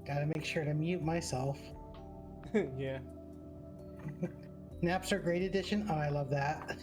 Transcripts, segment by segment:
Gotta make sure to mute myself. Yeah. Napster Great Edition? Oh, I love that.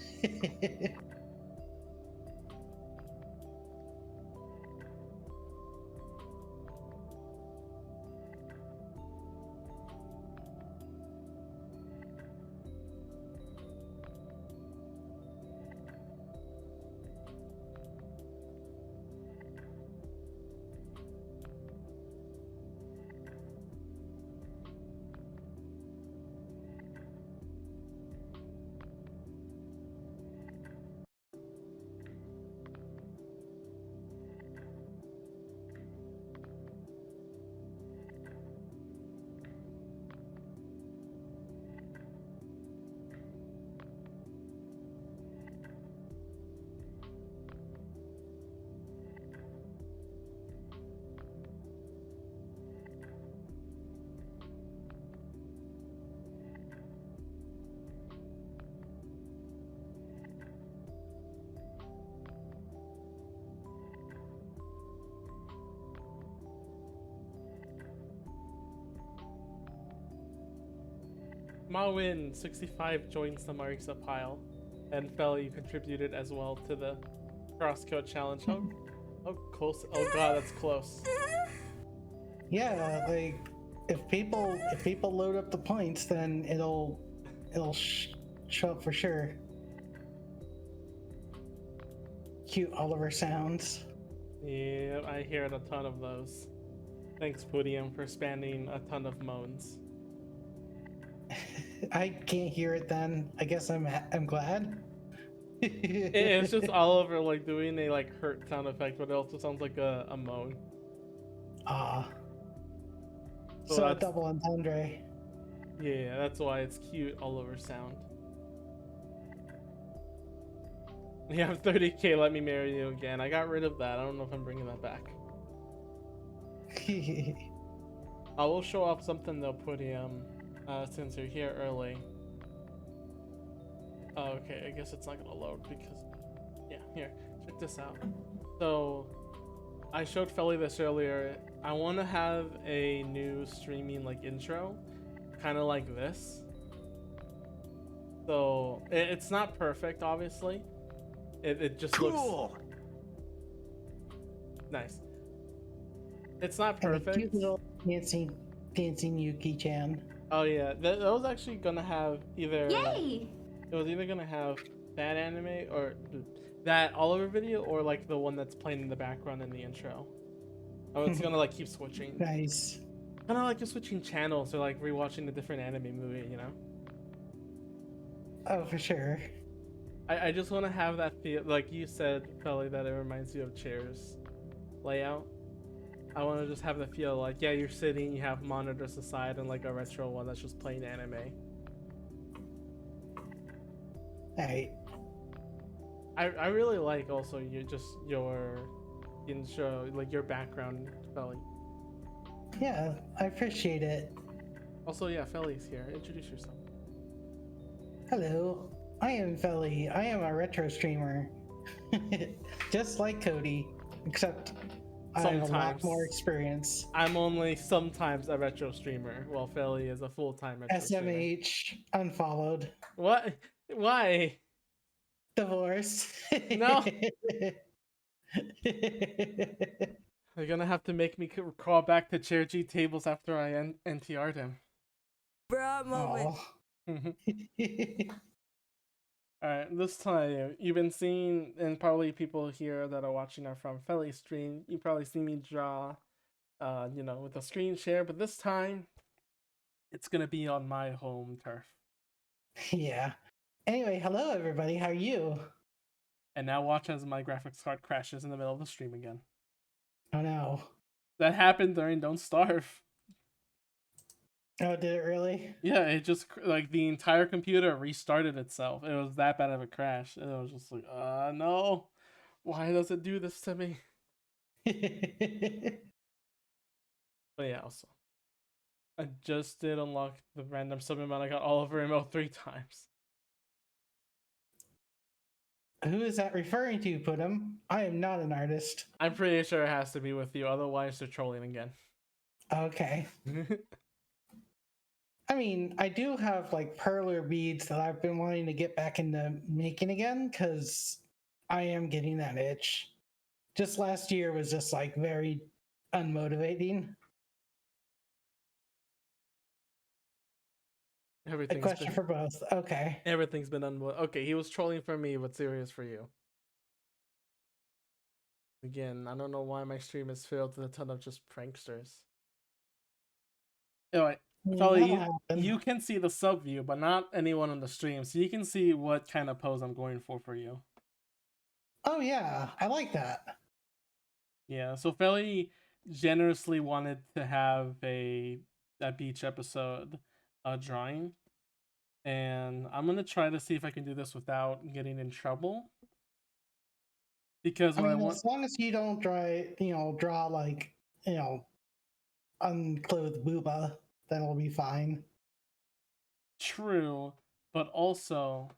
Mawin65 joins the Marisa pile, and Felly contributed as well to the crosscode challenge. How close? Oh god, that's close. Yeah, like if people load up the points, then it'll show up for sure. Cute Oliver sounds. Yeah, I hear a ton of those. Thanks, Podium, for spanning a ton of moans. I can't hear it then. I guess I'm glad. It's just Oliver like doing a like hurt sound effect, but it also sounds like a moan. Ah. So a double entendre. Yeah, that's why it's cute Oliver sound. You have 30k, let me marry you again. I got rid of that. I don't know if I'm bringing that back. I will show off something though, Podium, since you're here early. Oh, okay, I guess it's not gonna load because... Yeah, here, check this out. So, I showed Felly this earlier. I want to have a new streaming like intro, kind of like this. So, it's not perfect, obviously. It just looks... Nice. It's not perfect. And a cute little dancing Yuki-chan. Oh yeah, that was actually gonna have either... Yay! It was either gonna have that anime or that Oliver video or like the one that's playing in the background in the intro. Oh, it's gonna like keep switching. Nice. Kind of like you're switching channels or like rewatching a different anime movie, you know? Oh, for sure. I just want to have that feel, like you said, Felly, that it reminds you of Chair's layout. I want to just have the feel like, yeah, you're sitting, you have monitors aside, and like a retro one that's just playing anime. Alright. I really like also your intro, like your background, Felly. Yeah, I appreciate it. Also, yeah, Felly's here. Introduce yourself. Hello, I am Felly. I am a retro streamer. Just like Cody, except I have a lot more experience. I'm only sometimes a retro streamer, while Felly is a full-time retro SMH, streamer. unfollowed. What? Why? Divorced. No. You're gonna have to make me crawl back to Chair G tables after I NTR'd him. Bruh moment. Alright, this time you've been seeing, and probably people here that are watching are from Felly's stream, you probably see me draw, you know, with a screen share, but this time it's gonna be on my home turf. Yeah. Anyway, hello everybody, how are you? And now watch as my graphics card crashes in the middle of the stream again. Oh no. That happened during Don't Starve. Oh, did it really? Yeah, it just, like, the entire computer restarted itself. It was that bad of a crash. And it was just like, no. Why does it do this to me? But yeah, also. I just did unlock the random summon amount. I got Oliver ML 3 times. Who is that referring to, Putum? I am not an artist. I'm pretty sure it has to be with you, otherwise they're trolling again. Okay. I mean, I do have like perler beads that I've been wanting to get back into making again because I am getting that itch. Just last year was just like very unmotivating. A question for both. Okay. Everything's been okay. He was trolling for me, but serious for you. Again, I don't know why my stream is filled with a ton of just pranksters. Anyway, Felly, you can see the sub view, but not anyone on the stream, so you can see what kind of pose I'm going for you. Oh yeah, I like that. Yeah, so Felly generously wanted to have a beach episode drawing, and I'm gonna try to see if I can do this without getting in trouble. Because I mean, as long as you don't draw like, unclothed booba, then it'll be fine. True, but also,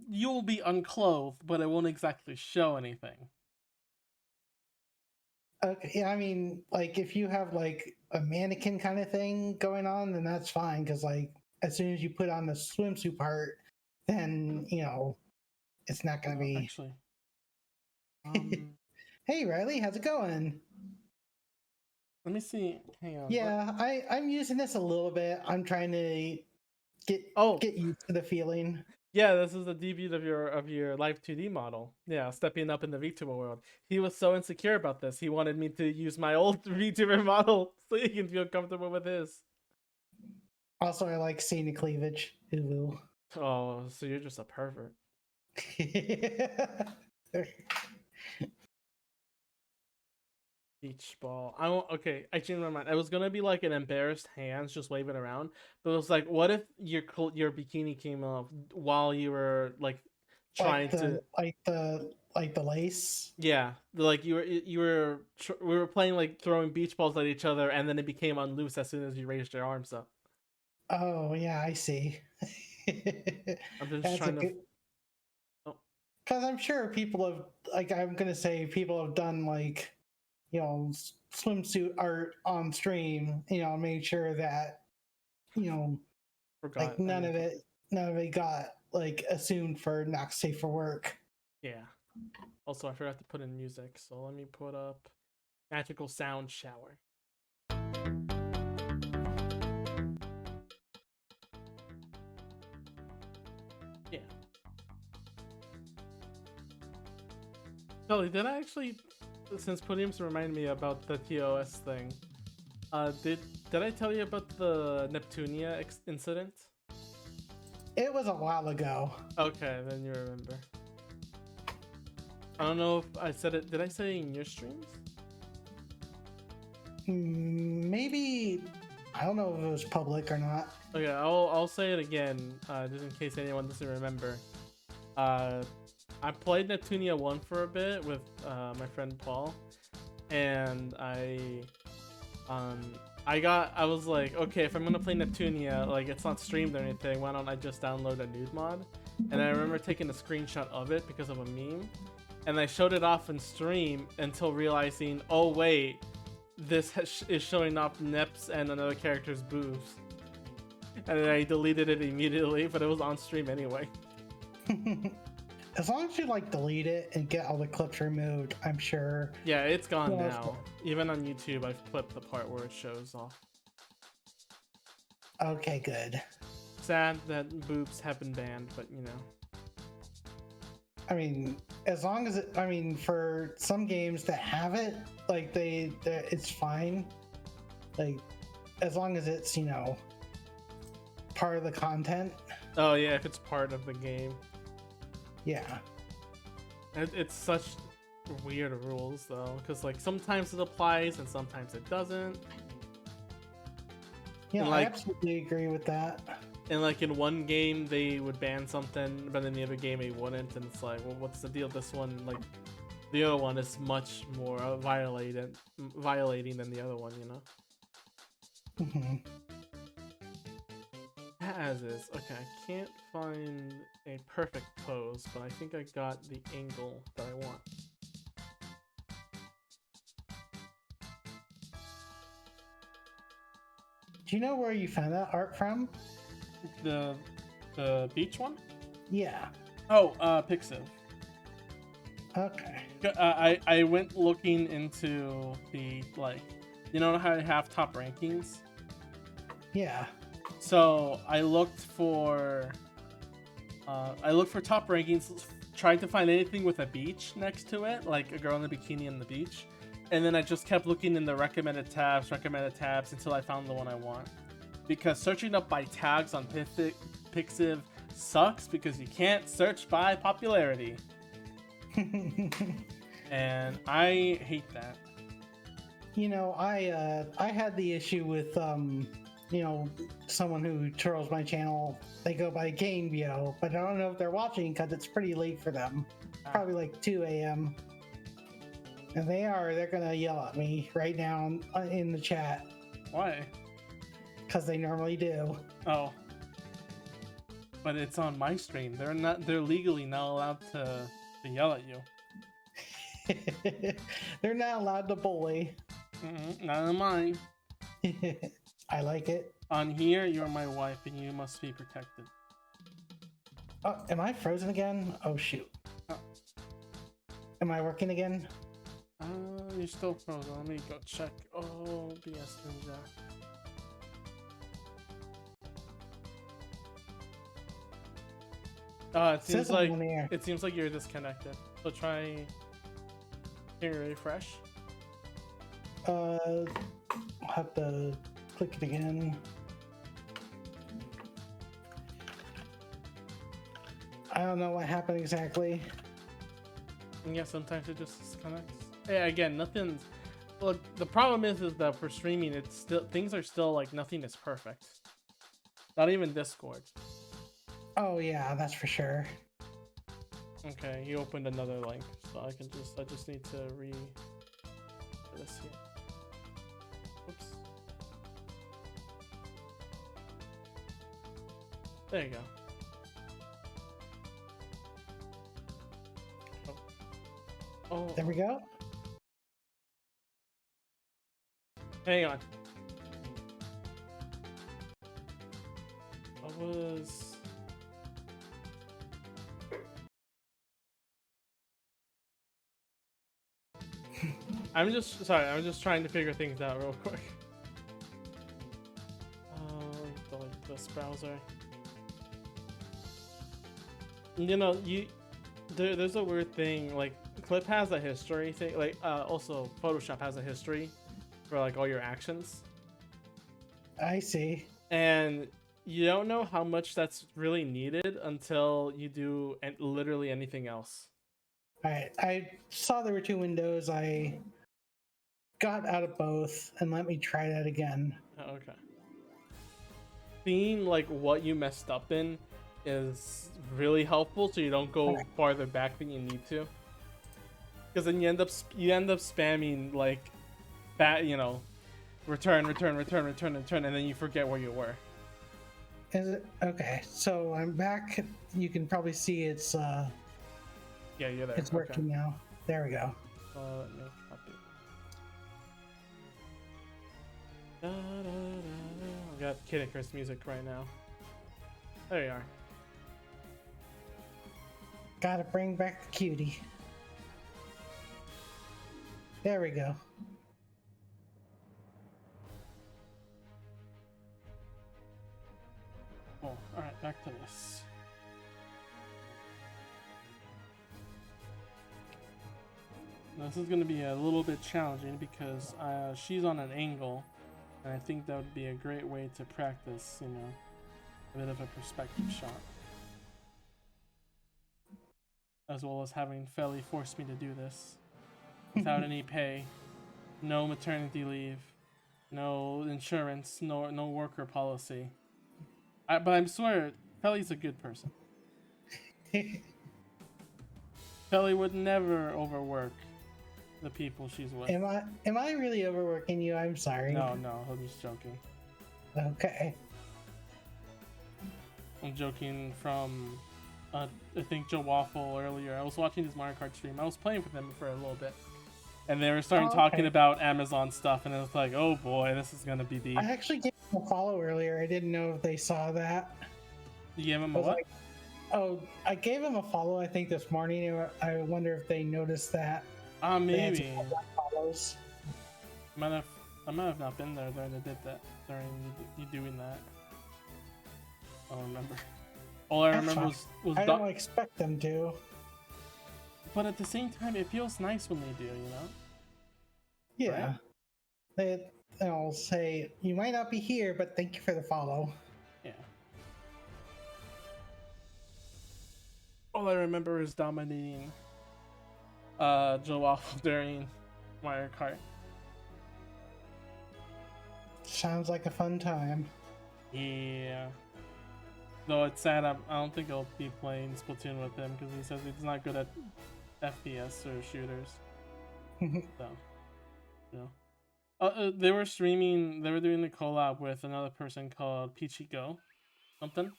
you'll be unclothed, but it won't exactly show anything. Okay, yeah, I mean, like if you have like a mannequin kind of thing going on, then that's fine because like as soon as you put on the swimsuit part, then it's not gonna be. Actually, hey Riley, how's it going? Let me see. Hang on. Yeah, I'm using this a little bit. I'm trying to get used to the feeling. Yeah, this is the debut of your live 2D model. Yeah, stepping up in the VTuber world. He was so insecure about this. He wanted me to use my old VTuber model so he can feel comfortable with his. Also, I like seeing the cleavage. Ooh. Oh, so you're just a pervert. Beach ball. Okay, I changed my mind. I was gonna be like an embarrassed hands just waving around, but it was like, what if your bikini came off while you were like trying to like the lace? Yeah, like we were playing like throwing beach balls at each other, and then it became unloose as soon as you raised your arms up. Oh yeah, I see. I'm just trying to. Because I'm sure people have I'm gonna say people have done like swimsuit art on stream, made sure that like none of it got like assumed for not safe for work. Yeah. Also, I forgot to put in music, so let me put up magical sound shower. Yeah. Felly, did I actually, since Podiums reminded me about the TOS thing, did I tell you about the Neptunia incident? It was a while ago. Okay, then you remember. I don't know if I said it. Did I say it in your streams? Maybe. I don't know if it was public or not. Okay, I'll say it again, just in case anyone doesn't remember. I played Neptunia 1 for a bit with my friend Paul, and I was like, okay, if I'm gonna play Neptunia, like it's not streamed or anything, why don't I just download a nude mod? And I remember taking a screenshot of it because of a meme, and I showed it off in stream until realizing, oh wait, this is showing off Neps and another character's boobs. And then I deleted it immediately, but it was on stream anyway. As long as you delete it and get all the clips removed, I'm sure. Yeah, it's gone now. Even on YouTube, I've clipped the part where it shows off. Okay, good. Sad that boobs have been banned, but I mean, as long as for some games that have it, it's fine. Like, as long as it's, part of the content. Oh yeah, if it's part of the game. Yeah. It's such weird rules though, because sometimes it applies and sometimes it doesn't. Yeah, I absolutely agree with that. And in one game they would ban something, but in the other game they wouldn't, and it's like, well, what's the deal? This one, the other one is much more violating than the other one, Mm-hmm. As is. Okay, I can't find a perfect pose, but I think I got the angle that I want. Do you know where you found that art from? The beach one? Yeah. Oh, Pixiv. Okay. I went looking into the, like, you know how I have top rankings? Yeah. So I looked for top rankings, tried to find anything with a beach next to it, like a girl in a bikini on the beach, and then I just kept looking in the recommended tabs until I found the one I want. Because searching up by tags on Pixiv sucks because you can't search by popularity. And I hate that. You know, I had the issue with you know, someone who trolls my channel. They go by Game View, but I don't know if they're watching because it's pretty late for them. Probably like 2 a.m. And they're gonna yell at me right now in the chat. Why? Because they normally do. Oh. But it's on my stream. They're legally not allowed to yell at you. They're not allowed to bully. Not on mine. I like it. On here, you're my wife and you must be protected. Oh, am I frozen again? Oh shoot. Oh. Am I working again? You're still frozen. Let me go check. Oh, BS Ninja. It seems like you're disconnected. So try here, refresh. I'll have to click it again. I don't know what happened exactly. Yeah, sometimes it just disconnects. Yeah, again, nothing's. Look, the problem is that for streaming, it's still things are still like nothing is perfect. Not even Discord. Oh yeah, that's for sure. Okay, you opened another link, so I just need to this here. Oops. There you go. Oh. There we go. Hang on. What was... I'm just trying to figure things out real quick. Delete this browser. You know, there's a weird thing, like, Clip has a history thing, like, also Photoshop has a history for, like, all your actions. I see. And you don't know how much that's really needed until you do literally anything else. Alright, I saw there were two windows. I got out of both, and let me try that again. Oh, okay. Seeing, like, what you messed up in is really helpful, so you don't go farther back than you need to. Because then you end up spamming, like, you know, return, and then you forget where you were. Is it okay? So I'm back. You can probably see it's yeah, you're there. It's working now. There we go. Let me copy. I got Kid Icarus music right now. There you are. Gotta bring back the cutie. There we go. Oh, alright, back to this. Now, this is going to be a little bit challenging because she's on an angle, and I think that would be a great way to practice, you know, a bit of a perspective shot. As well as having Felly force me to do this without any pay, no maternity leave, no insurance, no worker policy. But I swear, Felly's a good person. Felly would never overwork the people she's with. Am I really overworking you? I'm sorry. No, I'm just joking. Okay. I'm joking from, I think Joe Waffle earlier. I was watching his Mario Kart stream. I was playing with them for a little bit. And they were starting talking about Amazon stuff, and it was like, oh boy, this is gonna be deep. I actually a follow earlier. I didn't know if they saw that. You gave him I a was what? like, oh, I gave him a follow, I think, this morning. And I wonder if they noticed that they had some Maybe. follows. Might have. I might have not been there during during you doing that. I don't remember. All I That's remember fine. was I don't expect them to. but at the same time, it feels nice when they do, you know? Yeah. Right? They'll say, you might not be here, but thank you for the follow. Yeah. All I remember is dominating Joe Waffle during Mario Kart. Sounds like a fun time. Yeah. Though it's sad, I don't think I'll be playing Splatoon with him because he says he's not good at FPS or shooters. So, you know. They were streaming, they were doing a collab with another person called Peachy Go. Something.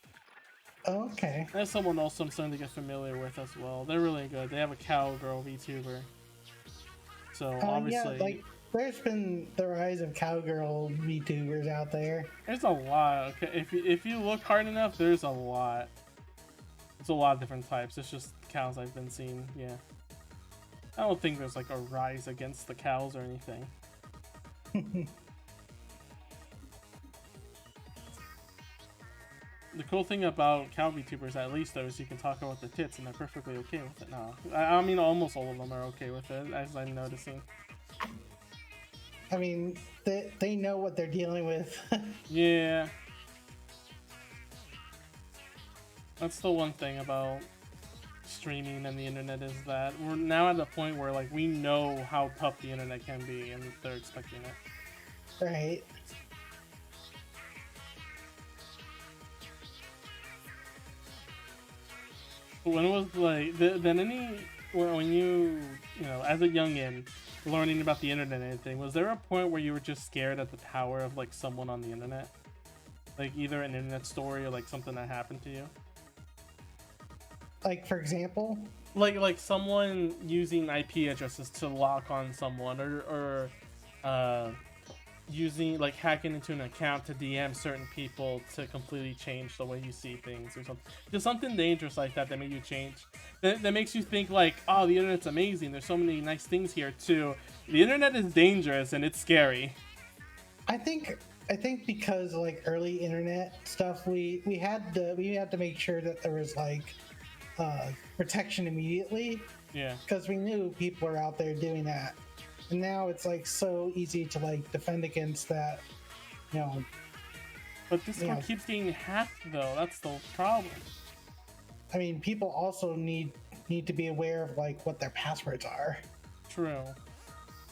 Okay. There's someone else I'm starting to get familiar with as well. They're really good. They have a cowgirl VTuber. So obviously, yeah, like there's been the rise of cowgirl VTubers out there. there's a lot. Okay, if you look hard enough, there's a lot. It's a lot of different types. It's just cows I've been seeing. Yeah, I don't think there's like a rise against the cows or anything. The cool thing about cow VTubers, at least, though, is you can talk about the tits, and they're perfectly okay with it now. I mean, almost all of them are okay with it, as I'm noticing. I mean, they know what they're dealing with. Yeah. That's the one thing about streaming and the internet is that we're now at a point where, like, we know how tough the internet can be, and they're expecting it. Right. When it was like, when you know, as a youngin, learning about the internet and anything, was there a point where you were just scared at the power of like someone on the internet? Like either an internet story or like something that happened to you? Like, for example? Like someone using IP addresses to lock on someone or using like hacking into an account to DM certain people to completely change the way you see things or something. Just something dangerous like that made you change. That makes you think like, oh, the internet's amazing. There's so many nice things here too. The internet is dangerous and it's scary. I think because like early internet stuff, we had to make sure that there was like protection immediately. Yeah. Because we knew people were out there doing that. And now it's like so easy to like defend against that, you know. But Discord keeps getting hacked though. That's the problem. I mean, people also need to be aware of like what their passwords are. True.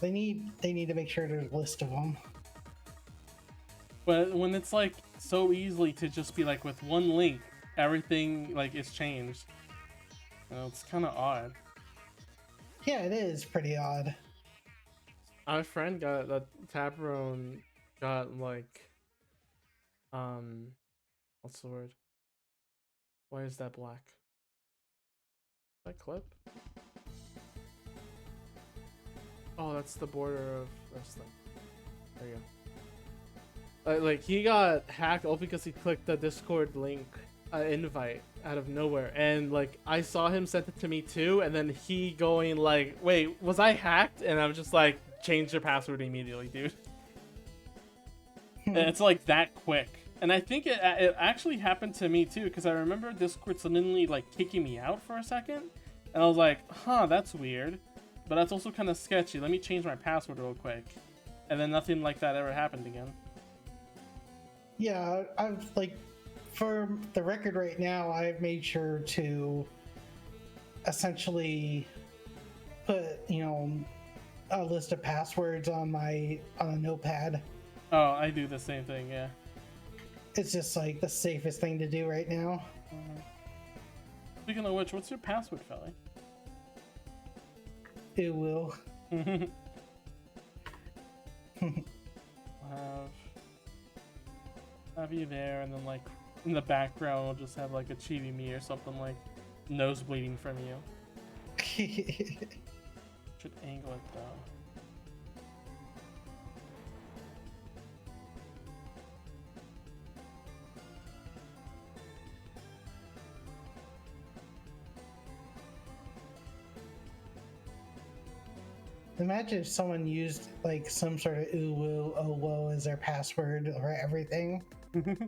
They need to make sure there's a list of them. But when it's like so easily to just be like with one link, everything like is changed. You know, it's kind of odd. Yeah, it is pretty odd. Our friend got that Tabrone got like what's the word? Why is that black? That clip? Oh, that's the border of this thing. There you go. Like he got hacked all because he clicked the Discord link invite out of nowhere, and like I saw him send it to me too, and then he going like, "Wait, was I hacked?" And I'm just like, "Change your password immediately, dude." And it's like that quick. And I think it actually happened to me too, because I remember Discord suddenly like kicking me out for a second, and I was like, "Huh, that's weird," but that's also kind of sketchy. Let me change my password real quick, and then nothing like that ever happened again. Yeah, I've like, for the record right now, I've made sure to essentially put, you know, a list of passwords on a notepad. Oh, I do the same thing, yeah. It's just like the safest thing to do right now. Speaking of which, what's your password, Felly? It will. Have you there, and then like in the background we'll just have like a chibi me or something like nose bleeding from you. Should angle it though. imagine if someone used like some sort of ooh woo oh whoa as their password or everything. Mm-hmm.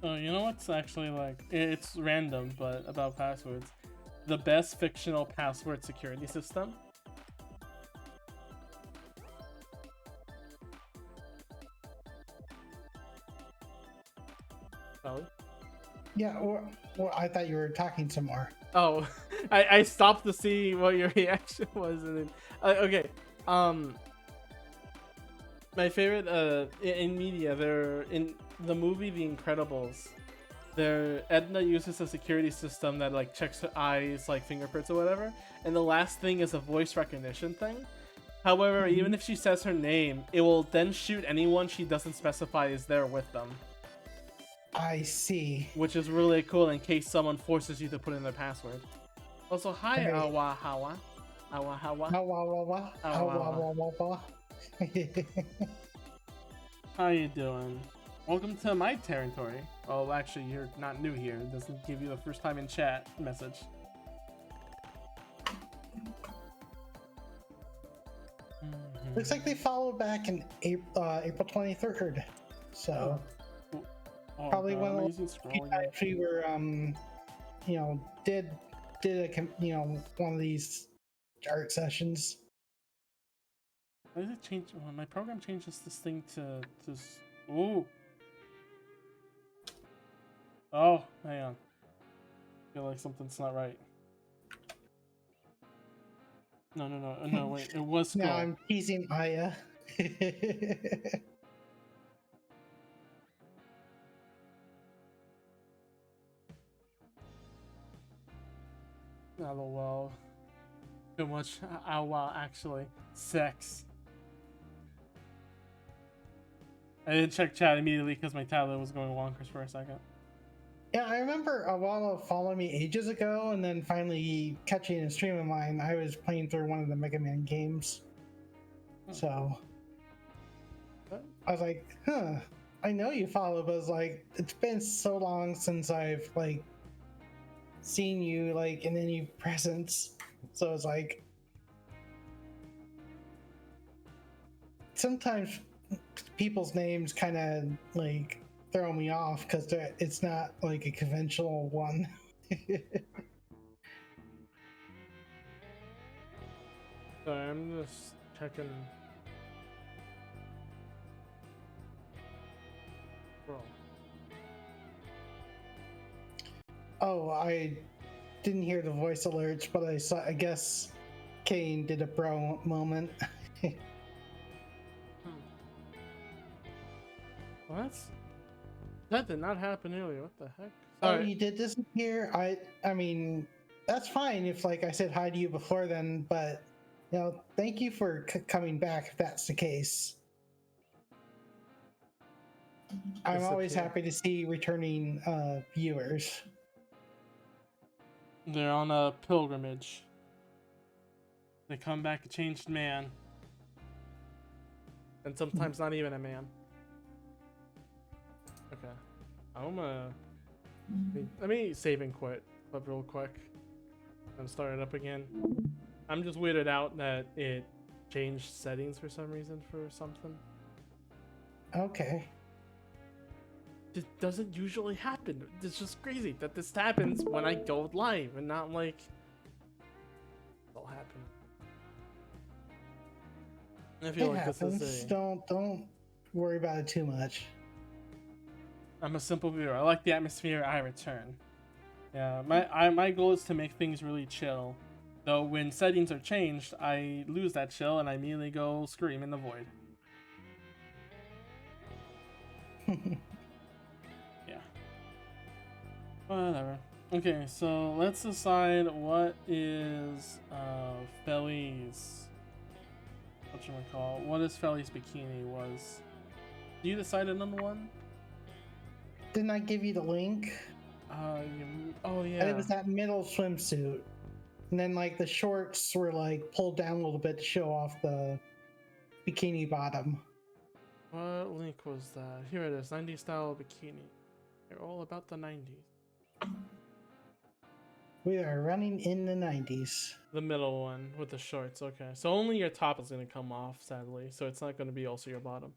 Oh, you know what's actually like? It's random, but about passwords. The best fictional password security system. Felly? Yeah, or I thought you were talking some more. Oh, I stopped to see what your reaction was, and then okay. My favorite in media, they're in the movie The Incredibles. Edna uses a security system that like checks her eyes, like fingerprints or whatever, and the last thing is a voice recognition thing. However, even if she says her name, it will then shoot anyone she doesn't specify is there with them. I see. Which is really cool in case someone forces you to put in their password. Also, hi, Hey. Awa Hawa. Awa Hawa. How you doing? Welcome to my territory. Oh, actually, you're not new here. It doesn't give you the first time in chat message. Looks like they followed back in April 23rd. So probably one of those few times we were, did a, one of these art sessions. Why did it change? Well, my program changes this thing to just. Ooh. Oh, hang on. I feel like something's not right. No, wait. It was scroll. No, I'm teasing Aya. LOL. Too much Awa, actually. Sex. I didn't check chat immediately because my tablet was going wonkers for a second. Yeah, I remember Awala followed me ages ago, and then finally catching a stream of mine. I was playing through one of the Mega Man games. So I was like, huh, I know you follow, but it's like, it's been so long since I've like seen you like in any presence. So it's like, sometimes people's names kind of like throw me off because it's not like a conventional one. Sorry, I'm just checking. Bro. Oh, I didn't hear the voice alerts, but I guess Kane did a bro moment. Well, that did not happen earlier. What the heck? Oh, you did disappear? I mean, that's fine if like I said hi to you before then, but thank you for coming back if that's the case. I'm always happy to see returning viewers. They're on a pilgrimage. They come back a changed man. And sometimes not even a man. Okay. I'm gonna... Let me save and quit real quick. And start it up again. I'm just weirded out that it changed settings for some reason for something. Okay. It doesn't usually happen. It's just crazy that this happens when I go live and not like it'll happen. I feel like happens. This is a... Don't worry about it too much. I'm a simple viewer. I like the atmosphere. I return. Yeah, my goal is to make things really chill. Though when settings are changed, I lose that chill and I immediately go scream in the void. Yeah. Whatever. Okay, so let's decide what is Felly's... What is Felly's bikini was? You decided on one? Didn't I give you the link? Oh yeah. And it was that middle swimsuit. And then like the shorts were like pulled down a little bit to show off the bikini bottom. What link was that? Here it is, 90s style bikini. They're all about the 90s. We are running in the 90s. The middle one with the shorts, okay. So only your top is gonna come off, sadly. So it's not gonna be also your bottom.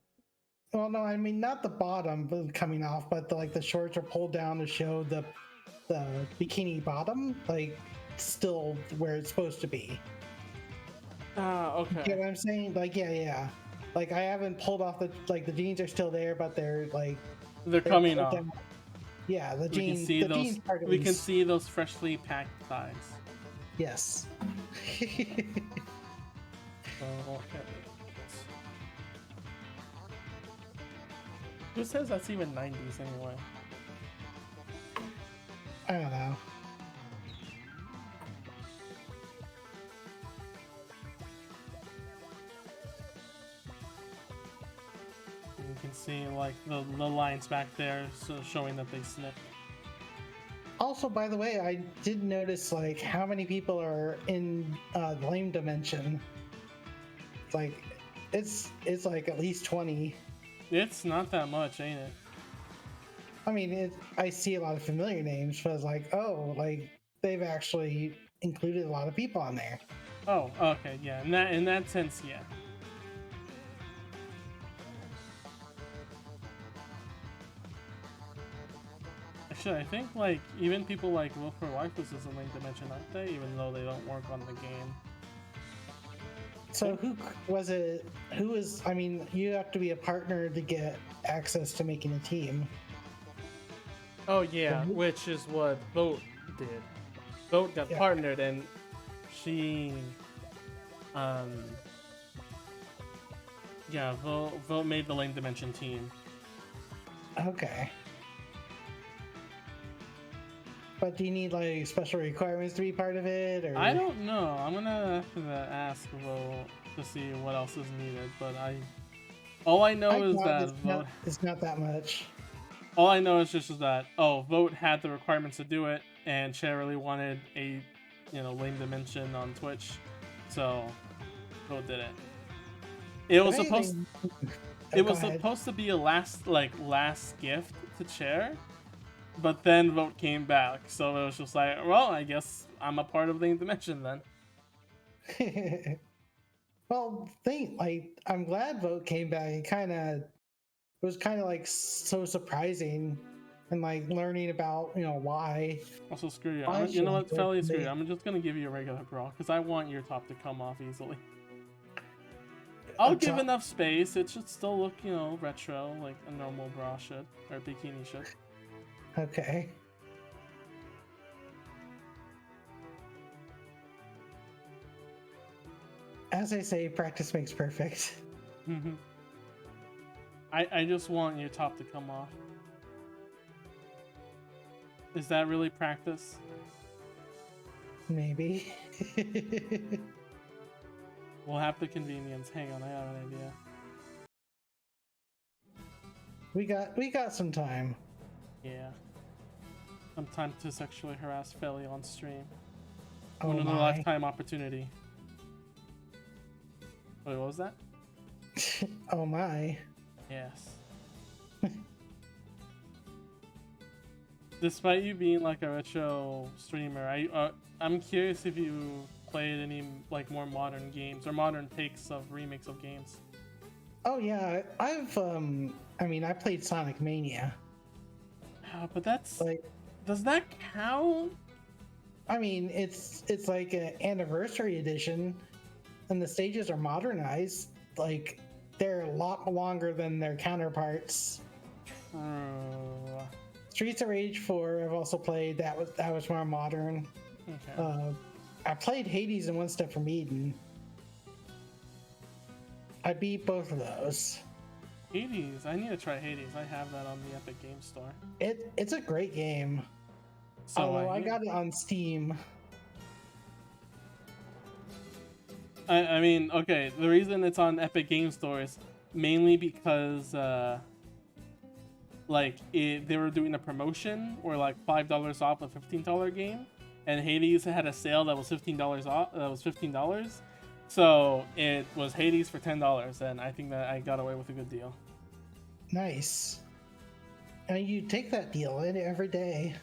Well, no, I mean not the bottom coming off, but the shorts are pulled down to show the bikini bottom, like still where it's supposed to be. Ah, okay. You get what I'm saying? Like, yeah. Like I haven't pulled off the jeans are still there, but they're coming pulled off. down. Yeah, the We jeans. can see the those. jeans part We can is- see those freshly packed thighs. Yes. So, okay. Who says that's even 90s anyway? I don't know. You can see like the lines back there, so showing that they snipped. Also, by the way, I did notice like how many people are in lame dimension. Like, it's like at least 20. It's not that much, ain't it? I mean, I see a lot of familiar names, but it's like, oh, like they've actually included a lot of people on there. Oh, okay, yeah. In that sense, yeah. Actually, I think like even people like Will for Waifus is a link dimension, aren't they? Even though they don't work on the game. So who was it? Who was? I mean, you have to be a partner to get access to making a team. Oh yeah, which is what Vote did. Vote got Yeah. partnered, and she, yeah, Vote made the Lane Dimension team. Okay. But do you need like special requirements to be part of it, or I don't know. I'm gonna have to ask Vote to see what else is needed, but all I know is doubt that Vote. it's not that much. All I know is just that Vote had the requirements to do it, and Cher really wanted a Lame Dimension on Twitch, so Vote did it. It was If supposed anything- it go was ahead. supposed to be a last gift to Cher, but then Vote came back, so it was just like, well, I guess I'm a part of Lame Dimension then. Well, I'm glad Vote came back. It was kind of like so surprising, and like learning about why. Also, screw you. Why You know what, should Felly, screw they- you. I'm just gonna give you a regular bra because I want your top to come off easily. I'll give top- enough space. It should still look, retro, like a normal bra should, or bikini should. Okay. As I say, practice makes perfect. Mm-hmm. I just want your top to come off. Is that really practice? Maybe. We'll have the convenience. Hang on, I have an idea. we got some time. Yeah. Some time to sexually harass Felly on stream. Oh One in a my. lifetime opportunity. Wait, what was that? Oh my. Yes. Despite you being like a retro streamer, I'm curious if you played any like more modern games or modern takes of remakes of games. Oh yeah, I played Sonic Mania. But that's Like, does that count? I mean, it's like an anniversary edition, and the stages are modernized. Like, they're a lot longer than their counterparts. Streets of Rage 4, I've also played. That was more modern. Okay. I played Hades and One Step from Eden. I beat both of those. Hades, I need to try Hades. I have that on the Epic Game Store. It's a great game. So Although I hear- got it on Steam. I mean, okay, the reason it's on Epic Game Store is mainly because they were doing a promotion or like $5 off a $15 game, and Hades had a sale that was $15 off. That was $15, so it was Hades for $10, and I think that I got away with a good deal. Nice. And you take that deal in every day.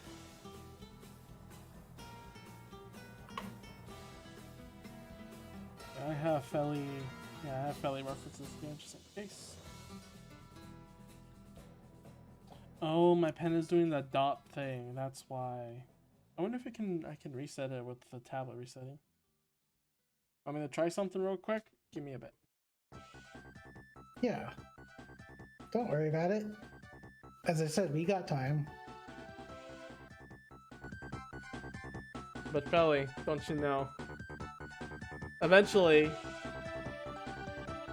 I have Felly. Yeah, I have Felly references here just in case. Oh, my pen is doing the dot thing. That's why. I wonder if I can reset it with the tablet resetting. I'm gonna try something real quick. Give me a bit. Yeah. Don't worry about it. As I said, we got time. But Felly, don't you know? Eventually,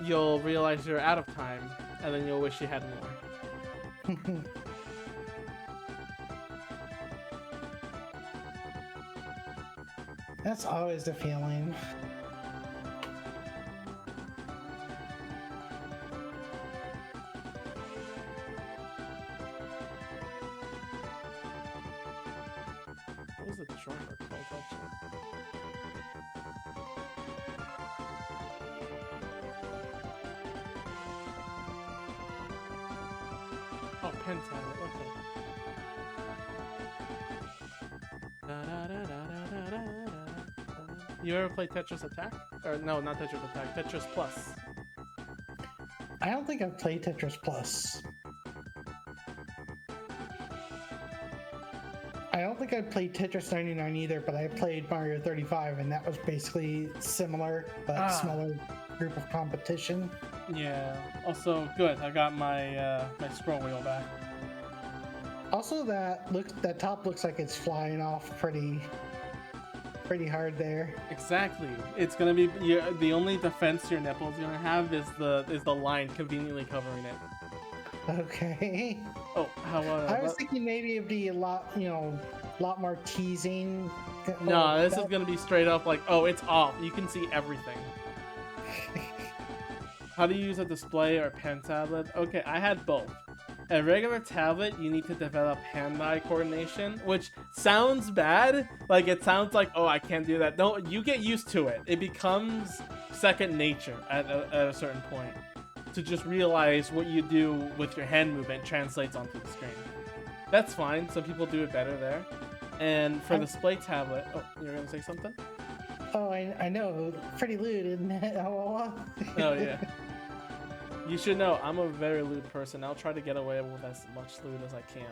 you'll realize you're out of time, and then you'll wish you had more. That's always the feeling. What was the short for called actually? Oh, Pentablet, okay. You ever play Tetris Attack? Or no, not Tetris Attack, Tetris Plus. I don't think I've played Tetris Plus. I don't think I played Tetris 99 either, but I played Mario 35, and that was basically similar, but smaller group of competition. Yeah. Also, good. I got my my scroll wheel back. Also, that top looks like it's flying off pretty hard there. Exactly. It's gonna be the only defense your nipple's gonna have is the line conveniently covering it. Okay. Oh, how? I was thinking maybe it'd be a lot more teasing. No, this is gonna be straight up like, oh, it's off. You can see everything. How do you use a display or pen tablet? Okay, I had both. A regular tablet, you need to develop hand-eye coordination, which sounds bad. Like, it sounds like, oh, I can't do that. No, you get used to it. It becomes second nature at a certain point. To just realize what you do with your hand movement translates onto the screen. That's fine. Some people do it better there. And for the display tablet... Oh, you're going to say something? Oh, I know. Pretty lewd, isn't it? Oh, yeah. You should know, I'm a very lewd person. I'll try to get away with as much lewd as I can.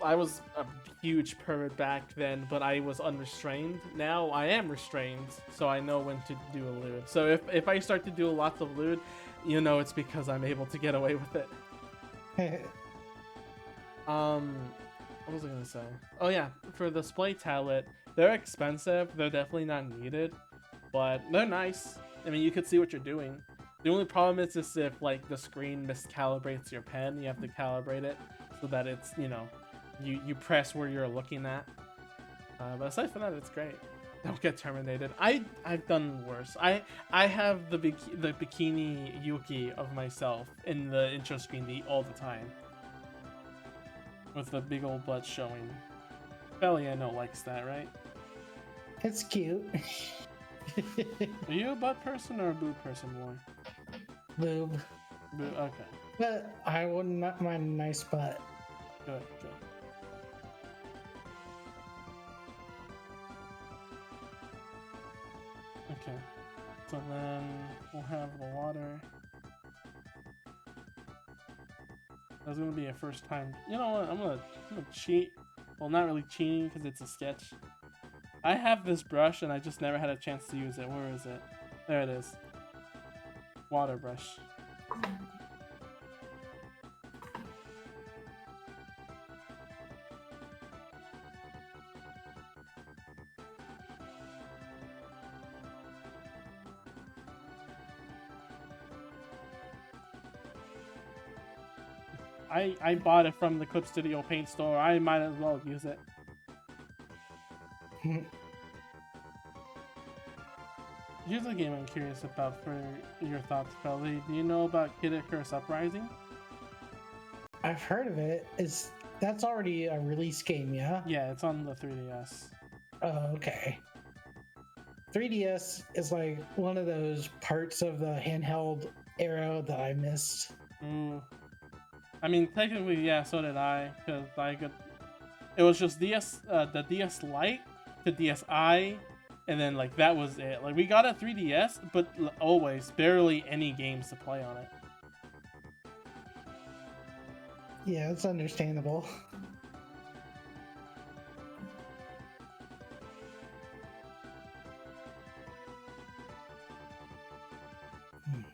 I was a huge pervert back then, but I was unrestrained. Now I am restrained, so I know when to do a lewd. So if I start to do lots of lewd, you know it's because I'm able to get away with it. What was I gonna say? Oh yeah, for the display tablet, they're expensive. They're definitely not needed, but they're nice. I mean, you could see what you're doing. The only problem is just if like the screen miscalibrates your pen, you have to calibrate it so that it's, you know, you press where you're looking at. But aside from that, it's great. Don't get terminated. I've done worse. I have the bikini Yuki of myself in the intro screen all the time, with the big old butt showing. Felly, I know, likes that, right? It's cute. Are you a butt person or a boob person more? Boob. Boob, okay. But I wouldn't mind a nice butt. Good, good. Okay. So then we'll have the water. That's gonna be a first time. You know what? I'm gonna cheat. Well, not really cheating because it's a sketch. I have this brush and I just never had a chance to use it. Where is it? There it is. Water brush. I bought it from the Clip Studio Paint store. I might as well use it. Here's a game I'm curious about for your thoughts, Felly. Do you know about Kid Icarus Uprising? I've heard of it. That's already a release game, yeah? Yeah, it's on the 3DS. Oh, okay. 3DS is like one of those parts of the handheld era that I missed. Mm. I mean, technically, yeah, so did I, because it was just the DS Lite to DSi, and then like that was it. Like we got a 3DS, but always barely any games to play on it. Yeah, it's understandable.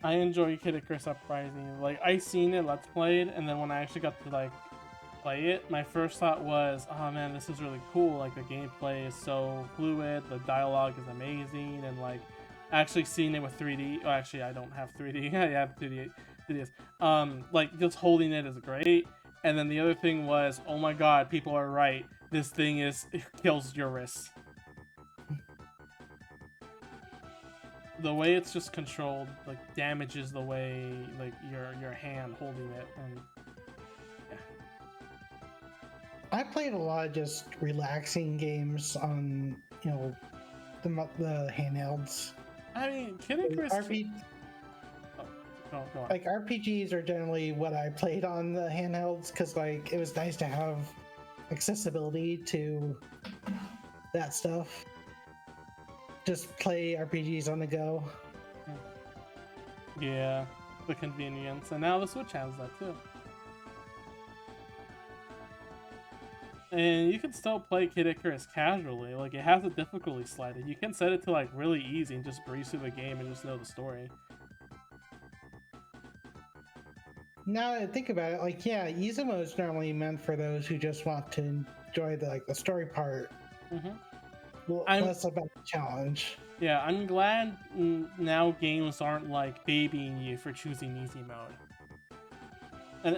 I enjoy Kid Icarus Uprising. Like I seen it, let's played, and then when I actually got to like play it, my first thought was, oh man, this is really cool. Like the gameplay is so fluid, the dialogue is amazing, and like actually seeing it with 3D. Oh, actually, I don't have 3D. I have 2D. 3DS. Like just holding it is great. And then the other thing was, oh my god, people are right. This thing it kills your wrists. The way it's just controlled, like damages the way like your hand holding it, and I played a lot of just relaxing games on, the handhelds. I mean, Kid Icarus. Go on. Like RPGs are generally what I played on the handhelds because like it was nice to have accessibility to that stuff. Just play RPGs on the go. Yeah, the convenience, and now the Switch has that too. And you can still play Kid Icarus casually. Like it has a difficulty slider. You can set it to like really easy and just breeze through the game and just know the story. Now that I think about it, like yeah, easy mode is normally meant for those who just want to enjoy the story part. Less about the challenge. Yeah, I'm glad now games aren't like babying you for choosing easy mode. And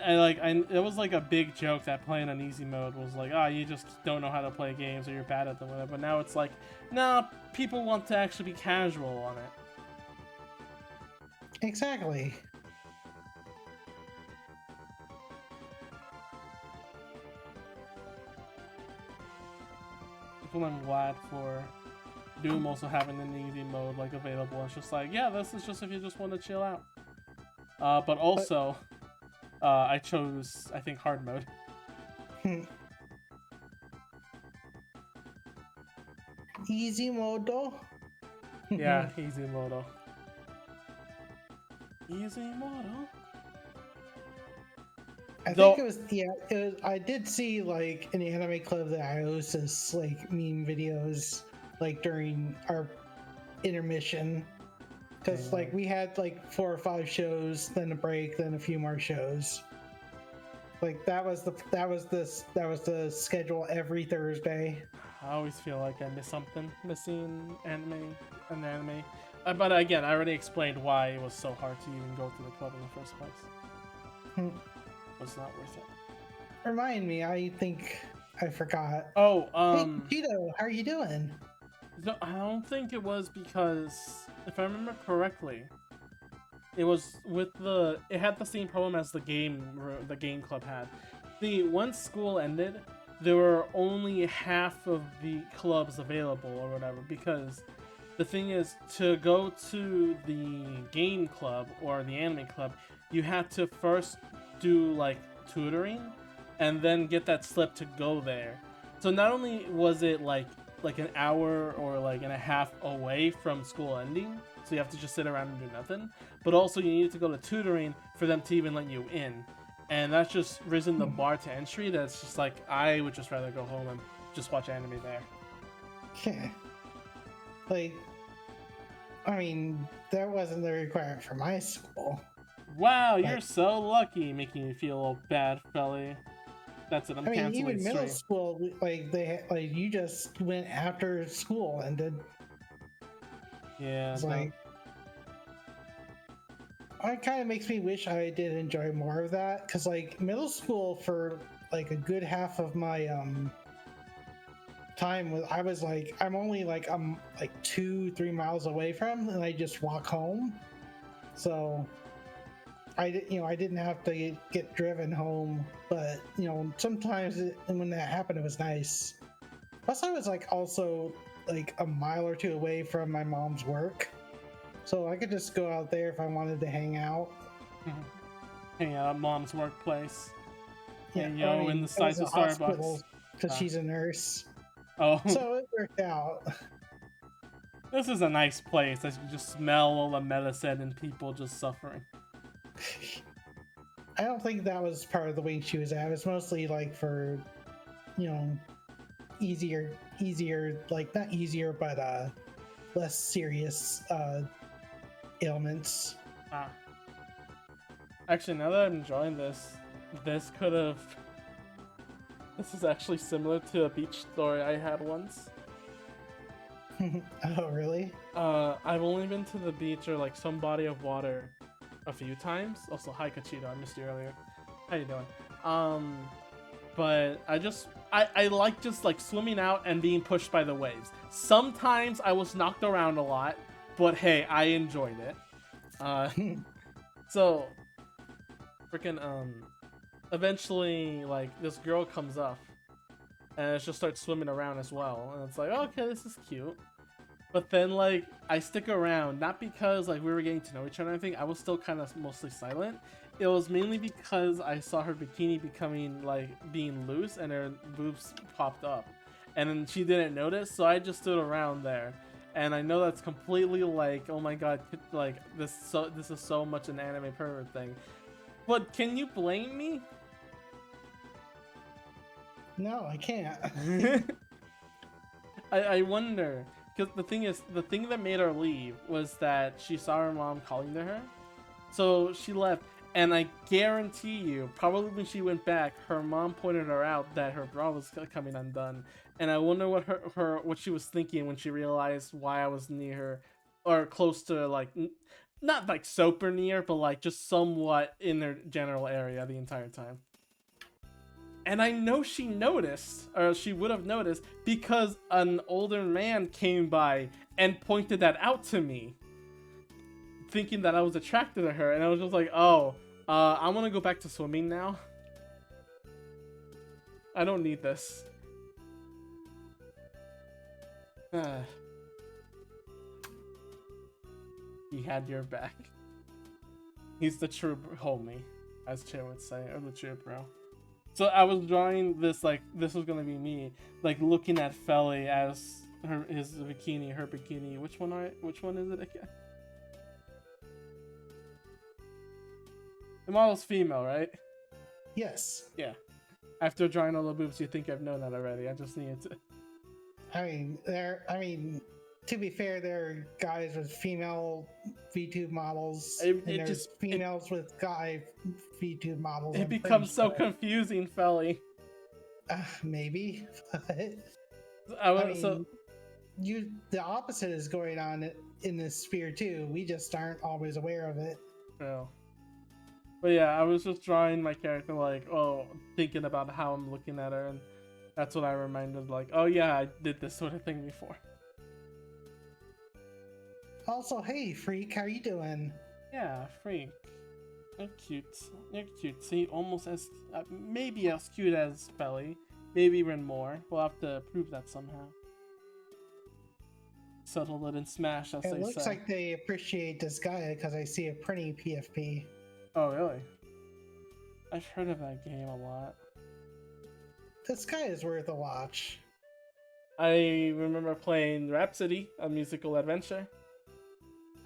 it was like a big joke that playing on easy mode was like, oh, you just don't know how to play games or you're bad at them, whatever. But now it's like, no, people want to actually be casual on it. Exactly. I'm glad for Doom also having an easy mode like available. It's just like, yeah, this is just if you just want to chill out. But also, I chose, I think, hard mode. Easy mode though? Yeah, easy mode. Easy mode. I think it was, I did see like an anime club that I host like meme videos like during our intermission because like we had like 4 or 5 shows, then a break, then a few more shows. Like that was the schedule every Thursday. I always feel like I miss something, missing an anime. But again, I already explained why it was so hard to even go to the club in the first place. Was not worth it. Remind me, I think I forgot. Oh, hey, Cheeto, how are you doing? No, I don't think it was because, if I remember correctly, it was it had the same problem as the game club had. Once school ended, there were only half of the clubs available or whatever, because the thing is, to go to the game club or the anime club, you had to first do like tutoring and then get that slip to go there. So not only was it like an hour or like and a half away from school ending, so you have to just sit around and do nothing, but also you needed to go to tutoring for them to even let you in. And that's just risen the bar to entry. That's just like, I would just rather go home and just watch anime there. Yeah. Like, I mean, that wasn't the requirement for my school. Wow, you're so lucky, making me feel a little bad, Felly. That's it. I'm canceling even middle stream. school, like you just went after school ended. Yeah. It's like, it kind of makes me wish I did enjoy more of that, because like middle school for like a good half of my time I was like, I'm only like 2-3 miles away from, and I just walk home. So I didn't have to get driven home, but sometimes when that happened, it was nice. Plus, I was like also like a mile or 2 away from my mom's work, so I could just go out there if I wanted to hang out. hanging out at mom's workplace. Yeah, And yo, in the it was sides a of hospital Starbucks. because she's a nurse, Oh, so it worked out. this is a nice place. I can just smell all the medicine and people just suffering. I don't think that was part of the wing she was at. It was mostly like for, you know, easier, like not easier, but less serious ailments. Ah. Actually, now that I'm enjoying this, this is actually similar to a beach story I had once. Oh, really? I've only been to the beach or like some body of water a few times. Also, hi Kachito, I missed you earlier. How you doing? But I like just like swimming out and being pushed by the waves. Sometimes I was knocked around a lot, but hey, I enjoyed it. So freaking eventually like this girl comes up and she'll start swimming around as well, and it's like, okay, this is cute. But then like I stick around, not because like we were getting to know each other or anything. I was still kind of mostly silent. It was mainly because I saw her bikini becoming like being loose and her boobs popped up, and then she didn't notice, so I just stood around there. And I know that's completely like, oh my god, like this is so much an anime pervert thing. But can you blame me? No, I can't. I wonder, because the thing is, the thing that made her leave was that she saw her mom calling to her, so she left. And I guarantee you, probably when she went back, her mom pointed her out that her bra was coming undone. And I wonder what what she was thinking when she realized why I was near her, or close to like, not like super near, but like just somewhat in their general area the entire time. And I know she noticed, or she would have noticed, because an older man came by and pointed that out to me, thinking that I was attracted to her. And I was just like, oh, I want to go back to swimming now. I don't need this. He had your back. He's the true homie, as Che would say, or the true bro. So I was drawing this, like, this was gonna be me, like, looking at Felly as her bikini. Which one is it again? The model's female, right? Yes. Yeah. After drawing all the boobs, you think I've known that already. I just needed to. I mean, to be fair, there are guys with female VTube models, It and there's just- females with guy VTube models. It becomes so confusing, Felly. Maybe, but So the opposite is going on in this sphere too. We just aren't always aware of it. no. But yeah, I was just drawing my character like, oh, thinking about how I'm looking at her, and that's what I reminded, like, oh yeah, I did this sort of thing before. Also, hey, freak, how you doing? Yeah, freak. You're cute. You're cute. See, almost as, maybe as cute as Felly. Maybe even more. We'll have to prove that somehow. Settle it and smash, as they say. It looks like they appreciate this guy because I see a pretty PFP. Oh, really? I've heard of that game a lot. This guy is worth a watch. I remember playing Rhapsody, a musical adventure.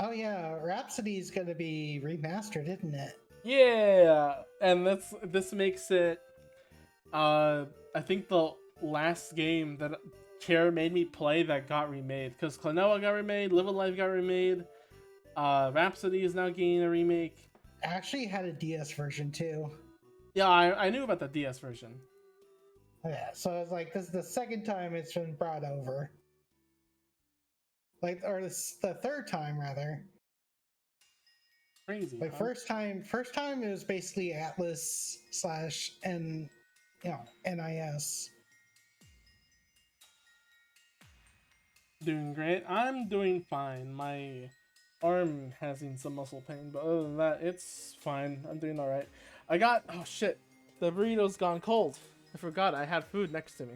Oh yeah, Rhapsody's gonna be remastered, isn't it? Yeah, and this makes it, I think the last game that Chair made me play that got remade, because Klonoa got remade, Live a Life got remade, Rhapsody is now getting a remake. Actually had a DS version too. Yeah, I knew about the DS version. Yeah, so it's like this is the second time it's been brought over. Like, or the third time rather. Crazy. Like huh? first time it was basically Atlas / NIS. Doing great. I'm doing fine. My arm having some muscle pain, but other than that, it's fine. I'm doing all right. Oh shit, the burrito's gone cold. I forgot I had food next to me.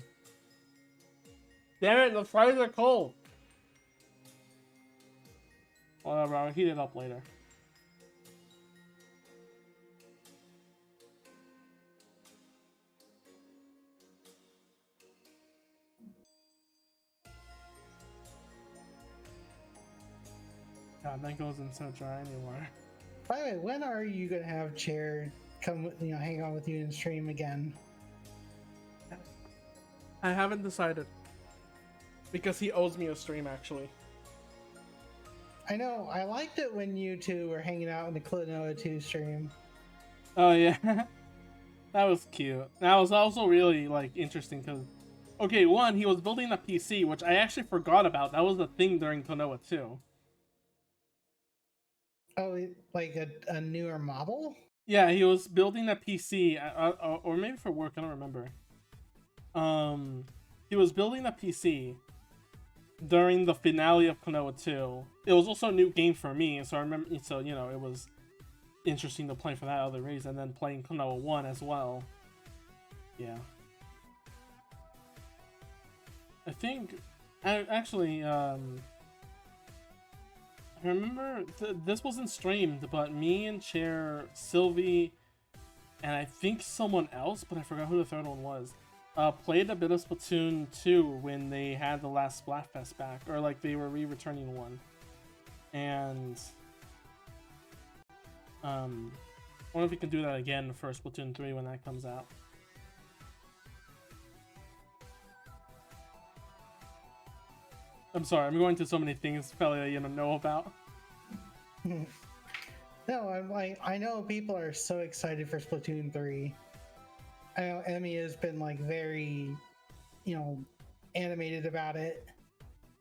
Damn it, the fries are cold. Whatever, I'll heat it up later. God, that goes in so dry anymore. By the way, when are you gonna have Chair come, hang out with you and stream again? I haven't decided. Because he owes me a stream, actually. I know, I liked it when you two were hanging out in the Klonoa 2 stream. Oh, yeah. That was cute. That was also really, like, interesting, because... Okay, one, he was building a PC, which I actually forgot about. That was the thing during Klonoa 2. Oh, like a newer model? Yeah, he was building a PC, or maybe for work, I don't remember. He was building a PC during the finale of Klonoa 2. It was also a new game for me, so I remember, so, you know, it was interesting to play for that other reason, and then playing Klonoa 1 as well. Yeah. I think, actually, I remember, this wasn't streamed, but me and Chair, Sylvie, and I think someone else, but I forgot who the third one was, played a bit of Splatoon 2 when they had the last Splatfest back, or like they were re-returning one. And I wonder if we can do that again for Splatoon 3 when that comes out. I'm sorry, I'm going to so many things, Felly, that you don't know about. No, I know people are so excited for Splatoon 3. I know Emmy has been like very, animated about it.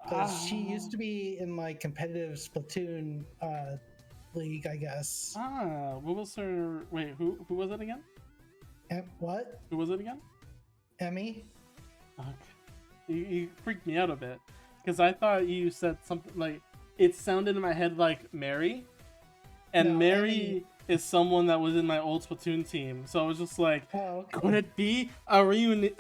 Because she used to be in like competitive Splatoon league, I guess. What was her... Wait, who was it again? What? Who was it again? Emmy? Okay. You freaked me out a bit. Because I thought you said something like... It sounded in my head like Mary. And No, Mary Emmy... is someone that was in my old Splatoon team. So I was just like, oh, okay. Could it be a reunion?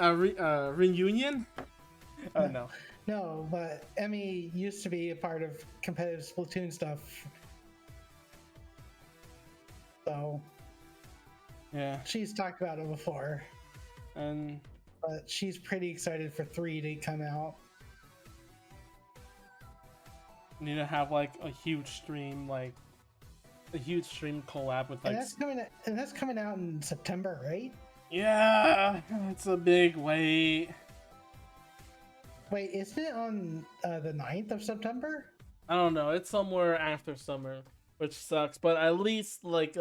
Oh, no. No, but Emmy used to be a part of competitive Splatoon stuff. So... Yeah. She's talked about it before. And... But she's pretty excited for 3 to come out. Need to have like a huge stream, like a huge stream collab with like. And that's coming out in September, right? Yeah, it's a big wait. Wait, isn't it on the 9th of September? I don't know. It's somewhere after summer, which sucks. But at least like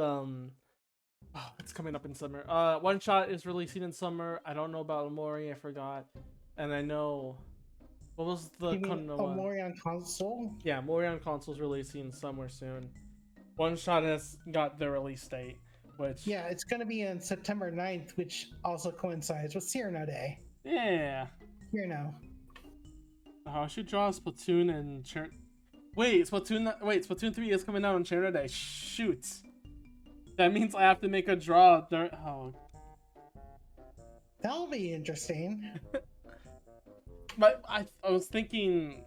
it's coming up in summer. One Shot is releasing in summer. I don't know about Amori. I forgot, and I know. What was the Mori on console? Yeah, Mori on console's releasing somewhere soon. One Shot has got their release date, which... Yeah, it's going to be on September 9th, which also coincides with Cyrano Day. Yeah. Cyrano. Oh, I should draw Splatoon and... Splatoon 3 is coming out on Cyrano Day. Shoot. That means I have to make a draw during... Oh. That'll be interesting. But I was thinking,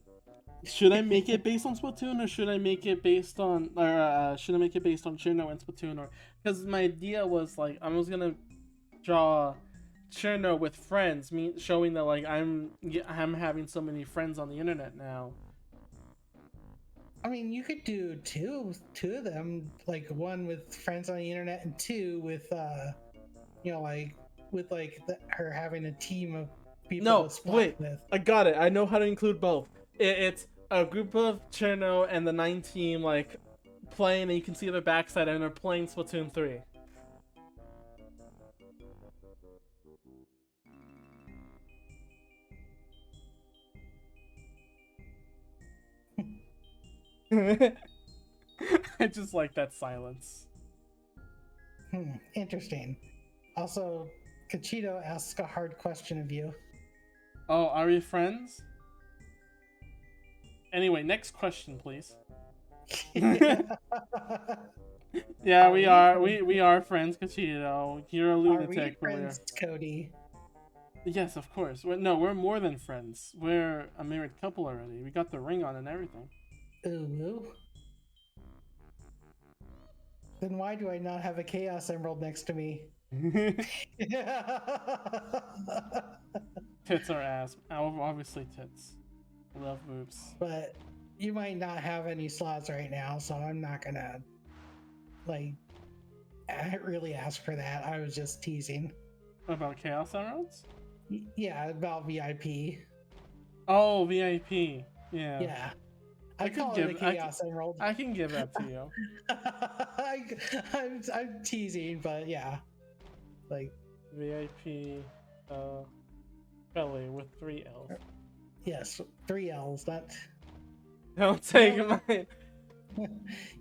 should I make it based on Splatoon, or should I make it based on, Cherno and Splatoon, or because my idea was like I was gonna draw Cherno with friends, showing that like I'm having so many friends on the internet now. I mean, you could do two of them, like one with friends on the internet, and two with her having a team of. No, wait, I got it. I know how to include both. It's a group of Cherno and the 9 team, like, playing, and you can see their backside, and they're playing Splatoon 3. I just like that silence. Interesting. Also, Cachito asks a hard question of you. Oh, are we friends? Anyway, next question, please. Yeah, we are. We are friends, Cachito. You're a lunatic. Are we friends, Cody? Yes, of course. No, we're more than friends. We're a married couple already. We got the ring on and everything. Ooh. Then why do I not have a Chaos Emerald next to me? Tits or ass. Obviously tits. I love boobs. But you might not have any slots right now, so I'm not gonna like really ask for that. I was just teasing. About Chaos Emeralds? Yeah, about VIP. Oh, VIP. Yeah. Yeah, I call it a Chaos Emerald. I can give that to you. I'm teasing, but yeah, like VIP, Felly with 3 L's. yes, 3 L's. That Don't take mine.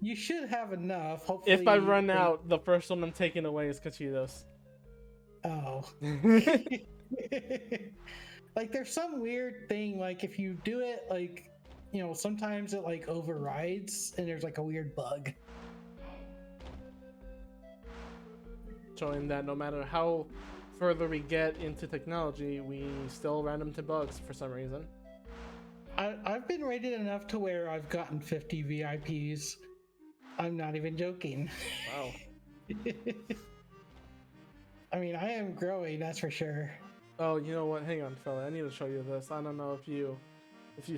you should have enough. Hopefully, If I run out, the first one I'm taking away is Kachitos. Oh. Like there's some weird thing, like if you do it, like, you know, sometimes it like overrides and there's like a weird bug. Showing that no matter how further we get into technology, we still run into bugs for some reason. I've been rated enough to where I've gotten 50 VIPs. I'm not even joking. Wow. I mean, I am growing, that's for sure. Oh, you know what? Hang on, fella. I need to show you this. I don't know if you've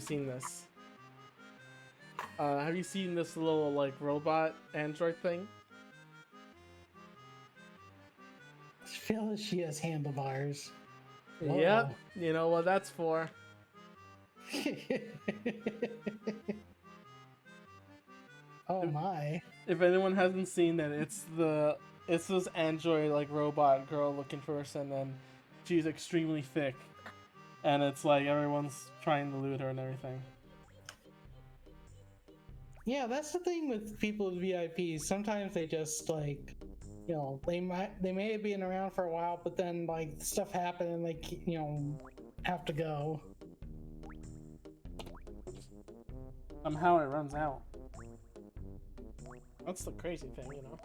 seen this. Have you seen this little like robot android thing? I feel that she has handlebars. Whoa. Yep. You know what that's for. Oh my. If anyone hasn't seen it, it's this android like robot girl looking person, and she's extremely thick, and it's like everyone's trying to loot her and everything. Yeah, that's the thing with people with VIPs. Sometimes they just like, you know, they may have been around for a while, but then like stuff happened and they, you know, have to go. Somehow it runs out. That's the crazy thing, you know.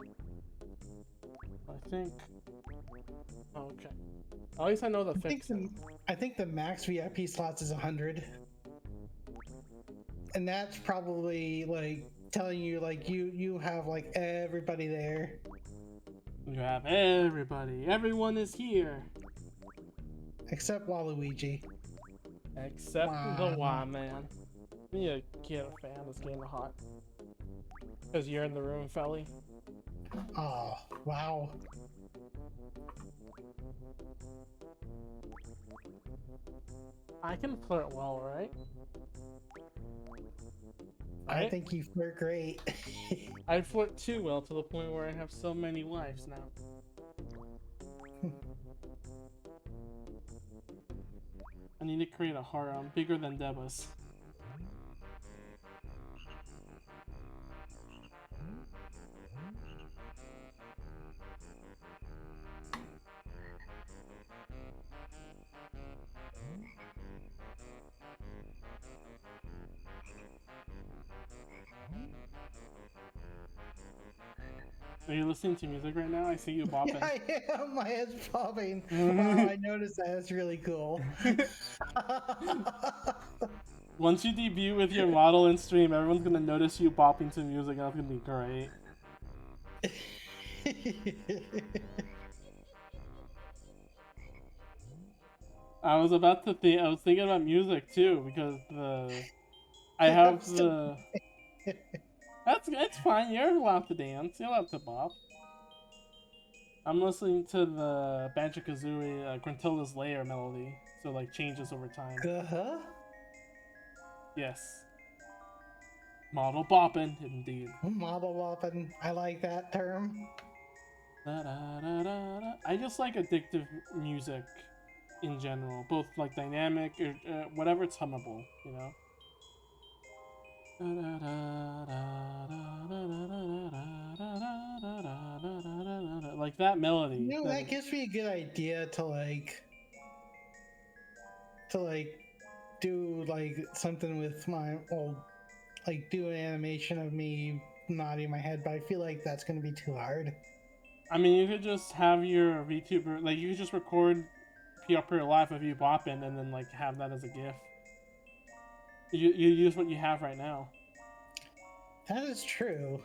I think. Okay. At least I know the fix. I think the max VIP slots is 100. And that's probably like telling you like you have like everybody there. You have everybody. Everyone is here. Except Waluigi. Except the Wah man. We need to get a fan that's getting hot. Because you're in the room, Felly. Oh, wow. I can flirt well, right? I think you flirt great. I flirt too well to the point where I have so many wives now. I need to create a harem bigger than Deba's. Are you listening to music right now? I see you bopping. I am. My head's bobbing. Wow, I noticed that. It's really cool. Once you debut with your model in stream, everyone's gonna notice you bopping to music, and that's gonna be great. I was thinking about music too, because I have the. It's fine. You're allowed to dance. You're allowed to bop. I'm listening to the Banjo-Kazooie Gruntilda's Lair melody, so like changes over time. Uh-huh. Yes. Model boppin', indeed. Model boppin'. I like that term. Da, da, da, da, da. I just like addictive music in general, both like dynamic or whatever it's hummable, you know. Like that melody. You know, that gives me a good idea to do like something with my old, like do an animation of me nodding my head, but I feel like that's going to be too hard. I mean, you could just have your VTuber, like you could just record up your live of you bopping and then like have that as a GIF. You use what you have right now. That is true.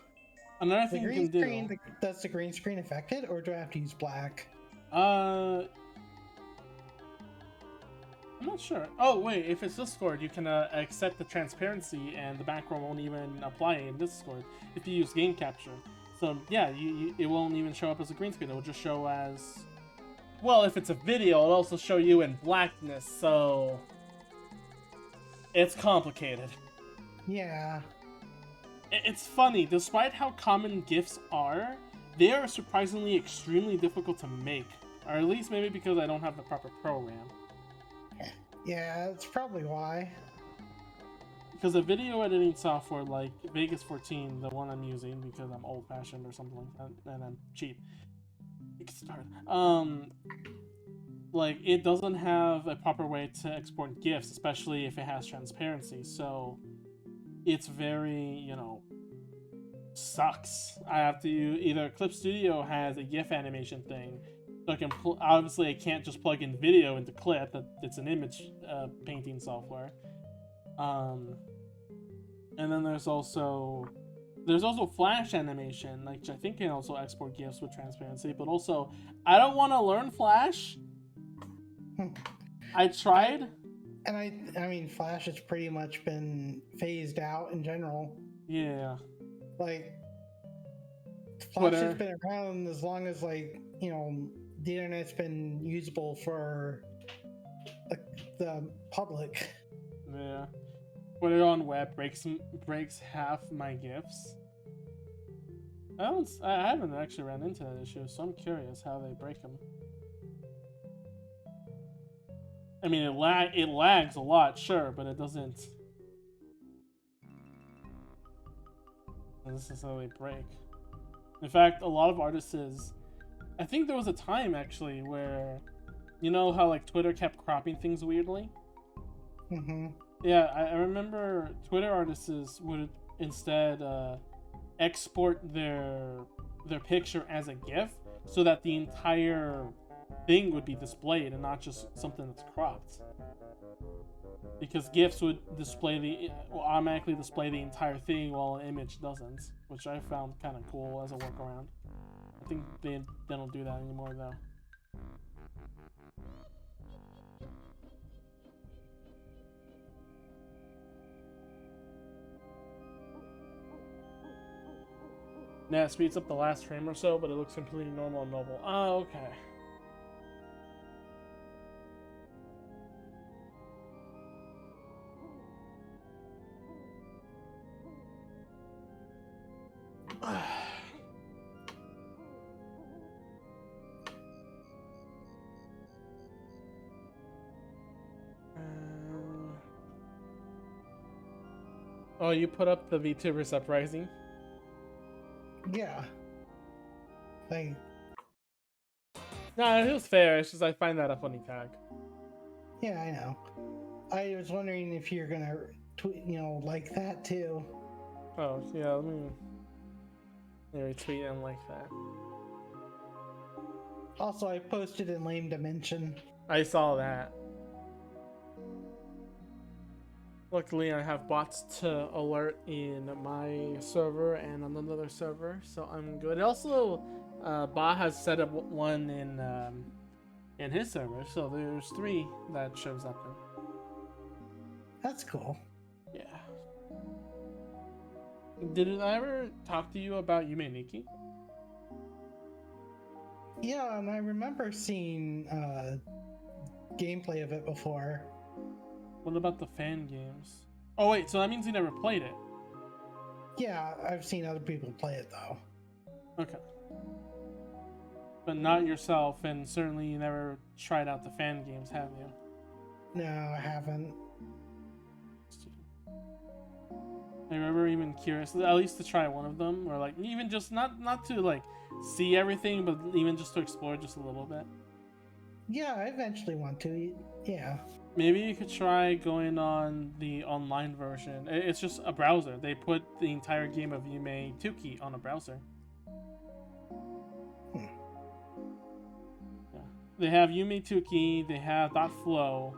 Another thing you can do. Does the green screen affected, or do I have to use black? I I'm not sure. Oh wait, if it's Discord, you can accept the transparency, and the background won't even apply in Discord if you use game capture. So yeah, it won't even show up as a green screen. It will just show as, well, if it's a video, it'll also show you in blackness. So it's complicated. Yeah. It's funny, despite how common GIFs are, they are surprisingly extremely difficult to make. Or at least maybe because I don't have the proper program. Yeah, that's probably why. Because a video editing software like Vegas 14, the one I'm using because I'm old-fashioned or something like that, and I'm cheap. You can start. Like, it doesn't have a proper way to export GIFs, especially if it has transparency. So it's very, sucks. I have to either Clip Studio has a GIF animation thing, so I can obviously I can't just plug in video into Clip. It's an image painting software. And then there's also Flash animation, like, which I think can also export GIFs with transparency. But also, I don't want to learn Flash. I tried. And I mean, Flash has pretty much been phased out in general. Yeah. Like, Flash has been around as long as, like, the internet's been usable for the public. Yeah. Put it on web, breaks half my GIFs. I haven't actually ran into that issue, so I'm curious how they break them. I mean, it lags a lot, sure, but it doesn't necessarily break. In fact, a lot of artists I think there was a time actually where, you know how like Twitter kept cropping things weirdly? Mm-hmm. Yeah, I remember Twitter artists would instead export their picture as a GIF so that the entire thing would be displayed and not just something that's cropped. Because GIFs would automatically display the entire thing while an image doesn't, which I found kind of cool as a workaround. I think they don't do that anymore though. Yeah, it speeds up the last frame or so, but it looks completely normal on mobile. Oh, okay. Oh, you put up the VTubers Uprising? Yeah. Like, no, it was fair. It's just I find that a funny tag. yeah, I know. I was wondering if you're gonna tweet, like that too. Oh, yeah, let me retweet and like that. Also, I posted in Lame Dimension. I saw that. Luckily, I have bots to alert in my server and on another server, so I'm good. Also, Ba has set up one in his server, so there's 3 that shows up in. That's cool. Yeah. Did I ever talk to you about Yume Nikki? Yeah, and I remember seeing gameplay of it before. What about the fan games? Oh wait, so that means you never played it. Yeah, I've seen other people play it though. Okay. But not yourself, and certainly you never tried out the fan games, have you? No, I haven't. Are you ever even curious, at least to try one of them, or like even just not to like see everything, but even just to explore just a little bit? Yeah, I eventually want to. Yeah. Maybe you could try going on the online version. It's just a browser. They put the entire game of Yume Tuki on a browser. Yeah. They have Yume Tuki, they have .flow.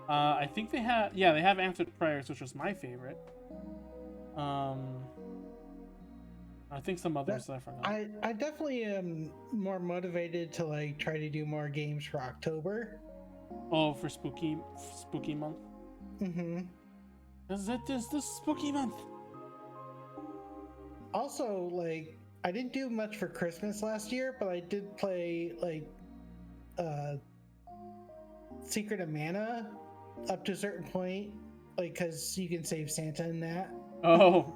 I think they have Answered Prayers, which was my favorite. I think some others I forgot. I definitely am more motivated to like try to do more games for October. Oh, for spooky month. Mm-hmm. Is this spooky month? Also, like, I didn't do much for Christmas last year, but I did play like Secret of Mana up to a certain point, like, because you can save Santa in that. Oh,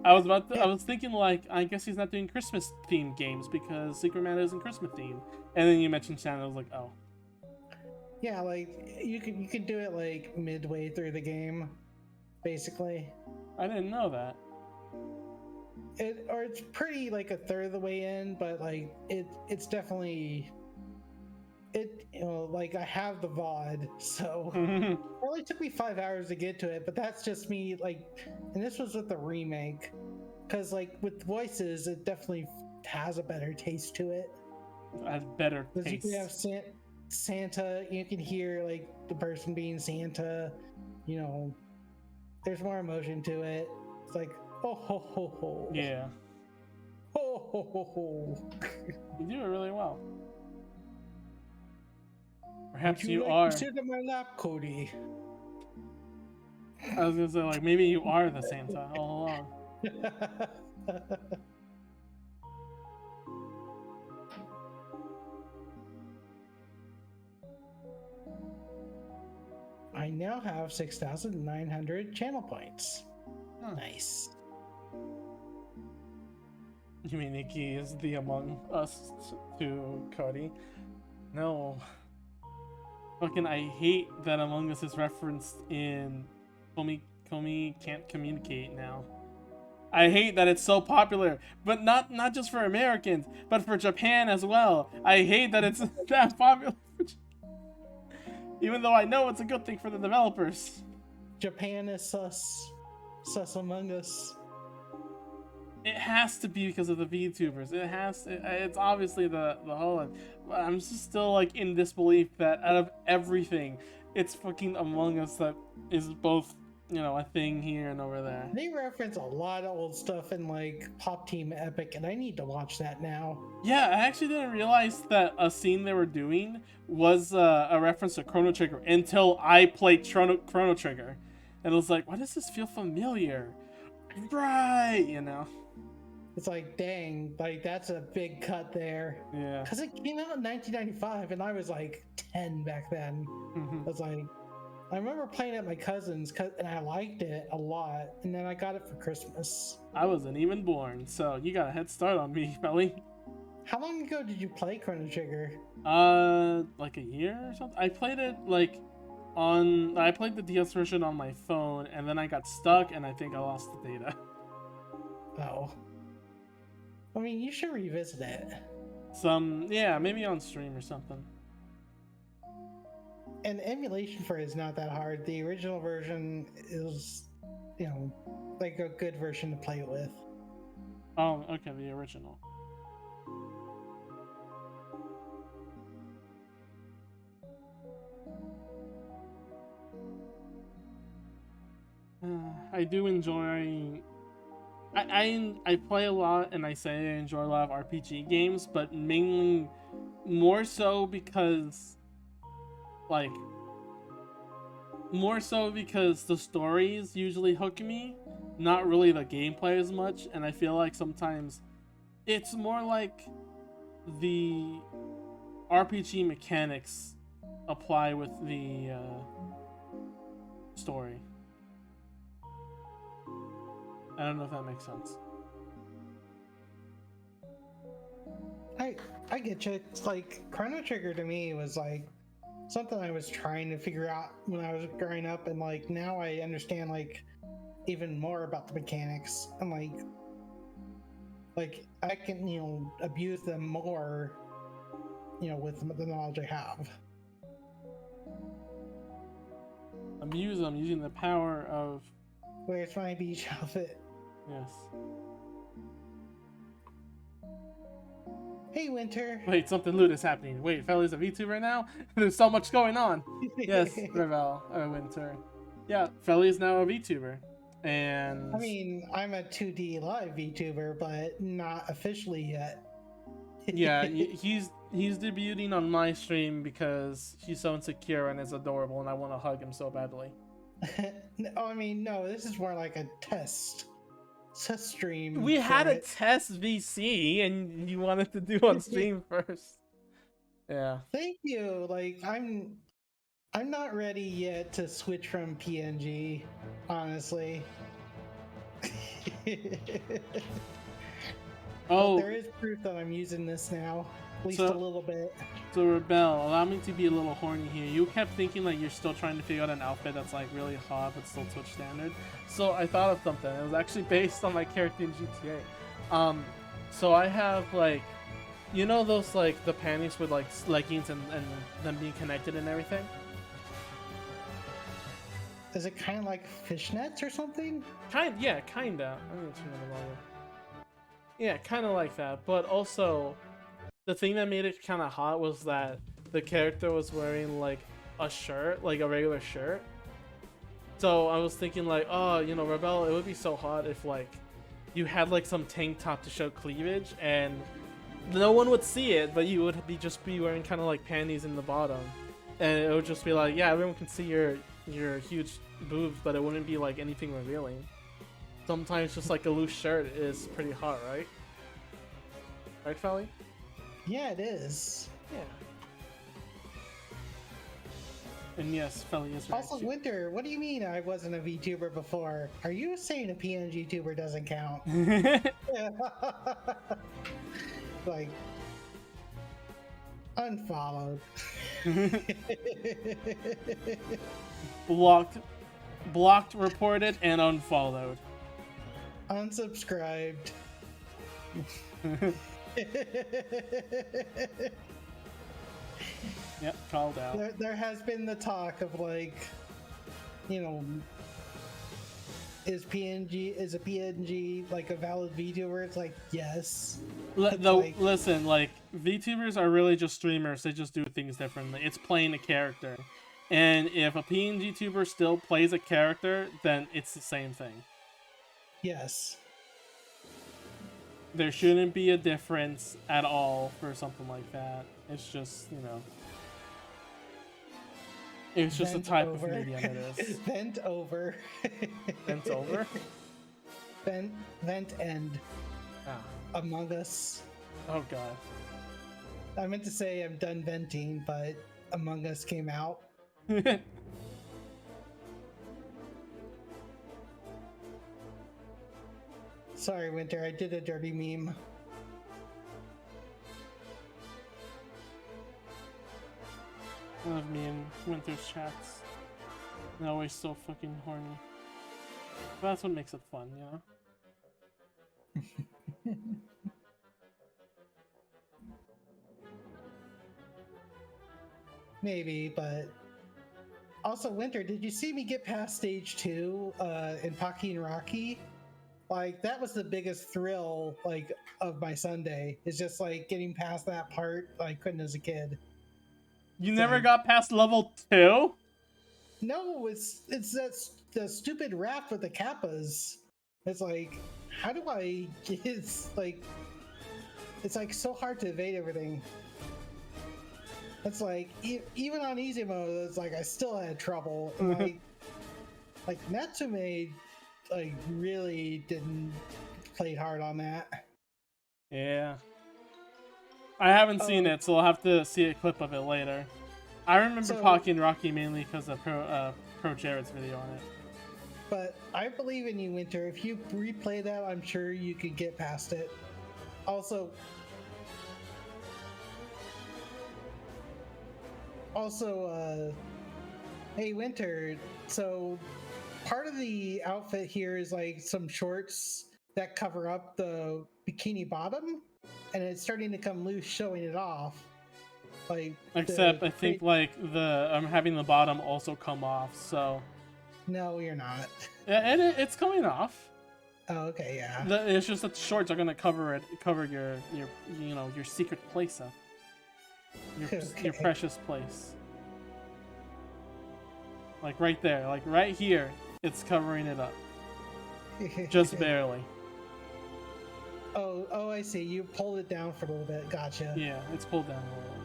I Yeah. was thinking like, I guess he's not doing Christmas themed games because Secret Mana isn't Christmas themed. And then you mentioned Santa, I was like, oh. Yeah, like you can do it like midway through the game, basically. I didn't know that. It's pretty like a third of the way in, but like it's definitely like I have the VOD, so it only took me 5 hours to get to it, but that's just me like, and this was with the remake, because like with voices, it definitely has a better taste to it. Has better Because you taste. can have Santa, you can hear like the person being Santa, there's more emotion to it. It's like, oh ho ho ho. Yeah. Ho ho ho ho. You do it really well. Perhaps Would you like are. to sit in my lap, Cody? I was gonna say, like, maybe you are the Santa all along. I now have 6,900 channel points. Huh. Nice. You mean Nikki is the Among Us to Cody? No. Fucking, I hate that Among Us is referenced in Comey Can't Communicate now. I hate that it's so popular, but not just for Americans, but for Japan as well. I hate that it's that popular. Even though I know it's a good thing for the developers. Japan is sus Among Us. It has to be because of the VTubers. It's obviously the whole. I'm just still like in disbelief that out of everything, it's fucking Among Us that is both, a thing here and over there. They reference a lot of old stuff in like Pop Team Epic, and I need to watch that now. Yeah, I actually didn't realize that a scene they were doing was a reference to Chrono Trigger until I played Chrono Trigger, and I was like, why does this feel familiar? Right, It's like, dang, like that's a big cut there. Yeah. Because it came out in 1995, and I was like 10 back then. Mhm. I was like, I remember playing it at my cousin's, and I liked it a lot, and then I got it for Christmas. I wasn't even born, so you got a head start on me, Felly. How long ago did you play Chrono Trigger? Like a year or something. I played it I played the DS version on my phone, and then I got stuck, and I think I lost the data. Oh. I mean, you should revisit it. Maybe on stream or something. And emulation for it is not that hard. The original version is, like a good version to play it with. Oh, okay, the original. I do enjoy. I play a lot, and I say I enjoy a lot of RPG games, but mainly more so because the stories usually hook me, not really the gameplay as much, and I feel like sometimes it's more like the RPG mechanics apply with the story. I don't know if that makes sense. I get you. It's like Chrono Trigger to me was like something I was trying to figure out when I was growing up, and like now I understand like even more about the mechanics, and like I can abuse them more with the knowledge I have. Abuse them using the power of. Where's my beach outfit? Yes. Hey, Winter. Wait, something loot is happening. Wait, Felly's a VTuber now? There's so much going on. Yes, Revel, Winter. Yeah, Felly is now a VTuber. And I mean, I'm a 2D live VTuber, but not officially yet. Yeah, he's debuting on my stream because he's so insecure and is adorable, and I want to hug him so badly. No, I mean, no, this is more like a test stream. We had for a it. test VC, and you wanted to do on stream first. Yeah. Thank you. Like, I'm not ready yet to switch from PNG, honestly. Oh, But there is proof that I'm using this now, at least So- a little bit. so Rebel, allow me to be a little horny here. You kept thinking like you're still trying to figure out an outfit that's like really hot but still Twitch standard. So I thought of something. It was actually based on my character in GTA. So I have like, you know those like the panties with like leggings and them being connected and everything. Is it kind of like fishnets or something? Yeah, kinda. I'm gonna turn it over. Yeah, kind of like that. But also, the thing that made it kind of hot was that the character was wearing like a shirt, like a regular shirt. So I was thinking like, oh, you know, Rebel, it would be so hot if like you had like some tank top to show cleavage and no one would see it, but you would just be wearing kind of like panties in the bottom, and it would just be like, yeah, everyone can see your huge boobs, but it wouldn't be like anything revealing. Sometimes just like a loose shirt is pretty hot, right? Right, Felly? Yeah, it is. Yeah. And yes, Felly is right. Also, Winter, what do you mean I wasn't a VTuber before? Are you saying a PNG tuber doesn't count? Like, unfollowed. blocked, reported, and unfollowed. Unsubscribed. Yep, called out. There has been the talk of like, you know, is a PNG like a valid VTuber? It's like, yes. Listen, like VTubers are really just streamers. They just do things differently. It's playing a character, and if a PNG tuber still plays a character, then it's the same thing. Yes. There shouldn't be a difference at all for something like that. It's just, you know, it's just a type of medium it is. Vent over. Vent over? Vent end. Ah. Among Us. Oh god. I meant to say I'm done venting, but Among Us came out. Sorry, Winter, I did a dirty meme. I love me and Winter's chats. They're always so fucking horny. But that's what makes it fun, you know? Maybe, but also, Winter, did you see me get past stage 2 in Pocky and Rocky? Like, that was the biggest thrill, like, of my Sunday. It's just like getting past that part I couldn't as a kid. You never got past level 2? No, it's the stupid raft with the kappas. It's like, how do I get? It's like so hard to evade everything. It's like even on easy mode, it's like I still had trouble. And like Natsume, like really didn't play hard on that. Yeah. I haven't seen it, so I'll have to see a clip of it later. I remember Pocky and Rocky mainly because of Pro Jared's video on it. But I believe in you, Winter. If you replay that, I'm sure you could get past it. Also, hey, Winter. So part of the outfit here is like some shorts that cover up the bikini bottom, and it's starting to come loose, showing it off. Like, except I think like I'm having the bottom also come off, so. No, you're not. And it's coming off. Oh, okay, yeah. It's just that the shorts are gonna cover your you know, your secret place, your precious place. Like right there, like right here, it's covering it up, just barely. Oh, I see. You pulled it down for a little bit. Gotcha. Yeah, it's pulled down a little.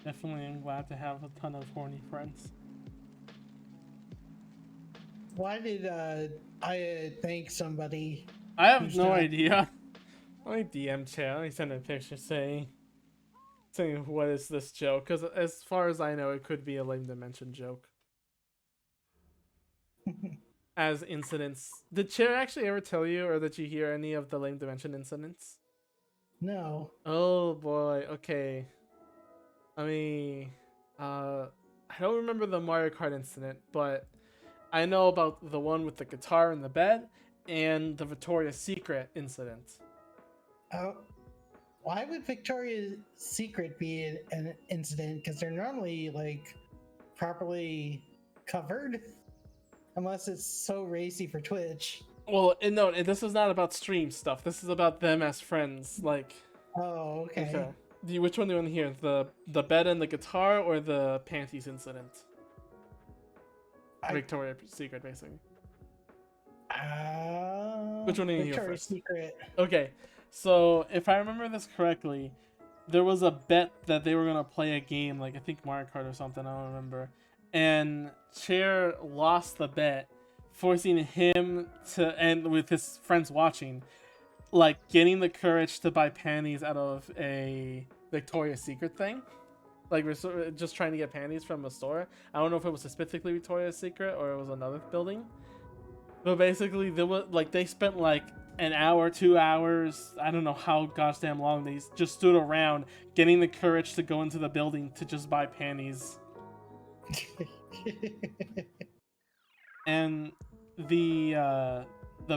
Definitely am glad to have a ton of horny friends. Why did I thank somebody? I have who's no not- idea. I DM chat. I send a picture saying what is this joke? Because as far as I know, it could be a lame dimension joke. As incidents, did Chair actually ever tell you, or did you hear any of the lame dimension incidents? No. Oh boy. Okay. I mean, I don't remember the Mario Kart incident, but I know about the one with the guitar in the bed and the Victoria's Secret incident. Why would Victoria's Secret be an incident? Because they're normally like properly covered, unless it's so racy for Twitch. Well, no, this is not about stream stuff. This is about them as friends. Like, Oh, okay. Which one do you want to hear? The bed and the guitar, or the panties incident? Victoria's Secret, basically. Which one do you hear Victoria's first? Secret. Okay, so if I remember this correctly, there was a bet that they were gonna play a game, like I think Mario Kart or something. I don't remember. And Chair lost the bet, forcing him to, and with his friends watching, like getting the courage to buy panties out of a Victoria's Secret thing. Like we're just trying to get panties from a store. I don't know if it was specifically Victoria's Secret or it was another building. But basically, they spent like an hour, 2 hours. I don't know how gosh damn long they just stood around getting the courage to go into the building to just buy panties. And the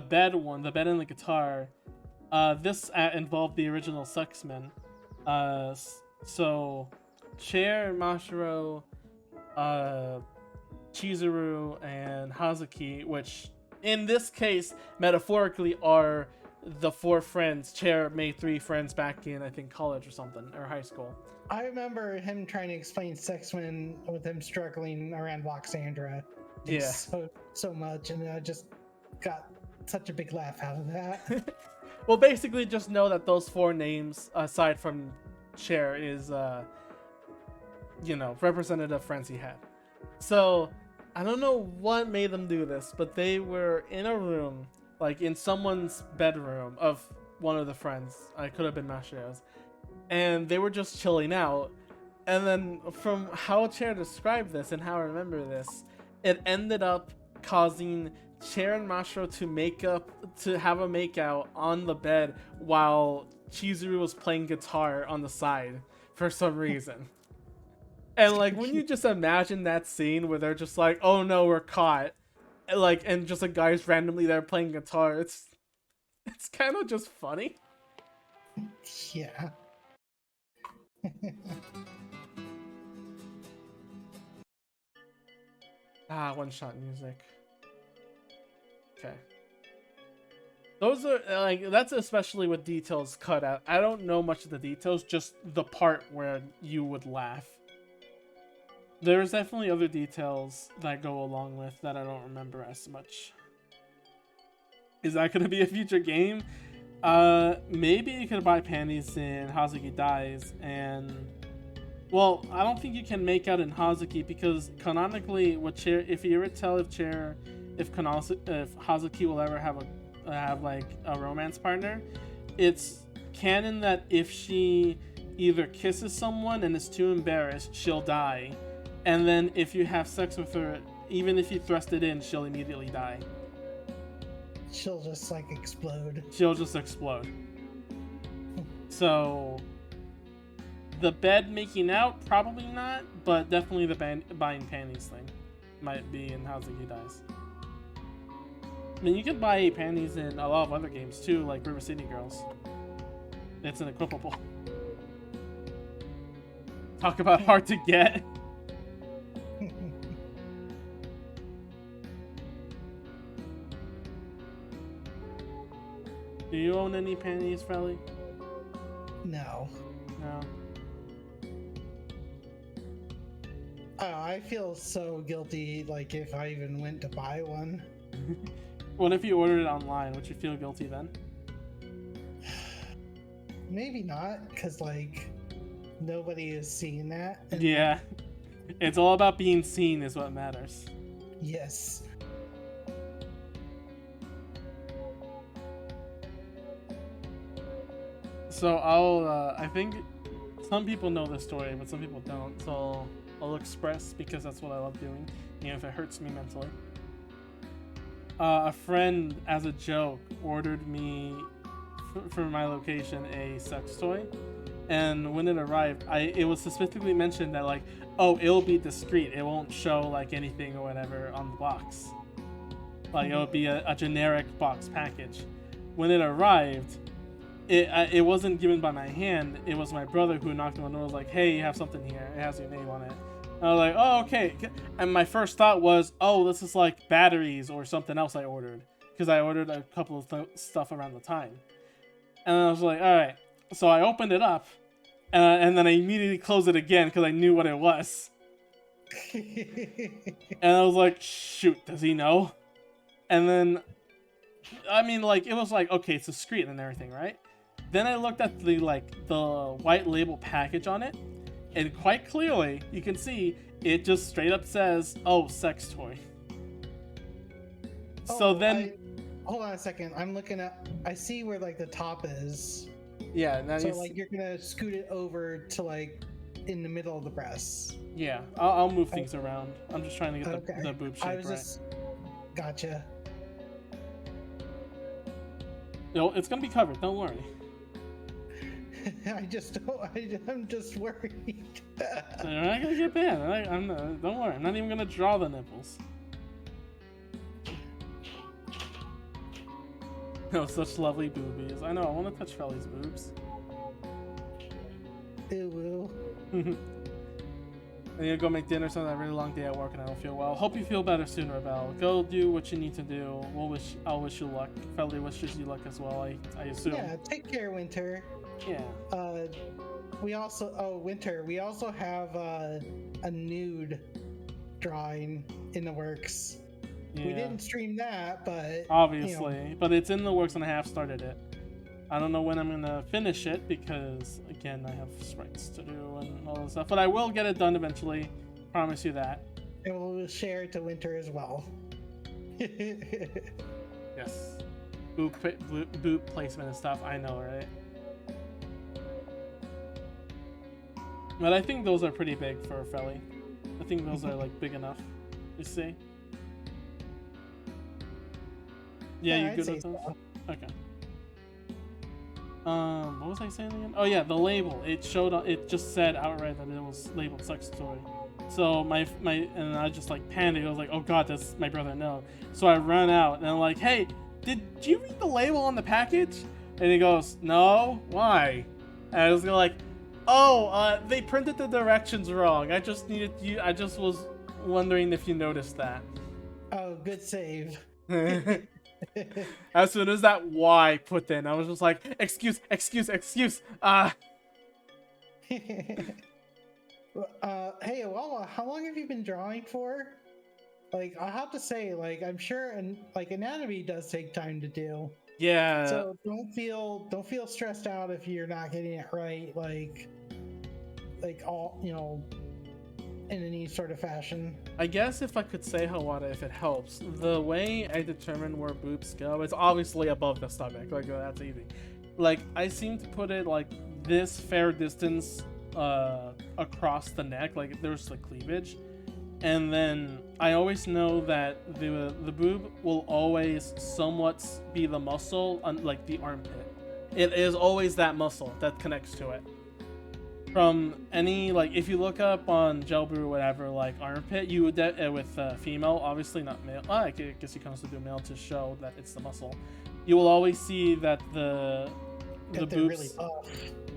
bed one, the bed and the guitar. This involved the original Sexmen. So Chair, Mashiro, Chizuru, and Hazuki, which in this case metaphorically are the 4 friends. Chair made 3 friends back in, I think, college or something, or high school. I remember him trying to explain Sexman with him struggling around Voxandra. Yeah. So much, and I just got such a big laugh out of that. Well, basically, just know that those 4 names, aside from Chair, is representative friends he had. So I don't know what made them do this, but they were in a room, like in someone's bedroom of one of the friends. I could have been Mashiro's. And they were just chilling out. And then from how Chair described this and how I remember this, it ended up causing Chair and Mashiro to have a makeout on the bed while Chizuru was playing guitar on the side for some reason. And like when you just imagine that scene where they're just like, "Oh no, we're caught," and just a guy's randomly there playing guitar, it's kind of just funny. Yeah. One-shot music. Okay. Those are that's especially with details cut out. I don't know much of the details, just the part where you would laugh. There's definitely other details that go along with that I don't remember as much. Is that going to be a future game? Maybe you could buy panties in Hazuki Dies, and well, I don't think you can make out in Hazuki because canonically, if you ever tell if Hazuki will ever have like a romance partner, it's canon that if she either kisses someone and is too embarrassed, she'll die. And then if you have sex with her, even if you thrust it in, she'll immediately die. She'll just like explode. She'll just explode. So the bed making out, probably not, but definitely the buying panties thing might be in Hazuki Dies. I mean, you could buy panties in a lot of other games too, like River City Girls. It's an equipable. Talk about hard to get. Do you own any panties, Felly? No. No. Oh, I feel so guilty. Like if I even went to buy one. What if you ordered it online? Would you feel guilty then? Maybe not, because like nobody is seeing that. And Yeah. It's all about being seen is what matters. yes. So I think some people know this story, but some people don't. So I'll express because that's what I love doing, even if it hurts me mentally. A friend, as a joke, ordered me for my location a sex toy, and when it arrived, it was specifically mentioned that like, oh, it'll be discreet, it won't show like anything or whatever on the box. Like it would be a generic box package. When it arrived, it wasn't given by my hand. It was my brother who knocked on the door. Was like, "Hey, you have something here. It has your name on it." And I was like, "Oh, okay." And my first thought was, "Oh, this is like batteries or something else I ordered," because I ordered a couple of stuff around the time. And I was like, "All right." So I opened it up, and then I immediately closed it again because I knew what it was. And I was like, "Shoot, does he know?" And then, I mean, like it was like, okay, it's discreet and everything, right? Then I looked at the white label package on it, and quite clearly you can see it just straight up says, "Oh, sex toy." So then, hold on a second. I'm looking at. I see where like the top is. yeah. Now so like you're gonna scoot it over to like in the middle of the breast. Yeah, I'll move things around. I'm just trying to get the boob shape I was right. just. Gotcha. No, it's gonna be covered. Don't worry. I'm just worried. They're not gonna get bad. Don't worry. I'm not even gonna draw the nipples. Oh, such lovely boobies. I know. I want to touch Felly's boobs. Ew. I need to go make dinner. So that really long day at work, and I don't feel well. Hope you feel better soon, Rebel. Go do what you need to do. I'll wish you luck. Felly wishes you luck as well. I assume. Yeah. Take care, Winter. Yeah. Winter. We also have a nude drawing in the works. Yeah. We didn't stream that, but obviously, but it's in the works and I have started it. I don't know when I'm gonna finish it because again I have sprites to do and all that stuff, but I will get it done eventually. Promise you that. And we'll share it to Winter as well. Yes. Boot placement and stuff. I know, right? But I think those are pretty big for Felly. I think those are like big enough. You see? Yeah, you I'd good say with those? so. Okay. What was I saying again? Oh yeah, the label. It just said outright that it was labeled sex toy. So and I just like panicked. I was like, oh god, that's my brother. No. So I ran out and I'm like, hey, did you read the label on the package? And he goes, no. Why? And I was like, oh, they printed the directions wrong. I just was wondering if you noticed that. Oh, good save. As soon as that Y put in, I was just like, excuse. Hey, Wawa, how long have you been drawing for? Like, I have to say, like, I'm sure, and like, anatomy does take time to do. Yeah. So don't feel stressed out if you're not getting it right. Like all in any sort of fashion. I guess if I could say Hawada, if it helps, the way I determine where boobs go, it's obviously above the stomach. Like that's easy. Like I seem to put it like this fair distance across the neck, like there's the cleavage, and then I always know that the boob will always somewhat be the muscle, like the armpit. It is always that muscle that connects to it. From any, like, if you look up on Gelbrew or whatever, like armpit, you would with female, obviously not male. I guess you can also do male to show that it's the muscle. You will always see that the boobs, really buff.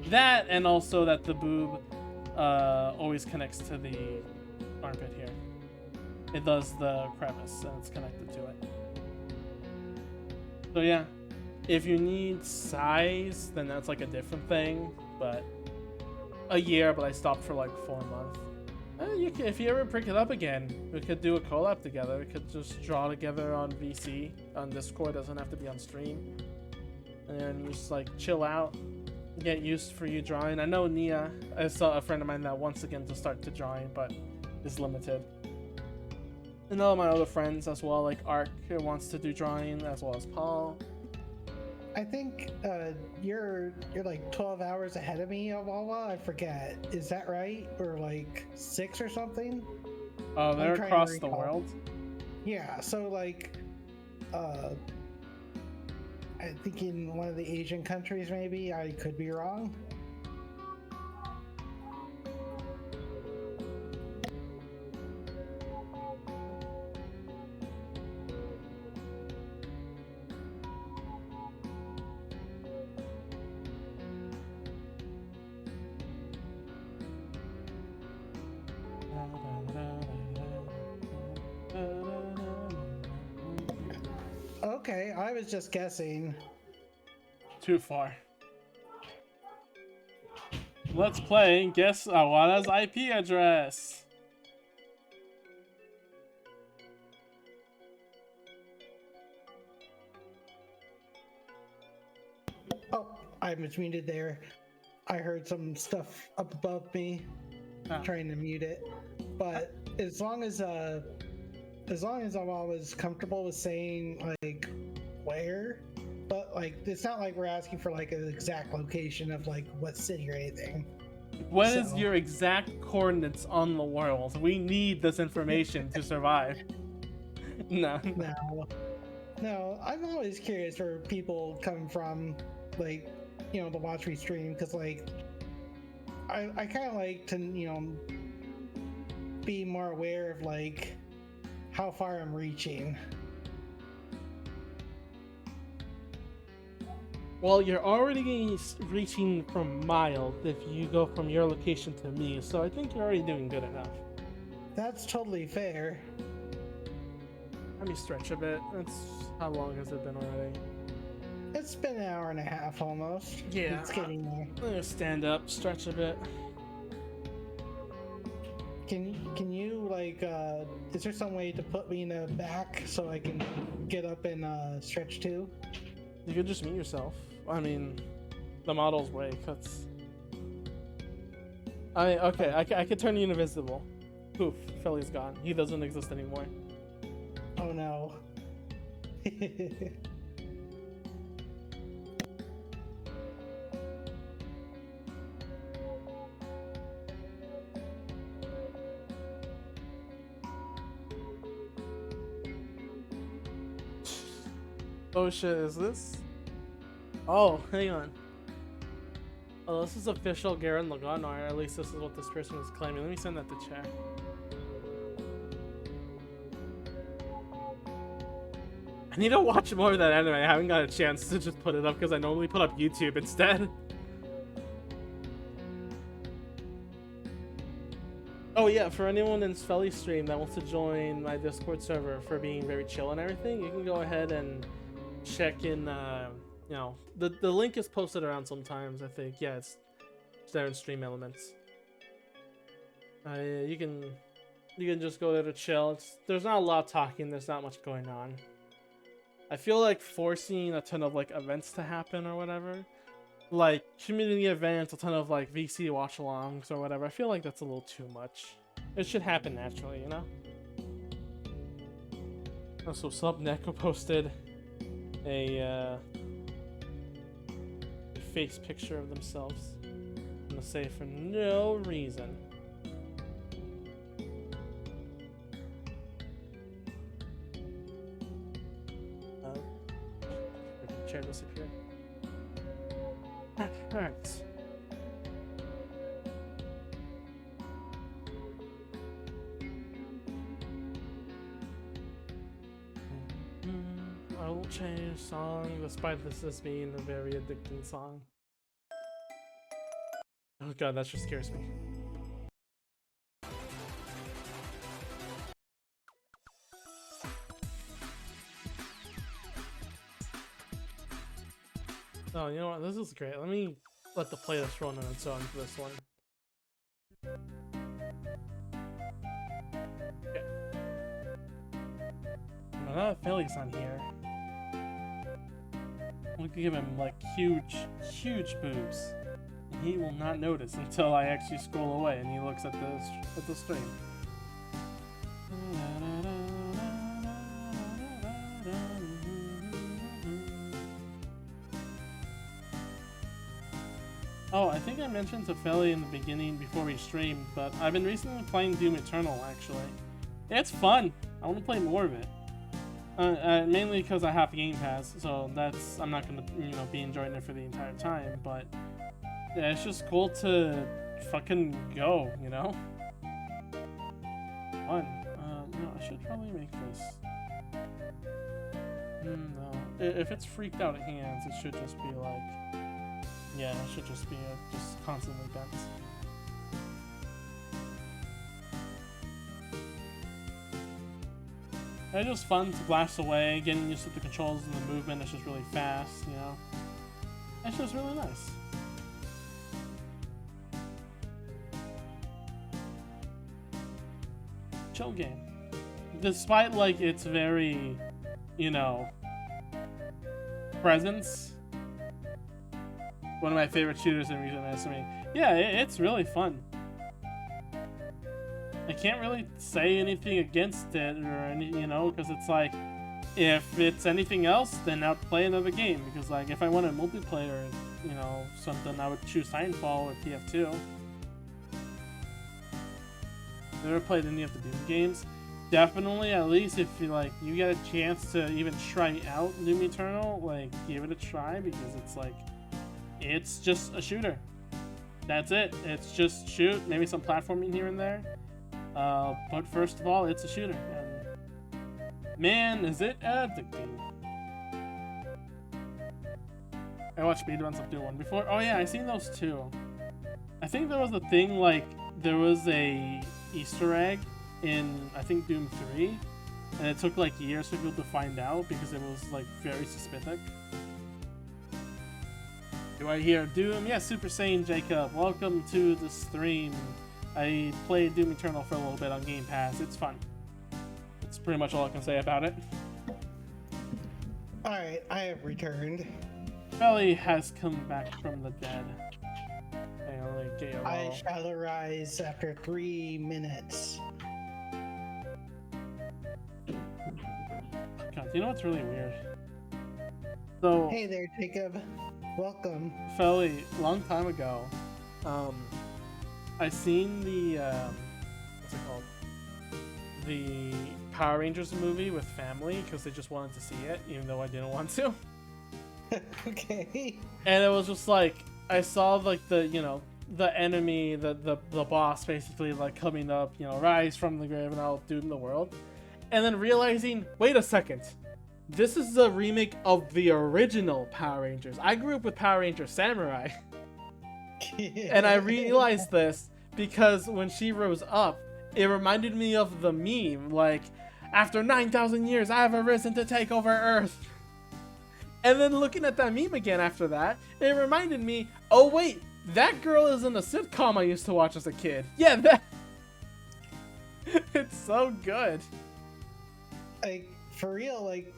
That, and also that the boob always connects to the armpit here. It does the crevice and it's connected to it. So yeah, if you need size, then that's like a different thing. But a year, but I stopped for like 4 months. If you ever pick it up again, we could do a collab together. We could just draw together on VC on Discord. Doesn't have to be on stream, and then just like chill out, get used for you drawing. I know Nia. I saw a friend of mine that wants again to start to drawing, but is limited. And all my other friends as well, like Ark, who wants to do drawing, as well as Paul. I think you're like 12 hours ahead of me, Wawa. I forget. Is that right? Or like 6 or something? Oh, they're across the world? Yeah, so like I think in one of the Asian countries maybe. I could be wrong. Okay, I was just guessing. Too far. Let's play Guess Awada's IP address. Oh, I was muted there. I heard some stuff up above me. Trying to mute it. But as long as I'm always comfortable with saying like where, but like it's not like we're asking for like an exact location of like what city or anything. What is your exact coordinates on the world? We need this information to survive. No. No, I'm always curious where people come from, like, you know, to watch me stream, because like I kind of like to, you know, be more aware of like how far I'm reaching. Well, you're already reaching from miles if you go from your location to me, so I think you're already doing good enough. That's totally fair. Let me stretch a bit. How long has it been already? It's been an hour and a half almost. Yeah. It's getting there. I'm gonna stand up, stretch a bit. Can you like is there some way to put me in the back so I can get up and stretch too? You could just mute yourself. I mean, the model's way cuts. Okay, I could turn you invisible. Poof, Felly's gone. He doesn't exist anymore. Oh no. Oh shit, is this? Oh, hang on. Oh, this is official Garen Lagan, or at least this is what this person is claiming. Let me send that to chat. I need to watch more of that anime. I haven't got a chance to just put it up because I normally put up YouTube instead. Oh yeah, for anyone in Felly stream that wants to join my Discord server for being very chill and everything, you can go ahead and check in, you know, the link is posted around sometimes, I think. Yeah, it's there in Stream Elements. You can just go there to chill. There's not a lot of talking, there's not much going on. I feel like forcing a ton of like events to happen or whatever, like community events, a ton of like VC watch-alongs or whatever, I feel like that's a little too much. It should happen naturally, you know? Also, Subneko posted a face picture of themselves. I'm gonna say for no reason. Chair disappeared. Alright. I will change song despite this being a very addicting song. Oh god, that just scares me. Oh, you know what? This is great. Let me let the playlist run on its own for this one. now that Felly's on here, we can give him like huge boobs. And he will not notice until I actually scroll away and he looks at the stream. Oh, I think I mentioned to Felly in the beginning before we streamed, but I've been recently playing Doom Eternal, actually. It's fun! I want to play more of it. Mainly because I have Game Pass, so I'm not gonna, be enjoying it for the entire time, but yeah, it's just cool to fucking go, Fun. No, I should probably make this. No. If it's freaked out hands, it should just be like... Yeah, it should just be just constantly dense. It's just fun to blast away, getting used to the controls and the movement. It's just really fast, It's just really nice. Chill game. Despite, like, its very, presence. One of my favorite shooters in recent history. Yeah, it's really fun. I can't really say anything against it or any, because it's like, if it's anything else, then I'd play another game. Because like, if I wanted multiplayer, something, I would choose Titanfall or TF2. Never played any of the Doom games. Definitely, at least if you get a chance to even try out Doom Eternal, like give it a try because it's like. It's just a shooter. That's it. It's just shoot, maybe some platforming here and there. But first of all, it's a shooter. And man, is it addicting. I watched speedruns of Doom 1 before. Oh yeah, I seen those too. I think there was a thing like, there was a Easter egg in, I think, Doom 3. And it took like years for people to find out because it was like very suspicious. Do I hear Doom? Yeah, Super Saiyan Jacob. Welcome to the stream. I played Doom Eternal for a little bit on Game Pass. It's fun. That's pretty much all I can say about it. Alright, I have returned. Felly has come back from the dead. Hang on, let me get you a I roll. shall arise after 3 minutes. God, you know what's really weird? So, Hey there, Jacob. Welcome. Felly, a long time ago, I seen the, what's it called? The Power Rangers movie with family, because they just wanted to see it, even though I didn't want to. Okay. And it was just like, I saw like the enemy, the boss basically like coming up, rise from the grave and I'll doom the world. And then realizing, wait a second. This is a remake of the original Power Rangers. I grew up with Power Rangers Samurai. And I realized this because when she rose up, it reminded me of the meme, like, after 9,000 years, I have arisen to take over Earth. And then looking at that meme again after that, it reminded me, oh wait, that girl is in a sitcom I used to watch as a kid. Yeah, that... It's so good. Like, for real, like,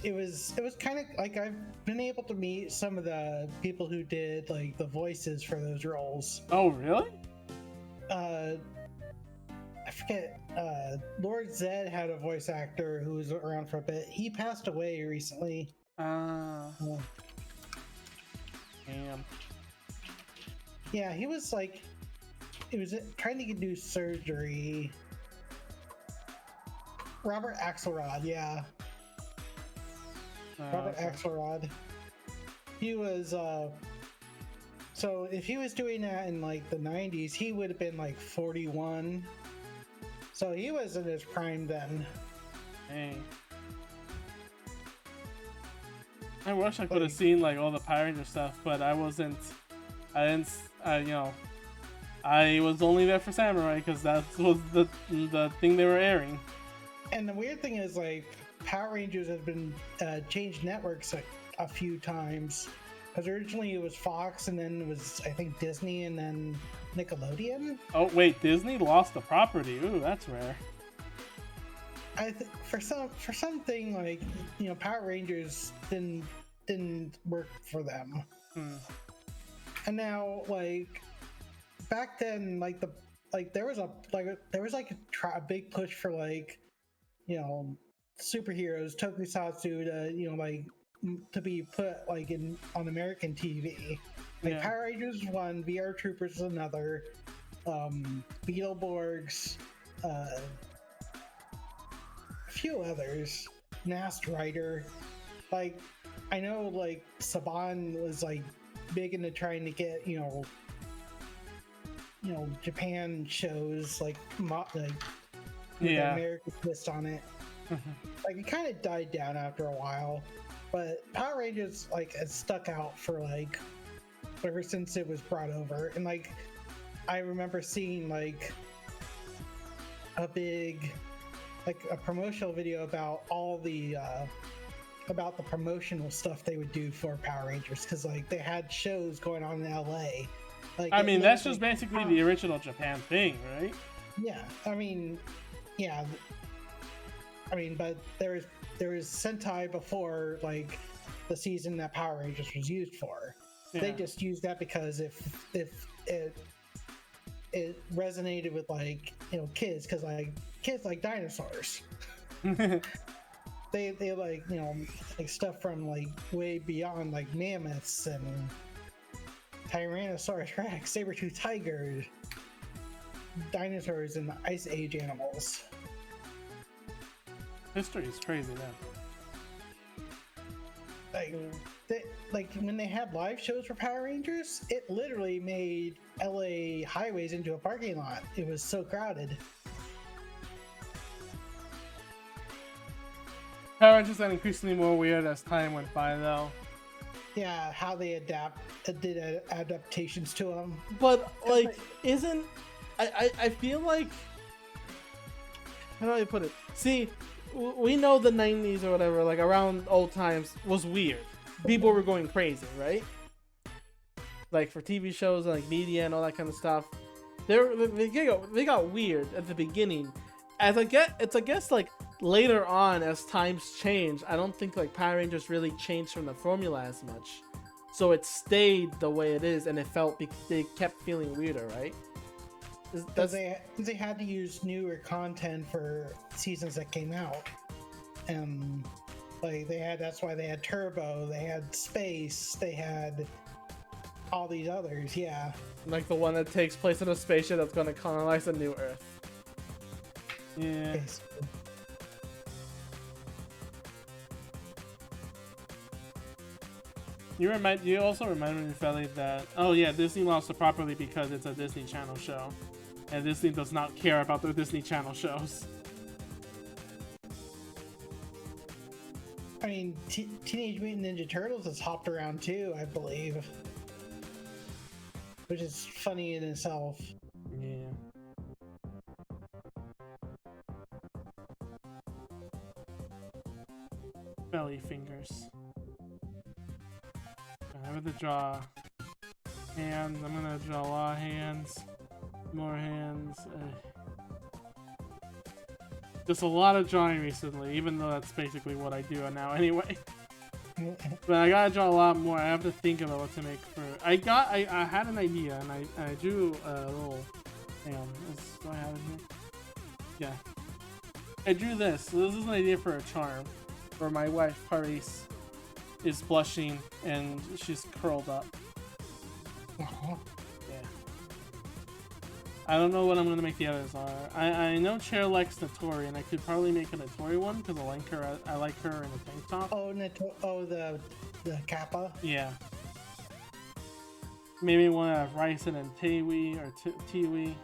it was kind of like I've been able to meet some of the people who did like the voices for those roles. Oh, really? I forget. Lord Zed had a voice actor who was around for a bit. He passed away recently. Damn. Yeah, he was like, he was trying to do surgery. Robert Axelrod, yeah. Robert Okay. Axelrod. He was, so if he was doing that in like the 90s, he would have been like 41. So he was in his prime then. Dang. I wish I could have seen like all the Power Ranger stuff, but I was only there for Samurai because that was the thing they were airing. And the weird thing is, like, Power Rangers has been changed networks a few times. Because originally it was Fox, and then it was, I think, Disney, and then Nickelodeon. Oh wait, Disney lost the property. Ooh, that's rare. for something like Power Rangers didn't work for them, and now like back then there was a big push for superheroes tokusatsu to be put on American TV. Yeah. Power Rangers was one, VR Troopers was another, Beetleborgs, a few others, Nast Rider. I know Saban was big into trying to get Japan shows with Yeah. American twist on it. It kind of died down after a while, but Power Rangers has stuck out for ever since it was brought over. And I remember seeing a big a promotional video about all the about the promotional stuff they would do for Power Rangers, because they had shows going on in LA. I mean, that's just basically the original Japan thing, right? Yeah, yeah. But there was Sentai before the season that Power Rangers was used for. Yeah. They just used that because if it resonated with kids, because kids like dinosaurs. They stuff from way beyond mammoths and Tyrannosaurus Rex, saber-toothed tigers, dinosaurs, and Ice Age animals. History is crazy, man. When they had live shows for Power Rangers, it literally made LA highways into a parking lot. It was so crowded. Power Rangers got increasingly more weird as time went by, though. Yeah, how they did adaptations to them. But isn't I feel like, how do I put it? See, we know the 90s or whatever, around old times, was weird. People were going crazy, right? For TV shows and media and all that kind of stuff. They got weird at the beginning. I guess later on, as times change, I don't think Power Rangers really changed from the formula as much. So it stayed the way it is, and they kept feeling weirder, right? They had to use newer content for seasons that came out. That's why they had Turbo, they had Space, they had all these others, yeah. The one that takes place in a spaceship that's going to colonize a new Earth. Yeah. Basically. You also remind me, Felly, that Disney lost it properly because it's a Disney Channel show, and Disney does not care about the Disney Channel shows. Teenage Mutant Ninja Turtles has hopped around too, I believe, which is funny in itself. Yeah. Belly fingers. I have to draw hands. I'm gonna draw a lot of hands. More hands. Just a lot of drawing recently, even though that's basically what I do now anyway. But I gotta draw a lot more. I have to think about what to make for. I had an idea, and I drew a little. Hang on, do I have it here? Yeah. I drew this. So this is an idea for a charm, where my wife Paris is blushing and she's curled up. Uh-huh. Yeah. I don't know what I'm gonna make the others are. I know Chair likes Notori, and I could probably make a Notori one because I like her. I like her in a tank top. The Kappa. Yeah. Maybe one of Ryson and Tiwi or Tiwi.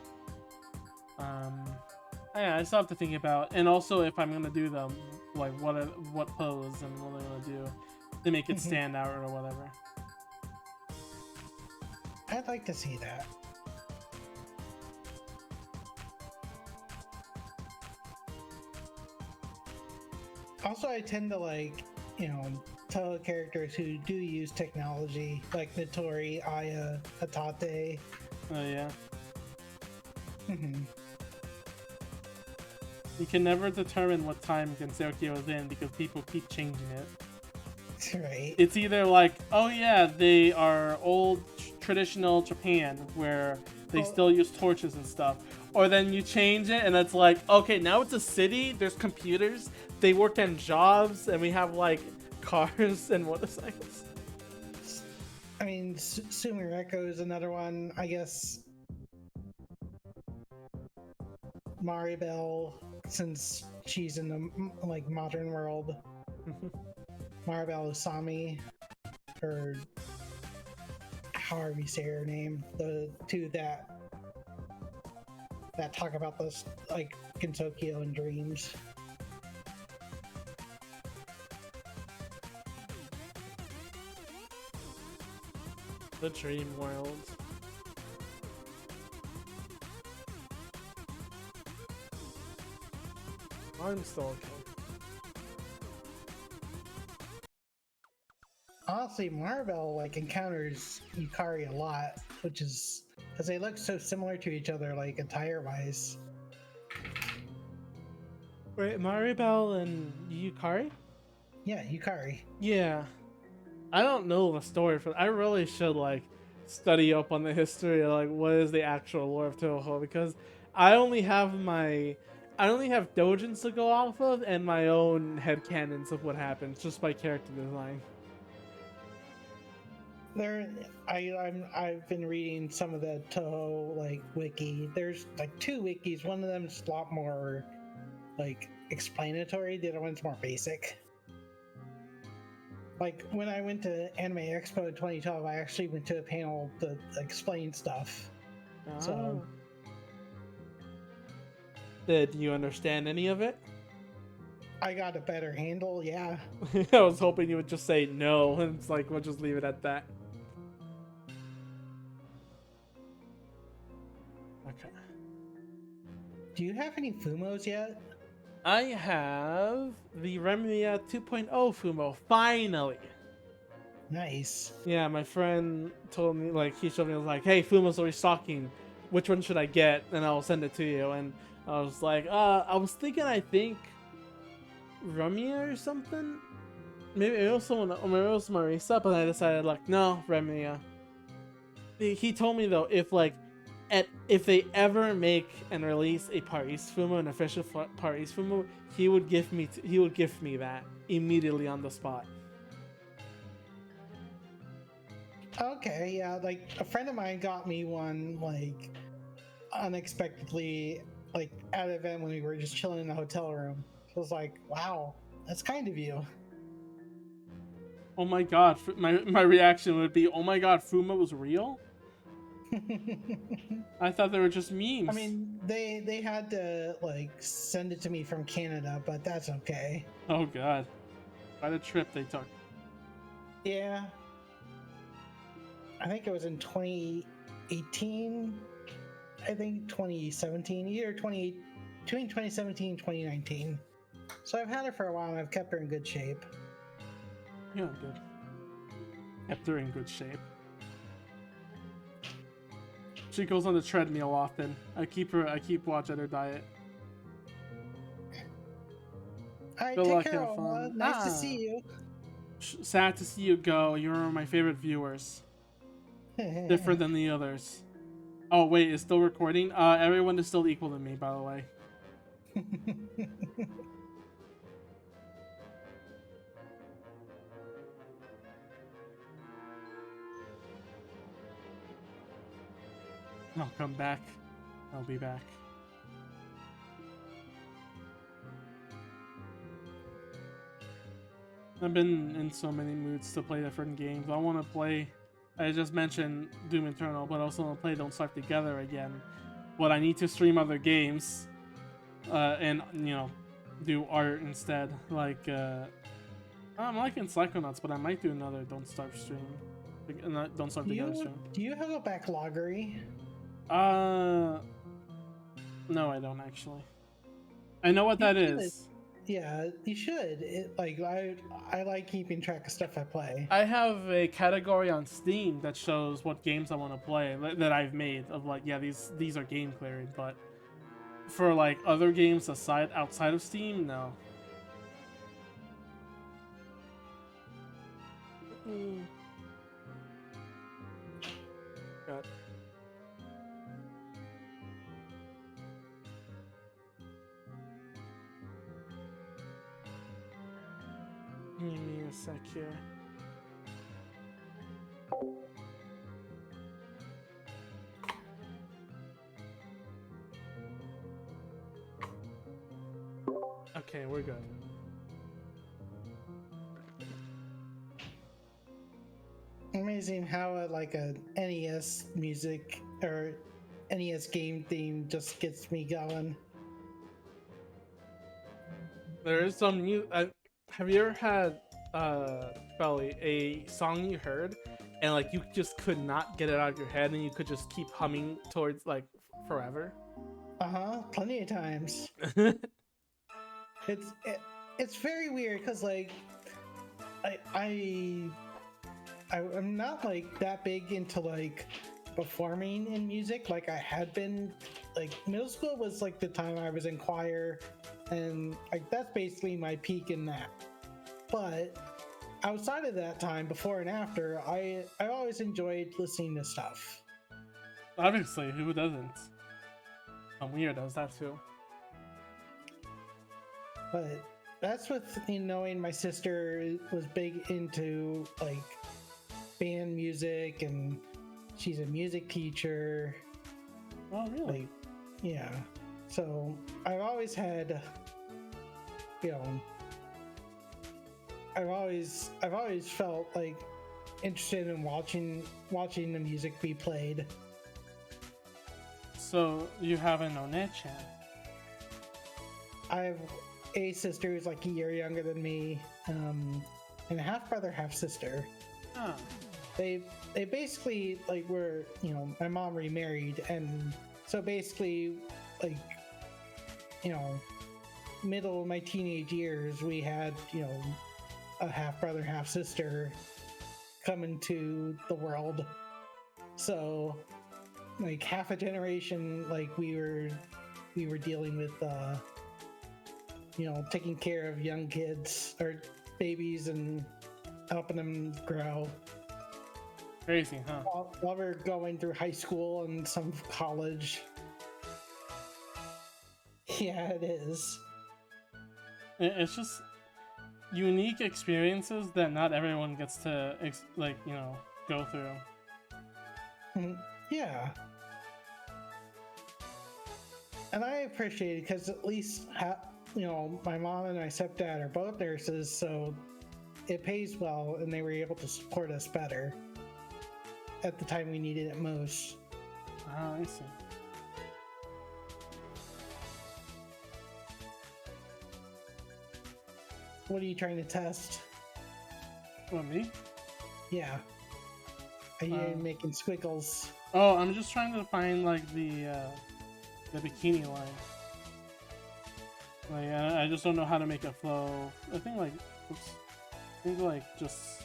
Yeah, I still have to think about, and also if I'm gonna do them, what pose and what I'm gonna do to make it stand out or whatever. I'd like to see that. Also, I tend to tell characters who do use technology, like Notori, Aya, Hatate. Oh yeah. You can never determine what time Gensokyo is in because people keep changing it. Right. It's either like, oh yeah, they are old traditional Japan where they still use torches and stuff, or then you change it and it's like, okay, now it's a city. There's computers. They work in jobs, and we have like cars and motorcycles. I mean, Sumireko is another one. I guess Maribel, since she's in the like modern world. Maribel Usami, or however you say her name, the two that talk about this, like Gensokyo and dreams. The dream world. I'm still okay. Honestly, Maribel like encounters Yukari a lot, which is because they look so similar to each other, like attire-wise. Wait, Maribel and Yukari? Yeah, Yukari. Yeah. I don't know the story for. I really should like study up on the history of like what is the actual lore of Touhou, because I only have doujins to go off of and my own headcanons of what happens just by character design. I've been reading some of the Touhou like wiki. There's like two wikis. One of them's a lot more like explanatory. The other one's more basic. Like when I went to Anime Expo 2012, I actually went to a panel to explain stuff. So, did you understand any of it? I got a better handle. Yeah. I was hoping you would just say no, and it's like we'll just leave it at that. Okay. Do you have any Fumos yet? I have the Remia 2.0 Fumo, finally! Nice. Yeah, my friend told me, like, he showed me, like, hey, Fumo's are restocking. Which one should I get? And I'll send it to you. And I was like, I was thinking, I think, Remia or something? Maybe it was someone, or maybe it was Marisa, but I decided, like, no, Remia. He told me, though, if they ever make and release a Paris Fumo, an official Paris Fumo, he would give me that immediately on the spot. Okay, yeah, like a friend of mine got me one like unexpectedly, like at an event when we were just chilling in the hotel room. So I was like, wow, that's kind of you. Oh my god, my reaction would be, oh my god, Fumo was real? I thought they were just memes. I mean, they had to like send it to me from Canada, but that's okay. Oh god. Quite a trip they took. Yeah. I think it was in 2018. I think 2017, between 2017 and 2019. So I've had her for a while and I've kept her in good shape. Yeah, good. Kept her in good shape. She goes on the treadmill often. I keep watch at her diet. Alright, Good take luck, care, have Ola. fun. Nice to see you. Sad to see you go. You're my favorite viewers. Different than the others. Oh wait, it's still recording? Everyone is still equal to me, by the way. I'll come back. I'll be back. I've been in so many moods to play different games. I want to play... I just mentioned Doom Eternal, but I also want to play Don't Starve Together again. But I need to stream other games. And, you know, do art instead. Like, I'm liking Psychonauts, but I might do another Don't Starve stream. Don't Starve Together stream. Do you have a backloggery? No, I don't actually. I know what that is. Yeah, you should. I like keeping track of stuff I play. I have a category on Steam that shows what games I want to play that I've made. Of like, yeah, these are game clearing. But for like other games outside of Steam, no. God. Give me a sec here. Okay, we're good. Amazing how like a NES music or NES game theme just gets me going. There is some new. Have you ever had, Felly, a song you heard, and like you just could not get it out of your head, and you could just keep humming towards like forever? Plenty of times. It's very weird because like I'm not like that big into like performing in music like I had been. Like middle school was like the time I was in choir, and like that's basically my peak in that. But outside of that time, before and after, I always enjoyed listening to stuff. Obviously, who doesn't? Weird does that too. But that's with knowing my sister was big into like band music, and she's a music teacher. Oh, really? Like, yeah. So I've always had, I've always felt like interested in watching the music be played. So you have an One-chan. I have a sister who's like a year younger than me, and a half brother, half sister. Huh. They basically like were, my mom remarried, and so basically like, middle of my teenage years, we had, a half brother, half sister come into the world. So like half a generation, like we were dealing with taking care of young kids or babies and helping them grow. Crazy, huh? While we're going through high school and some college. Yeah, it is. It's just unique experiences that not everyone gets to go through. Yeah. And I appreciate it because at least my mom and my stepdad are both nurses, so it pays well, and they were able to support us better at the time we needed it most. Oh, I see. What are you trying to test? What, me? Yeah. Are you making squiggles? Oh, I'm just trying to find like the bikini line. Like I just don't know how to make it flow. I think like, oops. I think like just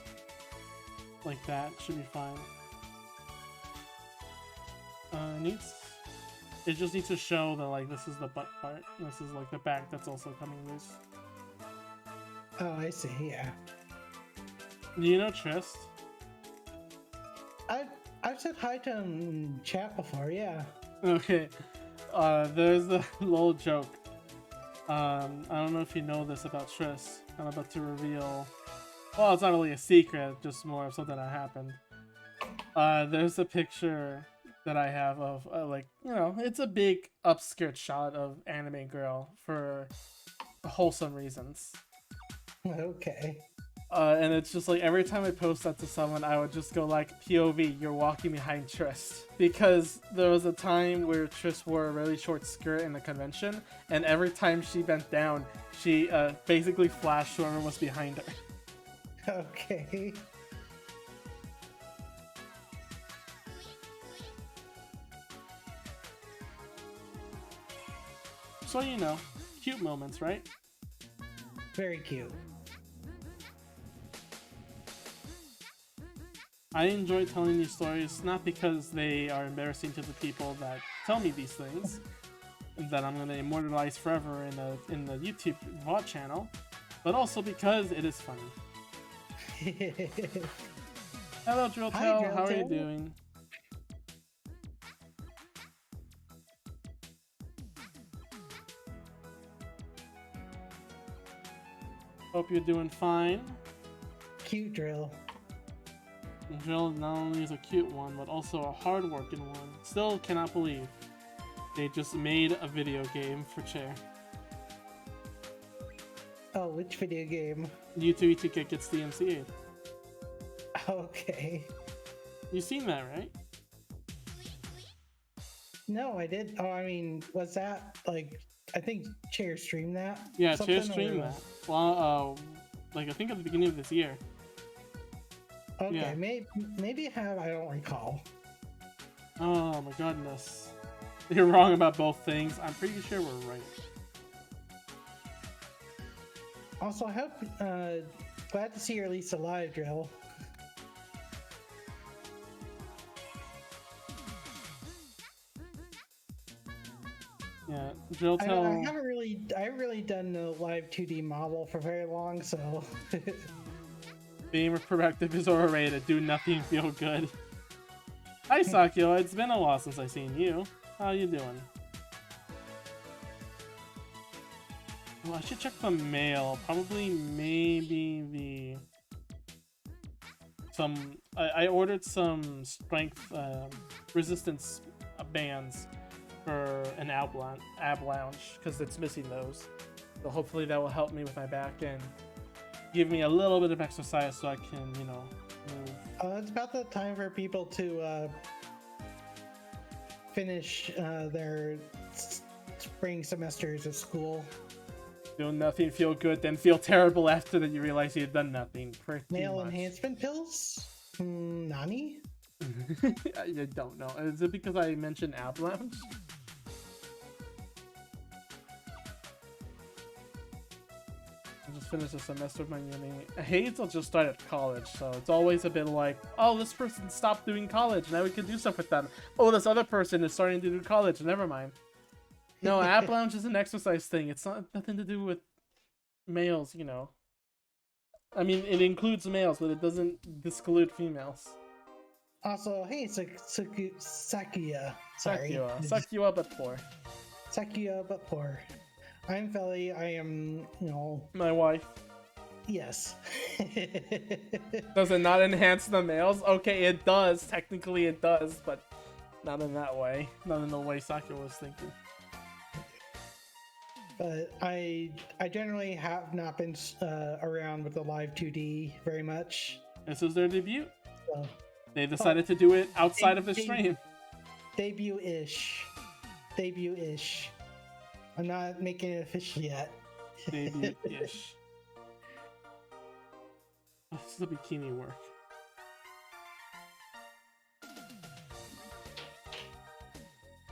like that should be fine. It just needs to show that like this is the butt part. This is like the back that's also coming loose. Oh, I see. Yeah. Do you know Trist? I've said hi to him in chat before. Yeah. Okay. There's a little joke. I don't know if you know this about Trist. I'm about to reveal. Well, it's not really a secret, just more of something that happened. There's a picture that I have of it's a big upskirt shot of anime girl for wholesome reasons. Okay. And it's just like every time I post that to someone, I would just go like, POV, you're walking behind Trist. Because there was a time where Trist wore a really short skirt in a convention, and every time she bent down, she basically flashed whoever was behind her. Okay. So, cute moments, right? Very cute. I enjoy telling these stories, not because they are embarrassing to the people that tell me these things, that I'm gonna immortalize forever in the YouTube VOD channel, but also because it is funny. Hello, Drill Hi, Tail. Drill How are you Tail. doing? Hope you're doing fine. Cute drill. Drill not only is a cute one, but also a hard-working one. Still cannot believe they just made a video game for Chair. Oh, which video game? U2E2K gets DMCA'd. Okay. You seen that, right? No, I did. Oh, I mean, was that like? I think Chair streamed that. Yeah, Chair something, streamed or- that. Well, like I think at the beginning of this year. Okay, Yeah. maybe I have. I don't recall. Oh my goodness. You're wrong about both things. I'm pretty sure we're right. Also, I hope. Glad to see you're at least alive, Drill. Yeah, Drill I Tail. haven't really done the live 2D model for very long, so. Being productive is overrated. to do nothing feel good. Hi Sakyo, it's been a while since I've seen you. How you doing? Well, I should check the mail. Probably maybe I ordered some strength resistance bands for an ab lounge because it's missing those. So hopefully that will help me with my back and give me a little bit of exercise so I can, you know, move. It's about the time for people to finish their spring semesters of school. Do nothing, feel good, then feel terrible after that you realize you've done nothing. Pretty Male much. enhancement pills? Nani? I don't know. Is it because I mentioned Ab Lounge? I just finished a semester of my uni. Hazel just started college, so it's always a bit like, oh, this person stopped doing college, now we can do stuff with them. Oh, this other person is starting to do college, never mind. No, Ab Lounge is an exercise thing. It's nothing to do with males, you know. I mean, it includes males, but it doesn't exclude females. Also, hey, Sakuya. Sorry. Sakura, but poor. Sakuya, but poor. I'm Felly. I am, My wife. yes. Does it not enhance the males? Okay, it does. Technically it does, but not in that way. Not in the way Sakura was thinking. But I generally have not been around with the live 2D very much. This is their debut. So, They decided to do it outside of the they- stream. debut-ish. I'm not making it official yet. Debut-ish. Oh, this is the bikini work.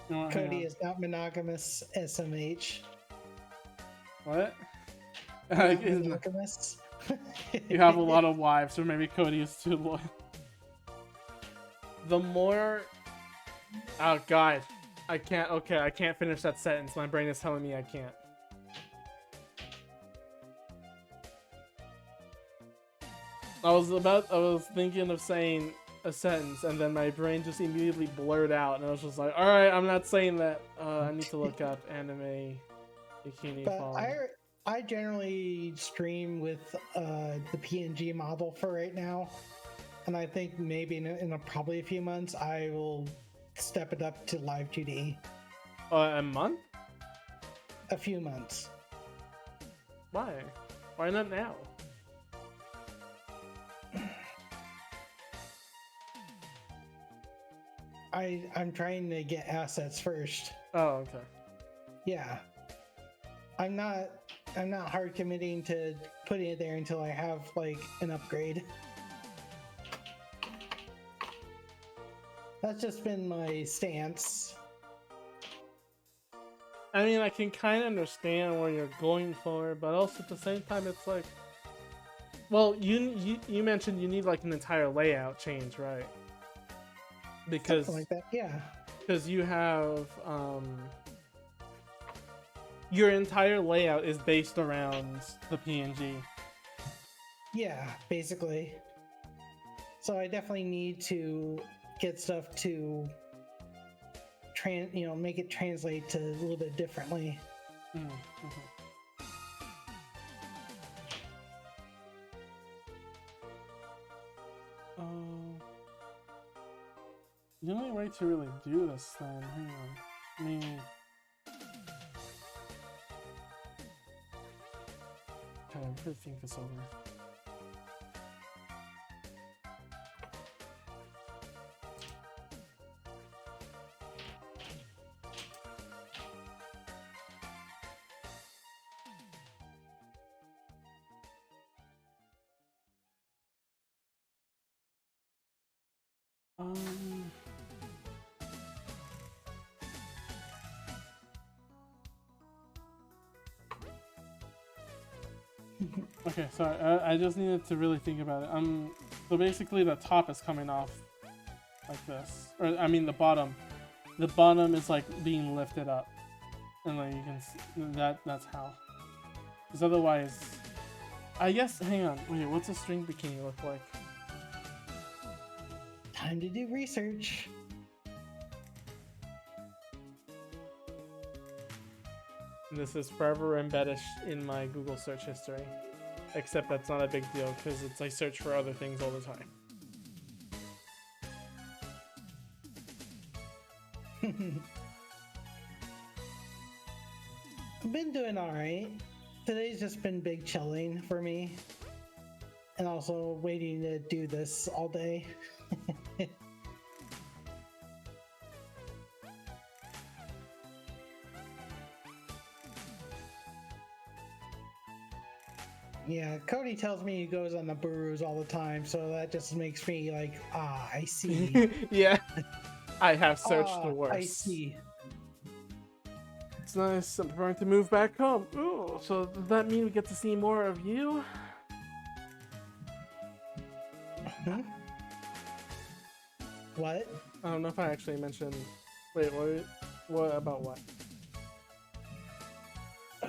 You know what, hang Cody on. is not monogamous SMH. What? Not monogamous. You have a lot of wives, or maybe Cody is too loyal. The more... Oh, God. I can't... Okay, I can't finish that sentence. My brain is telling me I can't. I was thinking of saying a sentence, and then my brain just immediately blurred out, and I was just like, alright, I'm not saying that. I need to look up anime bikini But fall. I generally stream with the PNG model for right now, and I think maybe in probably a few months I will step it up to live 2D. A month? A few months. Why? Why not now? I'm trying to get assets first. Oh, okay. Yeah. I'm not hard committing to putting it there until I have like an upgrade. That's just been my stance. I mean, I can kind of understand where you're going for, but also at the same time, it's like, well, you mentioned you need like an entire layout change, right? Because Something like that, yeah. because you have your entire layout is based around the PNG. Yeah, basically. So I definitely need to get stuff to make it translate to a little bit differently. The only way to really do this then, hang on. I mean, I'm trying to think this over. Okay, sorry, I just needed to really think about it. So basically the top is coming off like this. Or, I mean the bottom. The bottom is like being lifted up. And like you can see, that's how. Because otherwise, I guess, hang on, wait, what's a string bikini look like? Time to do research. And this is forever embedded in my Google search history. Except that's not a big deal because I search for other things all the time. I've been doing alright. Today's just been big chilling for me. And also waiting to do this all day. Yeah, Cody tells me he goes on the burrows all the time, so that just makes me like, I see. Yeah, I have searched the worst. I see. It's nice. I'm preparing to move back home. Ooh, so does that mean we get to see more of you? Hmm? What? I don't know if I actually mentioned. Wait, what about what?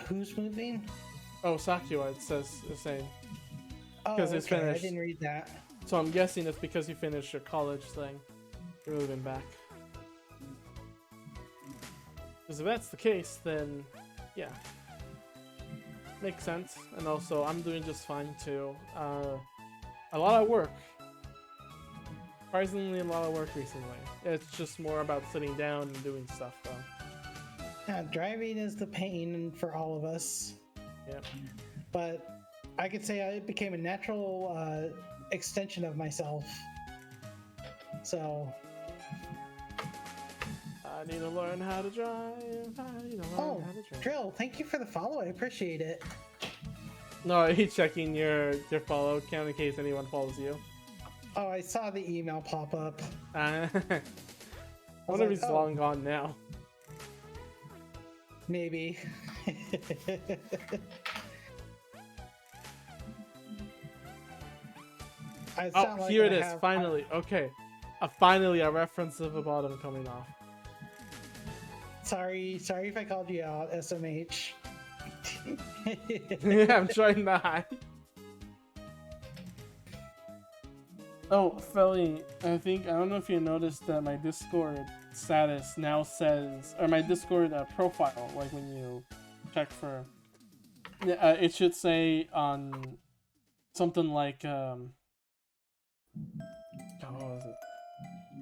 Who's moving? Oh, Sakiwa, it says is saying. Oh, Because it's okay, finished. I didn't read that. So I'm guessing it's because you finished your college thing. You're moving back. Because if that's the case, then yeah, makes sense. And also, I'm doing just fine too. A lot of work. Surprisingly, a lot of work recently. It's just more about sitting down and doing stuff, though. Yeah, driving is the pain for all of us. Yep. But I could say I became a natural extension of myself. So. I need to learn how to drive. I need to learn how to drive. Drill, thank you for the follow. I appreciate it. No, are you checking your follow count in case anyone follows you? Oh, I saw the email pop up. I wonder if he's long gone now. Maybe. Oh, here it is. Finally. Okay. Finally a reference of a bottom coming off. Sorry if I called you out, SMH. Yeah, I'm trying to hide. Oh, Felly, I don't know if you noticed that my Discord status now says, or my Discord profile, like when you check for, it should say on something like, what was it?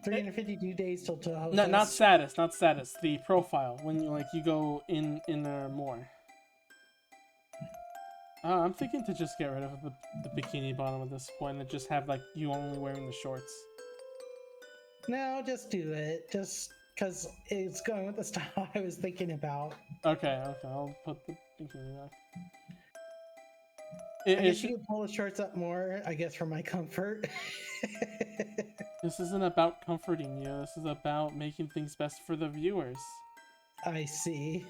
352 days till to host. No, not status. The profile when you go in there more. I'm thinking to just get rid of the bikini bottom at this point and just have like you only wearing the shorts. No, just do it. Just because it's going with the style I was thinking about. Okay, I'll put the bikini back. I guess you could pull the shorts up more, I guess, for my comfort. This isn't about comforting you. This is about making things best for the viewers. I see.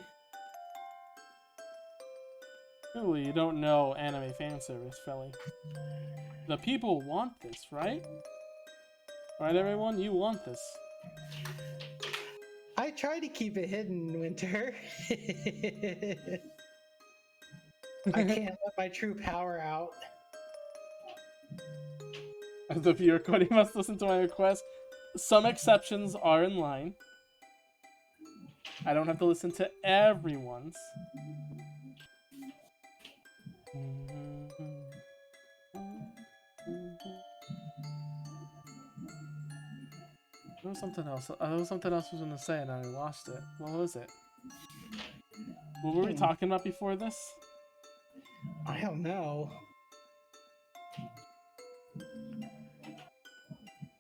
Clearly, you don't know anime fan service, Felly. The people want this, right? Right, everyone? You want this. I try to keep it hidden, Winter. I can't let my true power out. As the viewer code, you must listen to my request. Some exceptions are in line. I don't have to listen to everyone's. There was something else. There was something else I was gonna say and I lost it. What was it? What were we talking about before this? I don't know.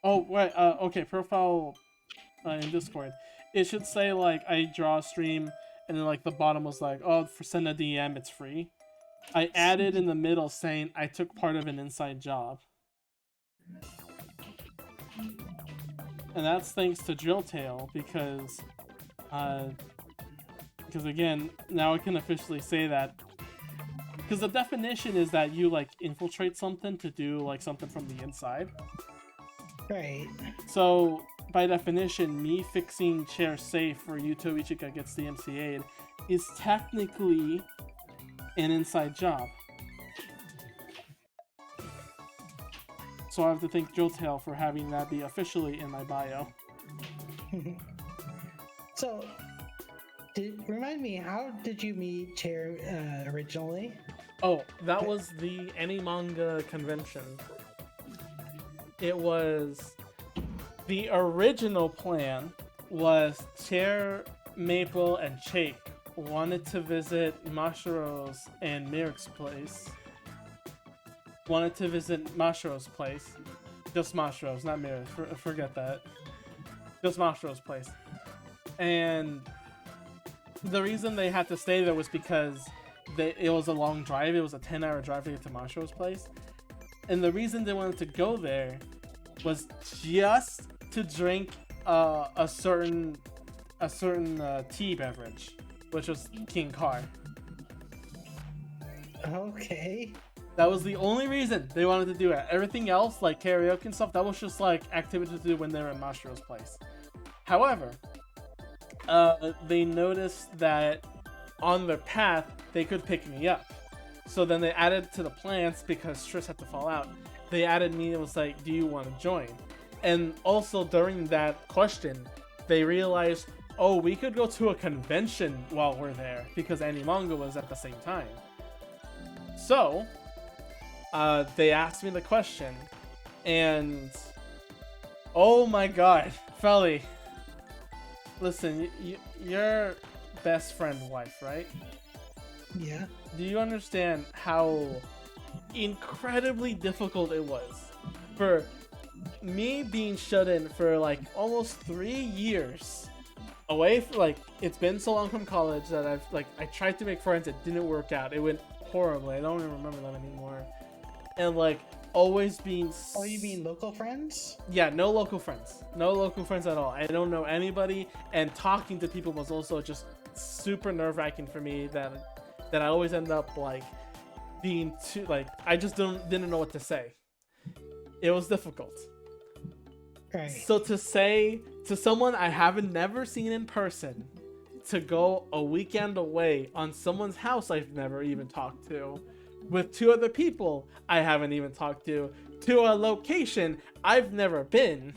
Oh, wait, okay, profile in Discord. It should say, like, I draw a stream, and then, like, the bottom was like, oh, for send a DM, it's free. I added in the middle saying I took part of an inside job. And that's thanks to Drilltail, because again, now I can officially say that. Because the definition is that you, like, infiltrate something to do, like, something from the inside. Right. So, by definition, me fixing chair safe where Yuto Ichika gets the MCA'd is technically an inside job. So I have to thank Drilltail for having that be officially in my bio. So, remind me, how did you meet Chair originally? Oh, that was the Animanga convention. It was... The original plan was Chair, Maple, and Chake wanted to visit Mashiro's and Mirik's place. Wanted to visit Mashiro's place. Just Mashiro's, not Mirik. Forget that. Just Mashiro's place. And the reason they had to stay there was because it was a long drive. It was a 10-hour drive to get to Mashiro's place. And the reason they wanted to go there was just to drink a certain tea beverage, which was King Car. Okay. That was the only reason they wanted to do it. Everything else, like karaoke and stuff, that was just like activities to do when they were in Mashiro's place. However, they noticed that on their path, they could pick me up. So then they added to the plans, because Triss had to fall out, they added me and was like, do you want to join? And also during that question, they realized, oh, we could go to a convention while we're there, because Animanga was at the same time. So, they asked me the question, and oh my god, Felly, listen, your best friend wife, right? Yeah. Do you understand how incredibly difficult it was for me being shut in for like almost 3 years away from, like, it's been so long from college that I tried to make friends, it didn't work out, it went horribly, I don't even remember them anymore. And like always being Oh, you mean local friends? Yeah, no local friends at all. I don't know anybody, and talking to people was also just super nerve-wracking for me, that I always end up like being too, like, I just didn't know what to say. It was difficult. Right. So to say to someone I haven't never seen in person, to go a weekend away on someone's house I've never even talked to, with 2 other people I haven't even talked to a location I've never been.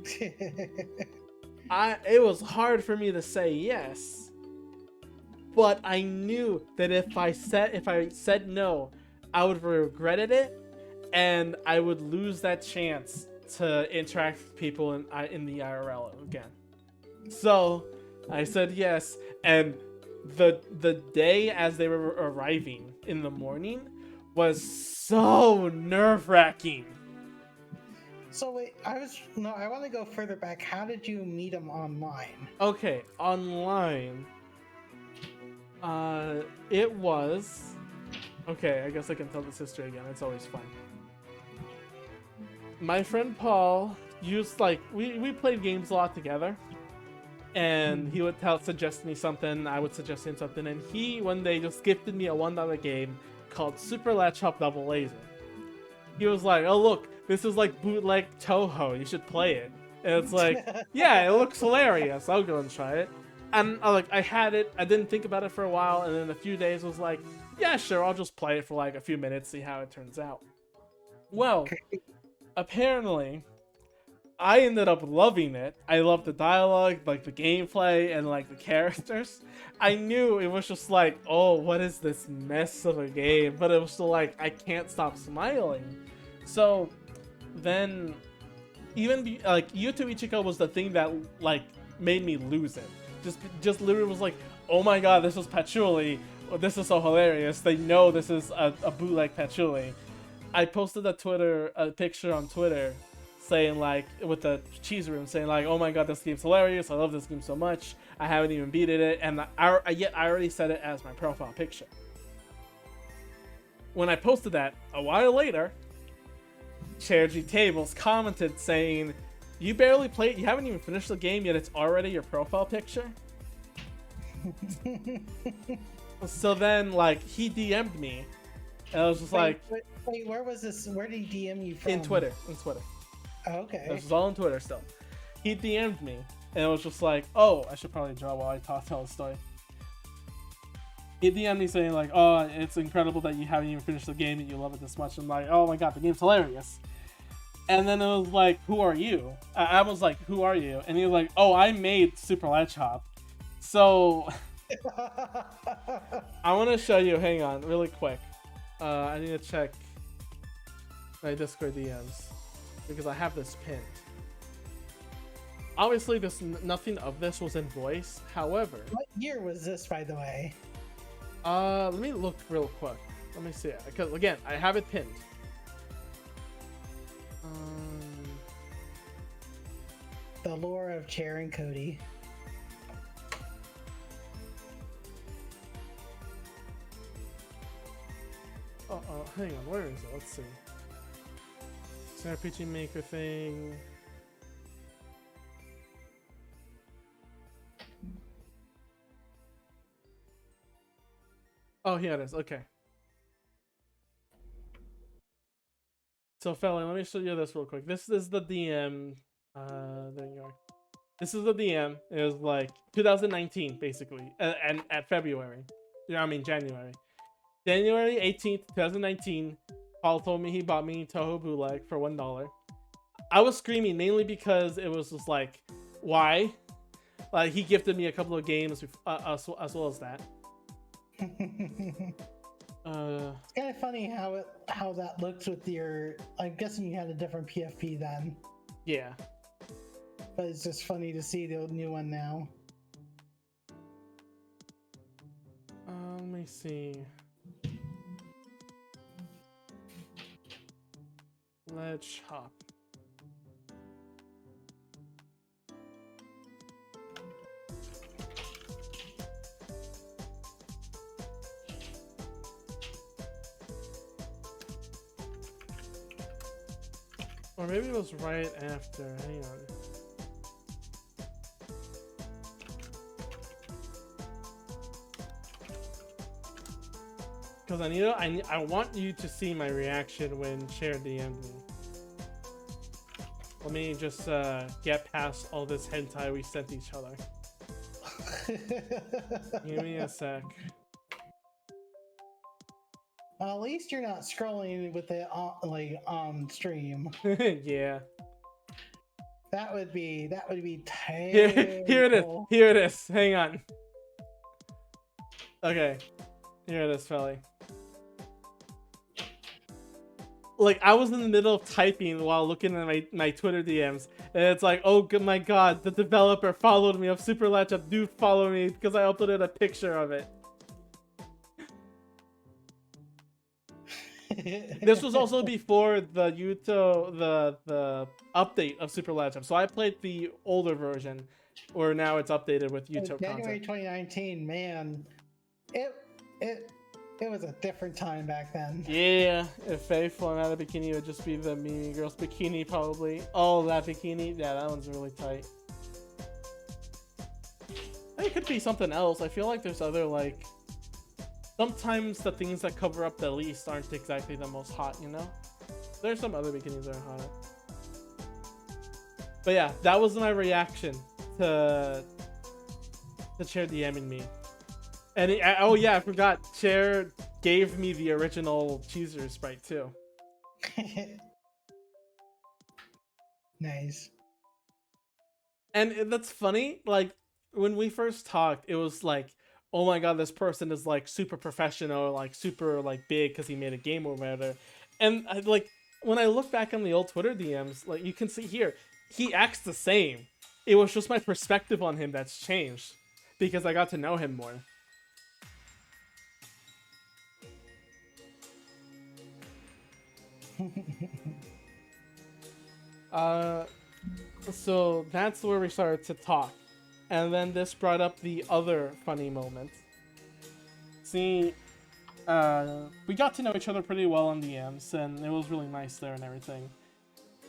It was hard for me to say yes, but I knew that if I said no, I would have regretted it, and I would lose that chance to interact with people in the IRL again. So I said yes, and the day as they were arriving in the morning was so nerve-wracking. So wait, I want to go further back. How did you meet him online? Okay, online. It was... Okay, I guess I can tell this history again. It's always fun. My friend Paul used, like, we played games a lot together. And he would suggest me something, I would suggest him something, and he one day just gifted me a $1 game called Super Latch Hop Double Laser. He was like, oh look, this is like bootleg Toho, you should play it. And it's like, yeah, it looks hilarious. I'll go and try it. And I had it. I didn't think about it for a while, and then a few days was like, yeah, sure, I'll just play it for like a few minutes, see how it turns out. Well, apparently, I ended up loving it. I loved the dialogue, like the gameplay, and like the characters. I knew it was just like, oh, what is this mess of a game? But it was still like, I can't stop smiling. So then, even like Yuto Ichiko was the thing that like made me lose it. Just literally was like, oh my god, this is Patchouli. Oh, this is so hilarious. They know this is a bootleg Patchouli. I posted a picture on Twitter saying like, with the cheese room, saying like, oh my god, this game's hilarious. I love this game so much. I haven't even beaten it, and yet I already set it as my profile picture. When I posted that, a while later, Cherry Tables commented saying, you barely played, you haven't even finished the game yet, it's already your profile picture? So then, like, he DM'd me, and I was just wait, where was this? Where did he DM you from? In Twitter. Oh, okay. This was all on Twitter still. He DM'd me, and it was just like, oh, I should probably draw while I tell the story. He DM'd me saying like, oh, it's incredible that you haven't even finished the game and you love it this much. I'm like, oh my god, the game's hilarious. And then it was like, who are you? I was like, who are you? And he was like, oh, I made Super Ledge Hop. So I want to show you, hang on, really quick. I need to check my Discord DMs because I have this pinned. Obviously, nothing of this was in voice. However, what year was this, by the way? Let me look real quick. Let me see, because again, I have it pinned. The lore of Chair and Cody. Hang on, where is it? Let's see. It's an RPG Maker thing. Oh, here it is. Okay. So, Felly, let me show you this real quick. This is the DM. There you go. This is the DM. It was like 2019, basically, and at February. Yeah, I mean January. January 18th, 2019. Paul told me he bought me Toho Bootleg for $1. I was screaming mainly because it was just like, why? Like, he gifted me a couple of games as well as that. It's kind of funny how that looks with your. I'm guessing you had a different PFP then. Yeah. But it's just funny to see the new one now. Let me see. Ledge Hop. Or maybe it was right after. Hang on. Because I want you to see my reaction when Cher DM'd me. Let me just get past all this hentai we sent each other. Give me a sec. Well, at least you're not scrolling with it on stream. Yeah. That would be terrible. Here it is. Here it is. Hang on. Okay. Here it is, Felly. Like, I was in the middle of typing while looking at my Twitter DMs, and it's like, oh my god, the developer followed me of Super Ledge Up. Dude, follow me because I uploaded a picture of it. This was also before the Yuto, the update of Super Ledge Up. So I played the older version, or now it's updated with Yuto January content. 2019, man, it was a different time back then. Yeah, if Faye flung out a bikini, it would just be the Mimi Girls bikini, probably. Oh, that bikini? Yeah, that one's really tight. It could be something else. I feel like there's other, like... Sometimes the things that cover up the least aren't exactly the most hot, you know? There's some other bikinis that are hotter. But yeah, that was my reaction to Chair DMing me. And oh yeah, I forgot. Chair gave me the original Cheezer Sprite too. Nice. And that's funny. Like when we first talked, it was like, oh my god, this person is like super professional, like super like big because he made a game or whatever. And like when I look back on the old Twitter DMs, like you can see here, he acts the same. It was just my perspective on him that's changed because I got to know him more. So that's where we started to talk. And then this brought up the other funny moment. See, we got to know each other pretty well on DMs, and it was really nice there and everything.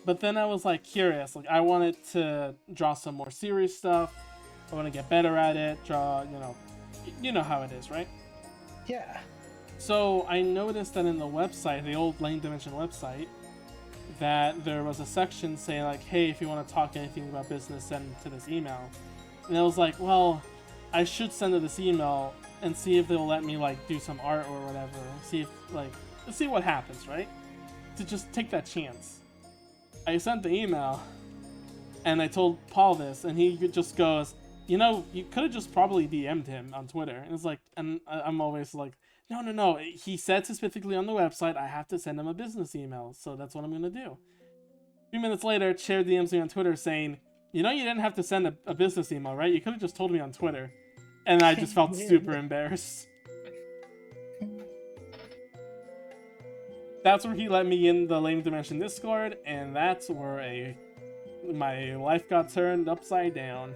But then I was like curious, like I wanted to draw some more serious stuff. I want to get better at it, draw, you know how it is, right? Yeah. So I noticed that in the website, the old Lane Dimension website, that there was a section saying like, hey, if you want to talk anything about business, send it to this email. And I was like, well, I should send to this email and see if they'll let me like do some art or whatever. See if let's see what happens, right? To just take that chance. I sent the email and I told Paul this, and he just goes, you could have just probably DM'd him on Twitter. And it's like, and I'm always like, no. He said specifically on the website, I have to send him a business email. So that's what I'm going to do. A few minutes later, Chair DMs me on Twitter saying, you didn't have to send a business email, right? You could have just told me on Twitter. And I just felt super embarrassed. That's where he let me in the Lame Dimension Discord, and that's where my life got turned upside down.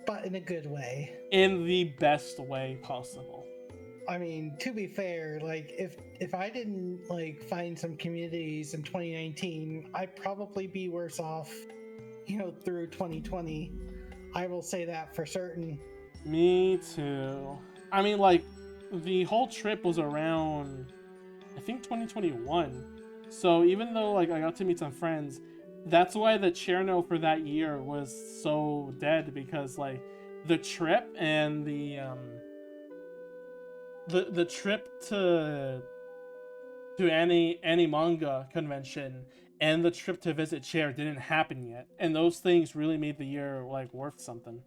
But in a good way. In the best way possible. I mean, to be fair, like if I didn't like find some communities in 2019, I'd probably be worse off, through 2020. I will say that for certain. Me too. I mean, like, the whole trip was around, I think, 2021. So even though like I got to meet some friends, that's why the chair note for that year was so dead, because like the trip and the trip to any manga convention and the trip to visit Chair didn't happen yet, and those things really made the year like worth something.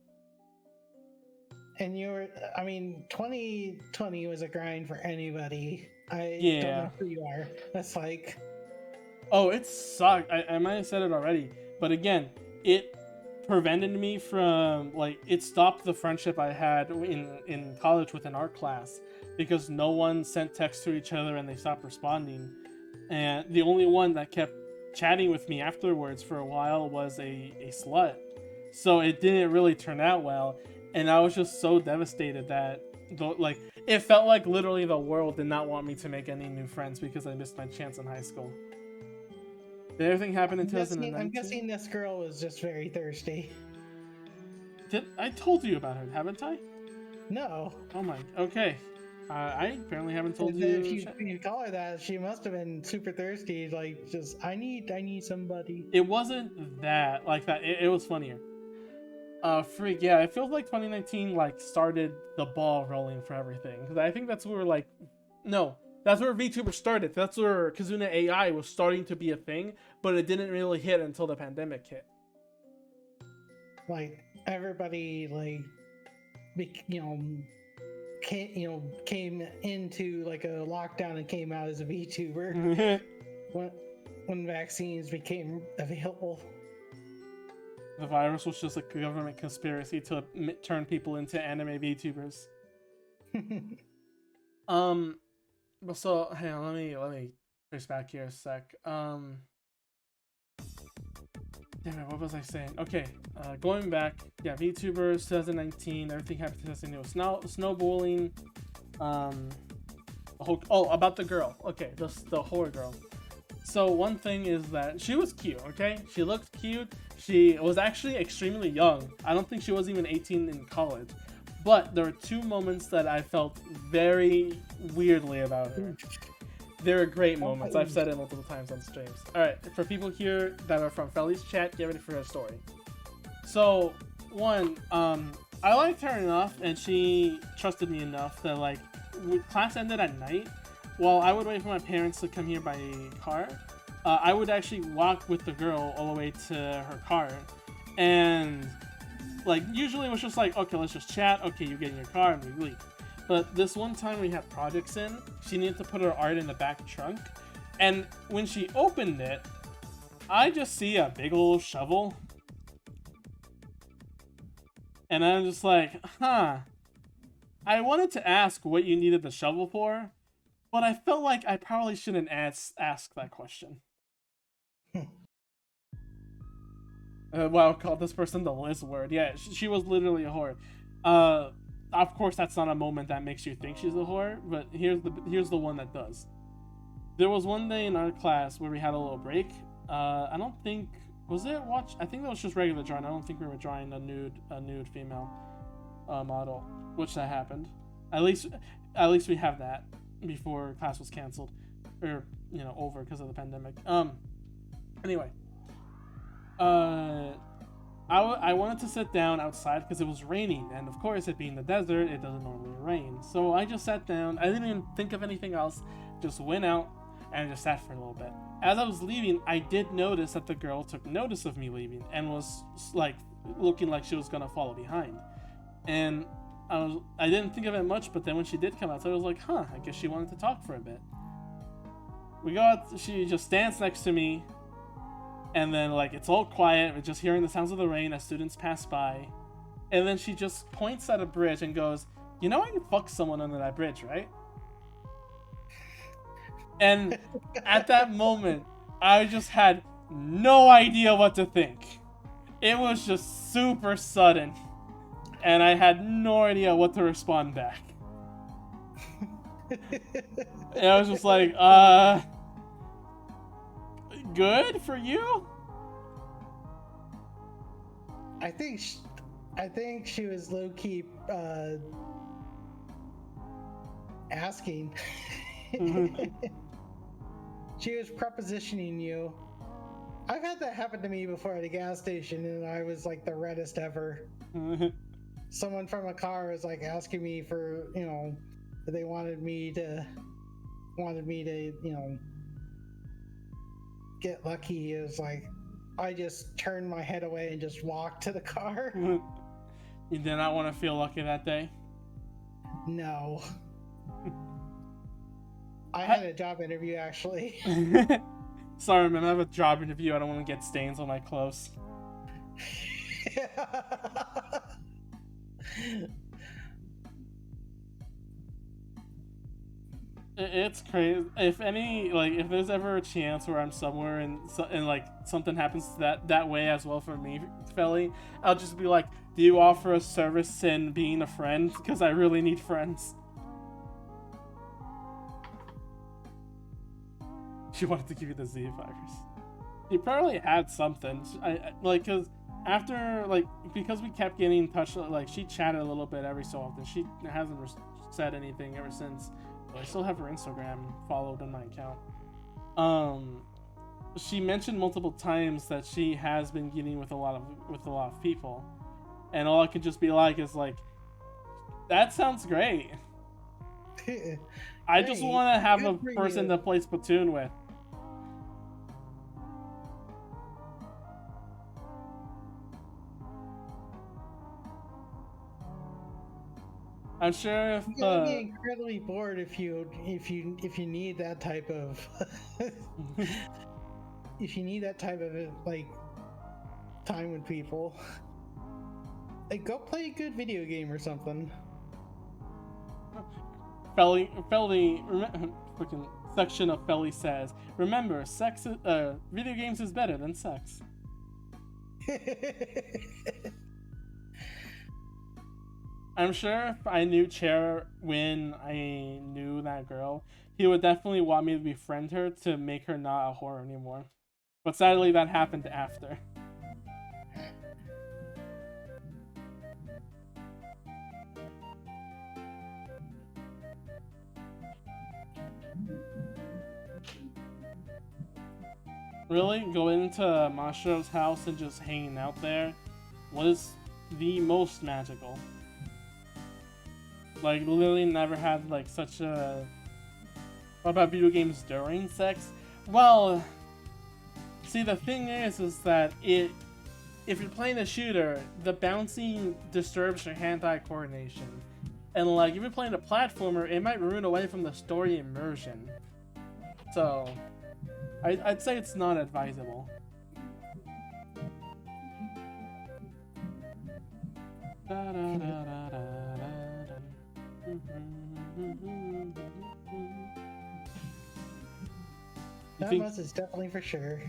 And 2020 was a grind for anybody. I don't know who you are. That's like, oh, it sucked. I might have said it already, but again, it prevented me from it stopped the friendship I had in college with an art class, because no one sent texts to each other and they stopped responding. And the only one that kept chatting with me afterwards for a while was a slut. So it didn't really turn out well. And I was just so devastated that it felt like literally the world did not want me to make any new friends because I missed my chance in high school. Did everything happen in 2019? I'm guessing this girl was just very thirsty. I told you about her, haven't I? No. Oh my, okay. I apparently haven't told you. If you call her that, she must have been super thirsty. Like, just I need somebody. It wasn't that like that. It was funnier. Freak. Yeah, it feels like 2019 started the ball rolling for everything, because I think that's where that's where VTuber started. That's where Kazuna AI was starting to be a thing, but it didn't really hit until the pandemic hit. Like everybody came into like a lockdown and came out as a VTuber when vaccines became available. The virus was just a government conspiracy to turn people into anime VTubers. So hang on, let me trace back here a sec. Damn it, what was I saying? Okay, going back, yeah, VTubers 2019, everything happened in 2019. Snow bowling, about the girl. Okay, the horror girl. So one thing is that she was cute, okay? She looked cute. She was actually extremely young. I don't think she was even 18 in college. But there were two moments that I felt very weirdly about her. They were great moments. I've said it multiple times on streams. Alright, for people here that are from Felly's chat, get ready for her story. So, one, I liked her enough, and she trusted me enough that, like, class ended at night. While I would wait for my parents to come here by car, I would actually walk with the girl all the way to her car. And, like, usually it was just like, okay, let's just chat. Okay, you get in your car, and we leave. But this one time we had projects in, she needed to put her art in the back trunk. And when she opened it, I just see a big old shovel. And I'm just like, huh. I wanted to ask what you needed the shovel for, but I felt like I probably shouldn't ask that question. Wow, called this person the Liz word. Yeah, she was literally a whore. Of course, that's not a moment that makes you think she's a whore, but here's the one that does. There was one day in our class where we had a little break. I don't think was it watch. I think that was just regular drawing. I don't think we were drawing a nude female model, which that happened. At least we have that before class was canceled, or over because of the pandemic. Anyway. I wanted to sit down outside because it was raining, and of course, it being the desert, it doesn't normally rain. So I just sat down. I didn't even think of anything else. Just went out and just sat for a little bit. As I was leaving, I did notice that the girl took notice of me leaving and was like looking like she was gonna follow behind. And I didn't think of it much, but then when she did come out, I was like, huh, I guess she wanted to talk for a bit. We go out. She just stands next to me. And then, like, it's all quiet. We're just hearing the sounds of the rain as students pass by. And then she just points at a bridge and goes, you know I can fuck someone under that bridge, right? And at that moment, I just had no idea what to think. It was just super sudden. And I had no idea what to respond back. And I was just like, good for you? I think she was low-key asking. She was prepositioning you. I've had that happen to me before at a gas station, and I was like the reddest ever. Someone from a car was like asking me for, they wanted me to, get lucky. It was like, I just turned my head away and just walked to the car. You did not want to feel lucky that day? No. I had a job interview, actually. Sorry, man, I have a job interview. I don't want to get stains on my clothes. It's crazy. If there's ever a chance where I'm somewhere and like something happens that way as well for me, Felly, I'll just be like, do you offer a service in being a friend? Because I really need friends. She wanted to give you the Z virus. You probably had something. Because after, because we kept getting in touch, she chatted a little bit every so often. She hasn't said anything ever since. But I still have her Instagram followed on my account. She mentioned multiple times that she has been getting with a lot of people. And all I could just be like is like, that sounds great. I just want to have a person to play Splatoon with. I'm sure if you're gonna be incredibly bored if you need that type of if you need that type of time with people. Like, go play a good video game or something. Felly, freaking section of Felly says, remember, video games is better than sex. I'm sure if I knew Chair when I knew that girl, he would definitely want me to befriend her to make her not a whore anymore. But sadly, that happened after. really going to Mastro's house and just hanging out there was the most magical. Like, literally never had like such a... What about video games during sex? Well, see, the thing is that if you're playing a shooter, the bouncing disturbs your hand-eye coordination. And like, if you're playing a platformer, it might ruin away from the story immersion. So, I'd say it's not advisable. That much is definitely for sure.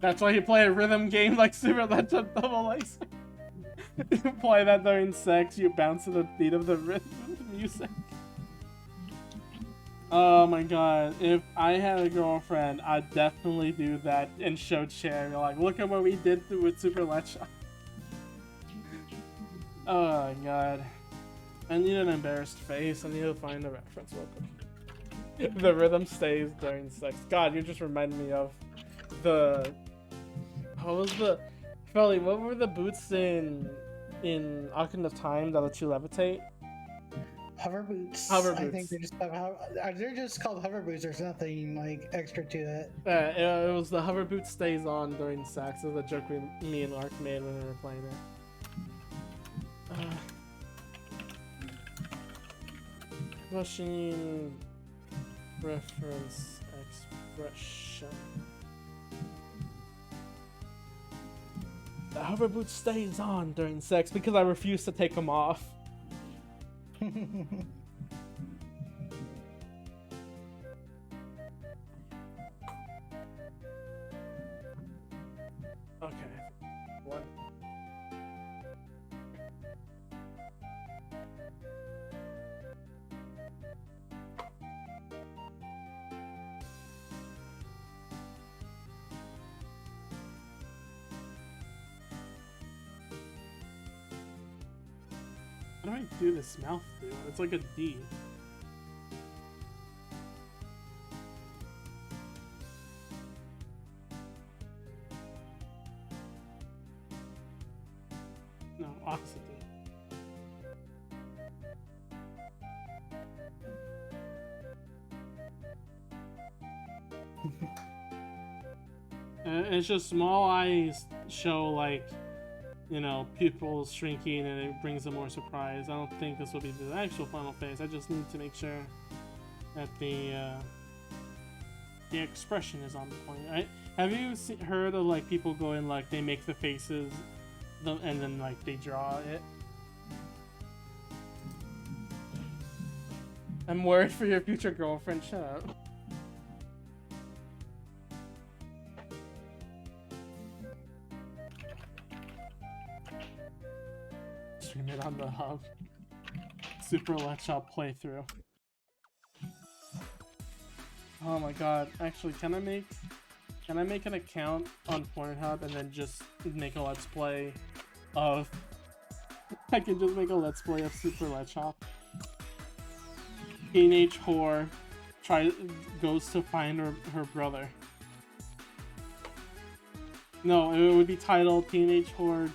That's why you play a rhythm game like Super Legend Double Ace. You play that during sex, you bounce to the beat of the rhythm music. Oh my god, if I had a girlfriend, I'd definitely do that and show Cherry, like, look at what we did with Super Let's Shot. Oh my god. I need an embarrassed face, I need to find a reference real quick. The rhythm stays during sex. God, you just reminded me of the... What was the... Felly, what were the boots in Ocarina of Time that let you levitate? Hover boots. Hover I boots. think they're just called hover boots. There's nothing like extra to it. It was the hover boot stays on during sex. It was a joke me and Ark made when we were playing it. Rushing reference expression. The hover boot stays on during sex because I refuse to take them off. Okay. What? How do I do this mouth do? It's like a D. No, opposite D. It's just small eyes show like, you know, pupils shrinking and it brings them more surprise. I don't think this will be the actual final phase. I just need to make sure that the expression is on point. Have you heard of like people going like they make the faces and then like they draw it? I'm worried for your future girlfriend. Shut up. Stream it on the hub. Super Let's Shop playthrough. Oh my god. Actually, can I make an account on Pornhub and then just make a Let's Play of... I can just make a Let's Play of Super Let's Shop. Teenage whore goes to find her brother. No, it would be titled Teenage Whore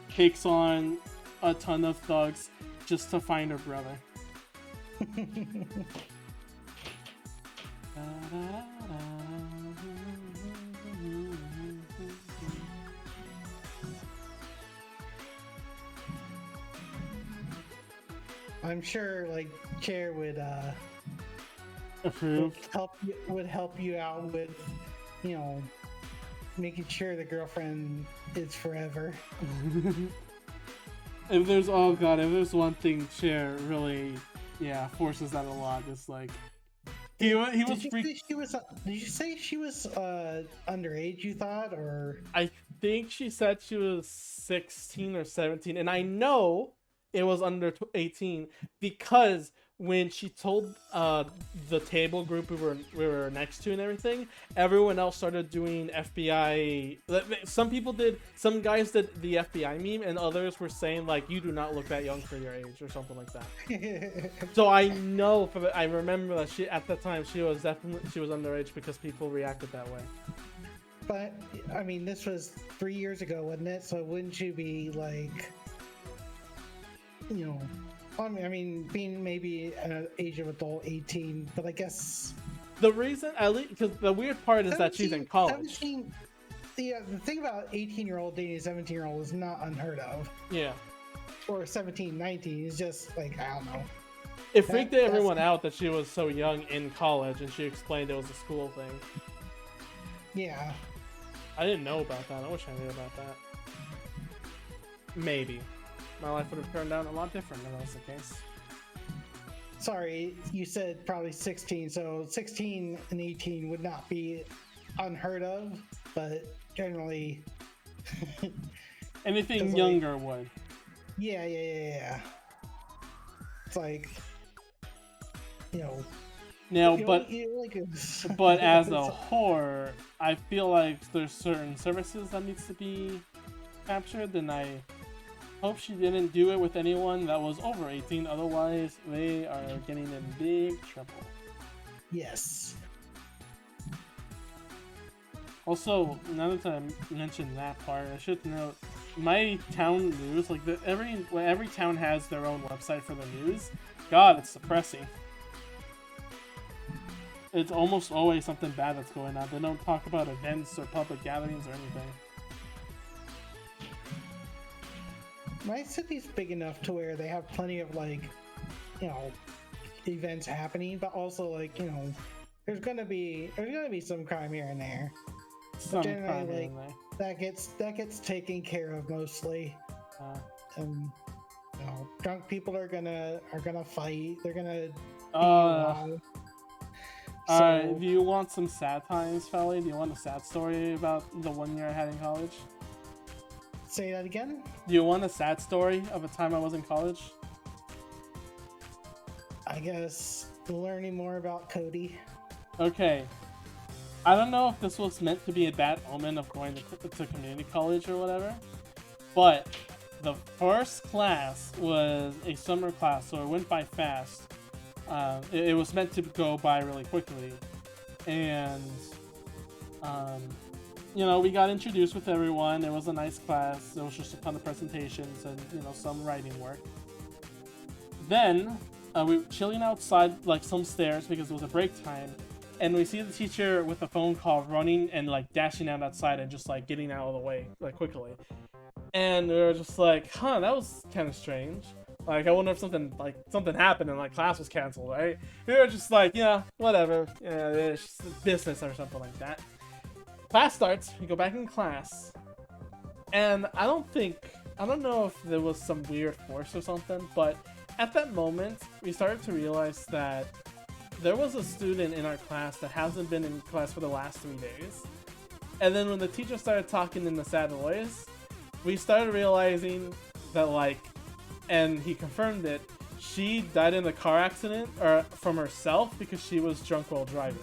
takes on a ton of thugs just to find her brother. I'm sure like Chair would Approve. would help you out with, you know, making sure the girlfriend is forever. If there's if there's one thing Cher really forces that a lot, it's like He was Did you freaked. say she was? Did you say she was underage? You thought, or I think she said she was 16 or 17, and I know it was under 18 because when she told the table group we were next to and everything, everyone else started doing FBI. Some people did, some guys did the FBI meme, and others were saying like, "You do not look that young for your age" or something like that. So I know I remember that she at the time she was underage because people reacted that way. But I mean, this was 3 years ago, wasn't it? So wouldn't you be like, you know, I mean, being maybe an age of adult 18, but I guess The reason, at least, because the weird part is that she's in college. 17. Yeah, the thing about 18-year-old dating a 17-year-old is not unheard of. Yeah. Or 17, 19 is just like, I don't know. It freaked everyone out that she was so young in college, and she explained it was a school thing. Yeah. I didn't know about that. I wish I knew about that. Maybe. My life would have turned out a lot different if that was the case. Sorry, you said probably 16, so 16 and 18 would not be unheard of, but generally... Anything younger would. Yeah. It's like, you know... Now, but as a it's- whore, I feel like there's certain services that needs to be captured, and I hope she didn't do it with anyone that was over 18, otherwise they are getting in big trouble. Yes. Also, now that I mentioned that part, I should note, my town news, like every town has their own website for the news. God, it's depressing. It's almost always something bad that's going on. They don't talk about events or public gatherings or anything. My city's big enough to where they have plenty of, like, you know, events happening, but also, like, you know, there's gonna be some crime here and there. Some generally, crime like, in there. that gets taken care of mostly. You know, drunk people are gonna fight. They're gonna be wrong. Alright, do you want some sad times, Felly? Do you want a sad story about the 1 year I had in college? Say that again? Do you want a sad story of a time I was in college? I guess learning more about Cody. Okay. I don't know if this was meant to be a bad omen of going to community college or whatever, but the first class was a summer class, so it went by fast. It was meant to go by really quickly, and you know, we got introduced with everyone. It was a nice class. There was just a ton of presentations and, you know, some writing work. Then we were chilling outside, like, some stairs because it was a break time, and we see the teacher with a phone call running and, like, dashing out outside and just, like, getting out of the way, like, quickly. And we were just like, huh, that was kind of strange. Like, I wonder if something happened and, like, class was canceled, right? We were just like, yeah, whatever. Yeah, it's just business or something like that. Class starts, we go back in class, and I don't know if there was some weird force or something, but at that moment, we started to realize that there was a student in our class that hasn't been in class for the last 3 days. And then when the teacher started talking in the sad voice, we started realizing that, like, and he confirmed it, she died in a car accident or from herself because she was drunk while driving.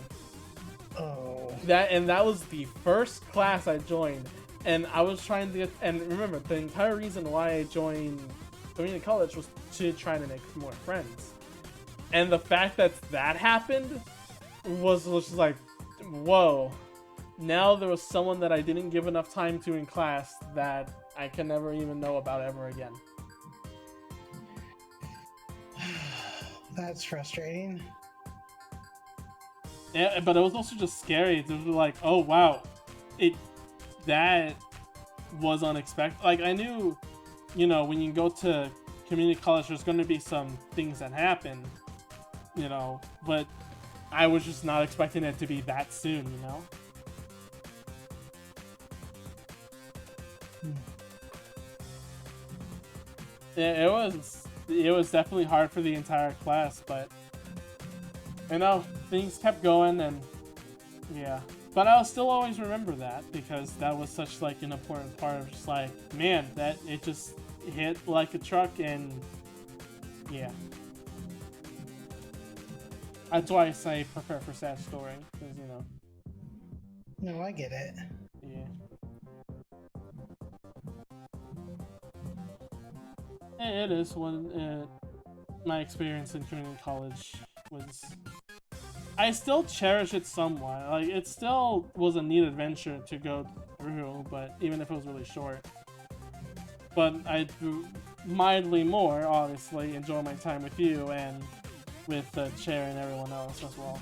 Oh. That was the first class I joined, and I was trying to get, and remember, the entire reason why I joined community college was to try to make more friends. And the fact that happened was just like, whoa. Now there was someone that I didn't give enough time to in class that I can never even know about ever again. That's frustrating. Yeah, but it was also just scary. It was like, oh wow, that was unexpected. Like, I knew, you know, when you go to community college, there's going to be some things that happen, you know, but I was just not expecting it to be that soon, you know? Yeah, it was definitely hard for the entire class, but, you know, things kept going, and yeah. But I'll still always remember that, because that was such like an important part of just like, man, that it just hit like a truck, and yeah. That's why I say prepare for sad story, because you know. No, I get it. Yeah. It is when my experience in community college was. I still cherish it somewhat. Like, it still was a neat adventure to go through, but even if it was really short. But I do mildly more, obviously, enjoy my time with you and with the chair and everyone else as well.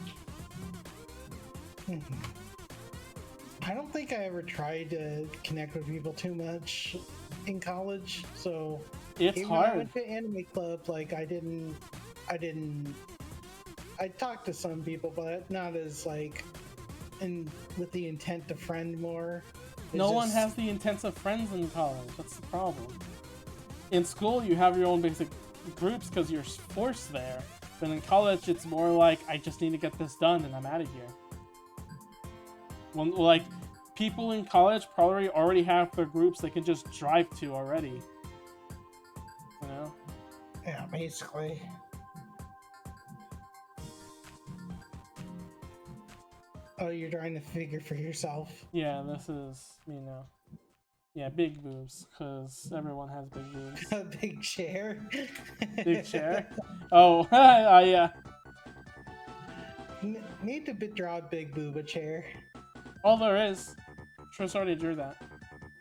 I don't think I ever tried to connect with people too much in college, so It's even when I hard. went to anime club, like I talked to some people, but not as like, and with the intent to friend more. It's No one just- has the intent of friends in college. That's the problem. In school, you have your own basic groups because you're forced there. But in college, it's more like, I just need to get this done and I'm out of here. When, like, people in college probably already have their groups they can just drive to already. You know? Yeah, basically. Oh, you're trying to figure for yourself. Yeah, this is, you know. Yeah, big boobs, because everyone has big boobs. A big chair. Big chair? Oh, yeah. Need to draw a big booba chair. All there is. Trish already drew that.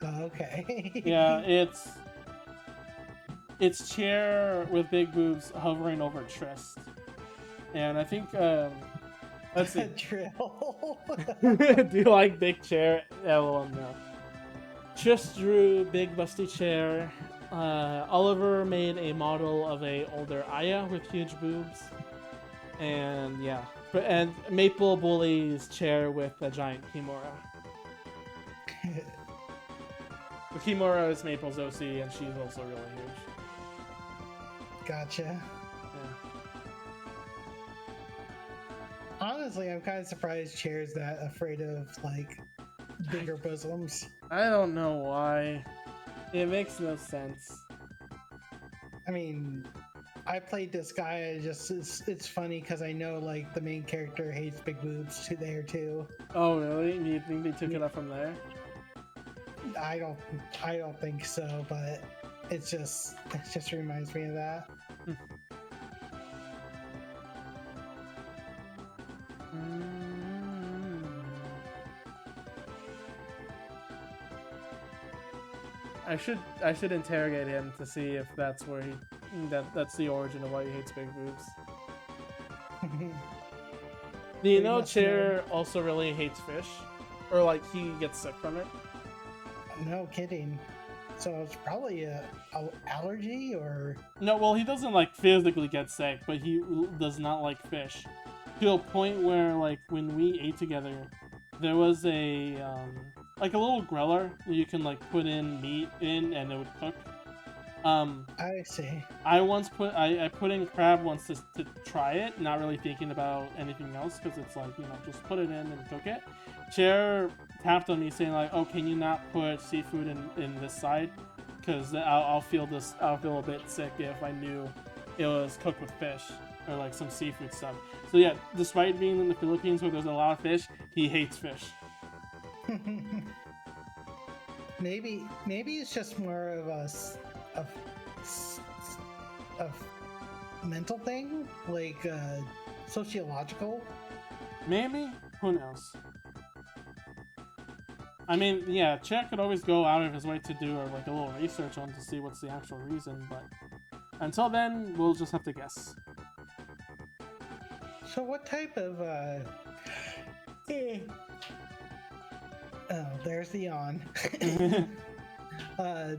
Oh, okay. Yeah, it's chair with big boobs hovering over Trist. And I think, let's see. Drill. Do you like big chair? Oh, no. Trist drew big busty chair. Oliver made a model of a older Aya with huge boobs. And yeah. And Maple bullies chair with a giant Kimura. The Kimura is Maple's OC, and she's also really huge. Gotcha. Yeah. Honestly, I'm kind of surprised Chair's that afraid of like bigger bosoms. I don't know why. It makes no sense. I mean, I played this guy. It's funny because I know like the main character hates big boobs there too. Oh, really? Do you think they took it up from there? I don't think so, but it just reminds me of that. I should interrogate him to see if that's where that's the origin of why he hates big boobs. Do you know must Chair also really hates fish? Or like he gets sick from it? No kidding. So it's probably a allergy or No, well he doesn't like physically get sick, but he does not like fish. To a point where like when we ate together, there was a like a little griller that you can like put in meat in and it would cook. I see. I put in crab once to try it, not really thinking about anything else because it's like, you know, just put it in and cook it. Chair tapped on me saying like, oh, can you not put seafood in this side? Because I'll feel a bit sick if I knew it was cooked with fish or like some seafood stuff. So yeah, despite being in the Philippines where there's a lot of fish, he hates fish. maybe it's just more of a mental thing, like sociological. Maybe? Who knows? I mean, yeah, Chair could always go out of his way to do like a little research on to see what's the actual reason, but until then, we'll just have to guess. So what type of oh, there's the yawn. I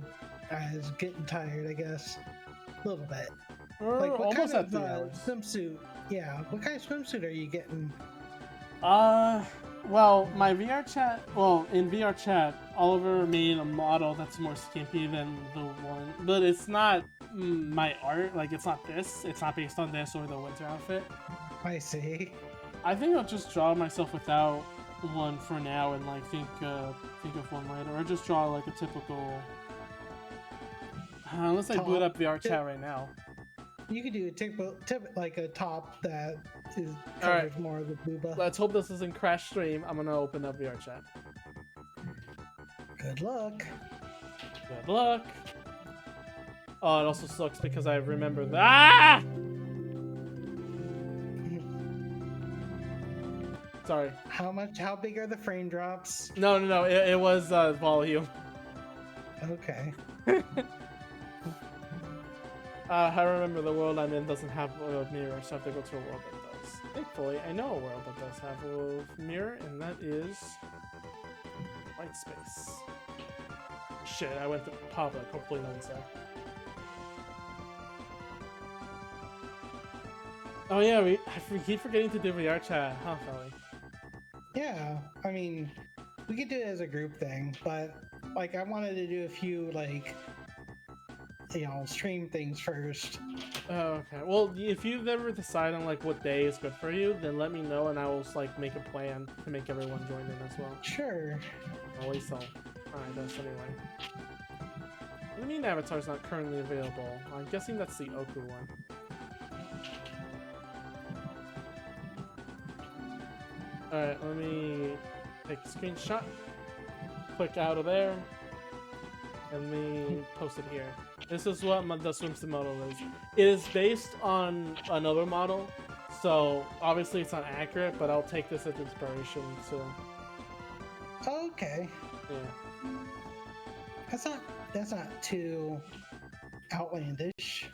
was getting tired, I guess. A little bit. We're Like what almost kind at of 3 hours. swimsuit? Yeah, what kind of swimsuit are you getting? Well, my VR chat, in VR chat, Oliver made a model that's more skimpy than the one, but it's not my art, like it's not this, it's not based on this or the winter outfit. I see. I think I'll just draw myself without one for now and like think of one later, or just draw like a typical. Unless I boot up VR chat right now. You could do a like a top that is Alright. covers more of the booba. Let's hope this isn't crash stream. I'm gonna open up VR chat. Good luck. Good luck. Oh, it also sucks because I remember that. Ah! Sorry. How big are the frame drops? No. It was volume. Okay. I remember the world I'm in doesn't have a mirror, so I have to go to a world that does. Thankfully, I know a world that does have a mirror, and that is white space. Shit, I went to public. Hopefully no one's there. Oh yeah, I keep forgetting to do VR chat, huh, Felly? Yeah, I mean, we could do it as a group thing, but like I wanted to do a few like, you know, stream things first. Oh, okay. Well, if you ever decide on like what day is good for you, then let me know and I will like make a plan to make everyone join in as well. Sure. At least I'll try this anyway. What do you mean Avatar's not currently available? I'm guessing that's the Oku one. Alright, let me take a screenshot. Click out of there. And me post it here. This is what the swimsuit model is. It is based on another model, so obviously it's not accurate, but I'll take this as inspiration, so... Okay. Yeah. That's not too outlandish.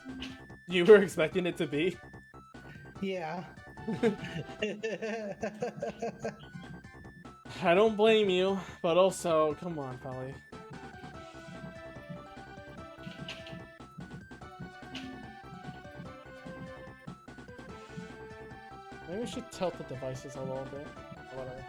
You were expecting it to be? Yeah. I don't blame you, but also, come on, Felly. Maybe we should tilt the devices a little bit. Whatever.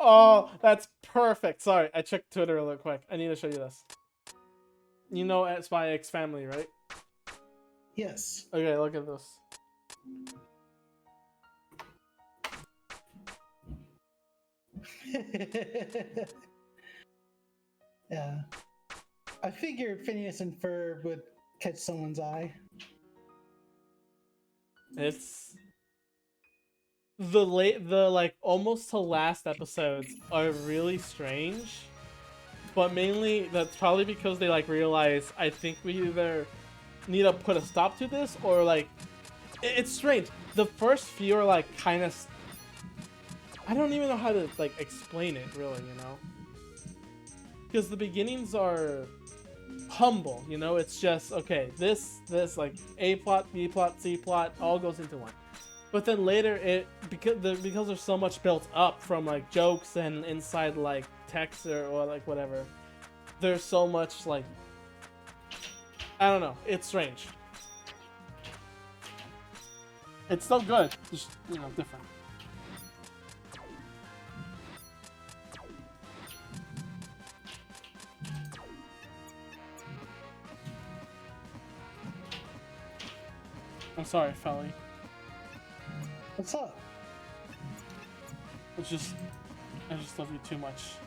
Oh, that's perfect. Sorry, I checked Twitter real quick. I need to show you this. You know Spy X Family, right? Yes. Okay, look at this. Yeah. I figured Phineas and Ferb would catch someone's eye. It's the like almost to last episodes are really strange, but mainly that's probably because they like realize I think we either need to put a stop to this or like it's strange. The first few are like kind of I don't even know how to like explain it really, you know, because the beginnings are humble, you know. It's just okay, this like A plot, B plot, C plot all goes into one. But then later, it because there's so much built up from like jokes and inside like text or like whatever. There's so much like I don't know. It's strange. It's still good, just you know different. I'm sorry, Felly. What's up? I just love you too much.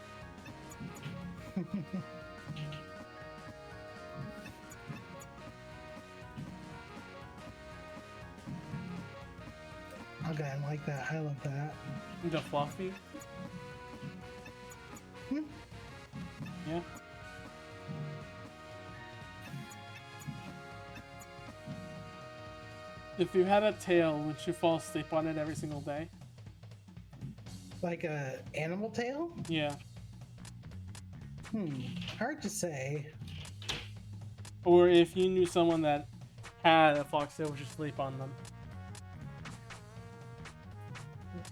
Okay, I like that. I love that. The fluffy? Hmm? Yeah. If you had a tail, would you fall asleep on it every single day? Like a animal tail? Yeah. Hard to say. Or if you knew someone that had a foxtail, would you sleep on them?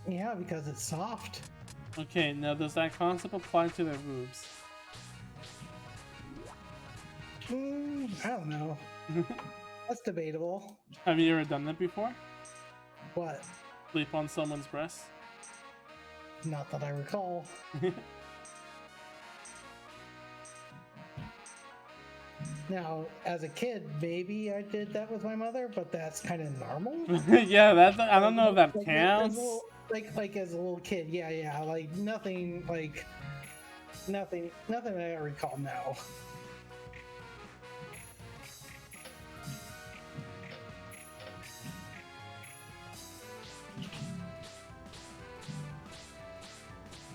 Yeah, because it's soft. Okay, now does that concept apply to their boobs? I don't know. That's debatable. Have you ever done that before? What? Sleep on someone's breast? Not that I recall. Now, as a kid, maybe I did that with my mother, but that's kind of normal. Yeah, that's. I don't know if that counts. Like as a little kid, yeah, like nothing that I recall now.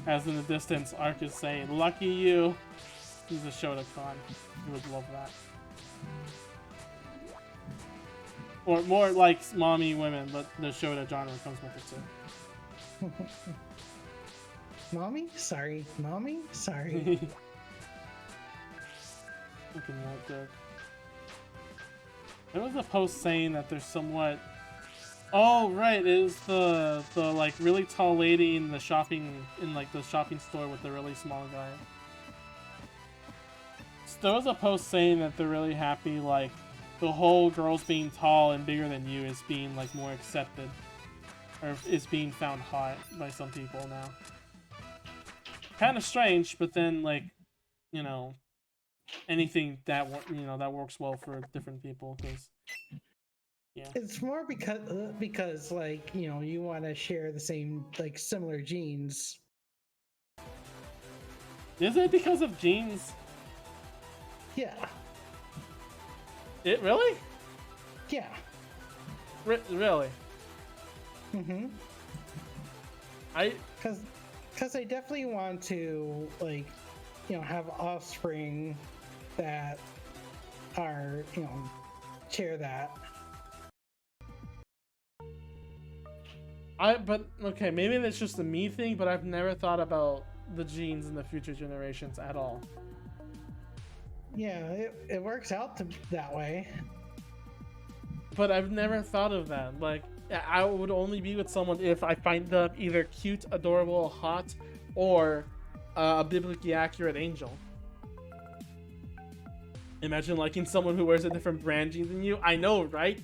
As in the distance, Ark is saying, "Lucky you." He's a Shotokan. You would love that. Or more like mommy women, but the Shota genre comes with it too. Mommy? Sorry. Mommy? Sorry. Looking that good. There was a post saying that there's somewhat. Oh right, it is the like really tall lady in the shopping store with the really small guy. So there was a post saying that they're really happy, like the whole girls being tall and bigger than you is being like more accepted, or is being found hot by some people now. Kind of strange, but then like, you know, anything that that works well for different people, because yeah, it's more because like you want to share the same like similar genes. Is it because of genes? Yeah. It really? Yeah. Really? Mm-hmm. Because I definitely want to like have offspring that are share that. But okay, maybe that's just a me thing, but I've never thought about the genes in the future generations at all. Yeah, it works out that way. But I've never thought of that. Like, I would only be with someone if I find them either cute, adorable, hot, or a biblically accurate angel. Imagine liking someone who wears a different brand jeans than you. I know, right?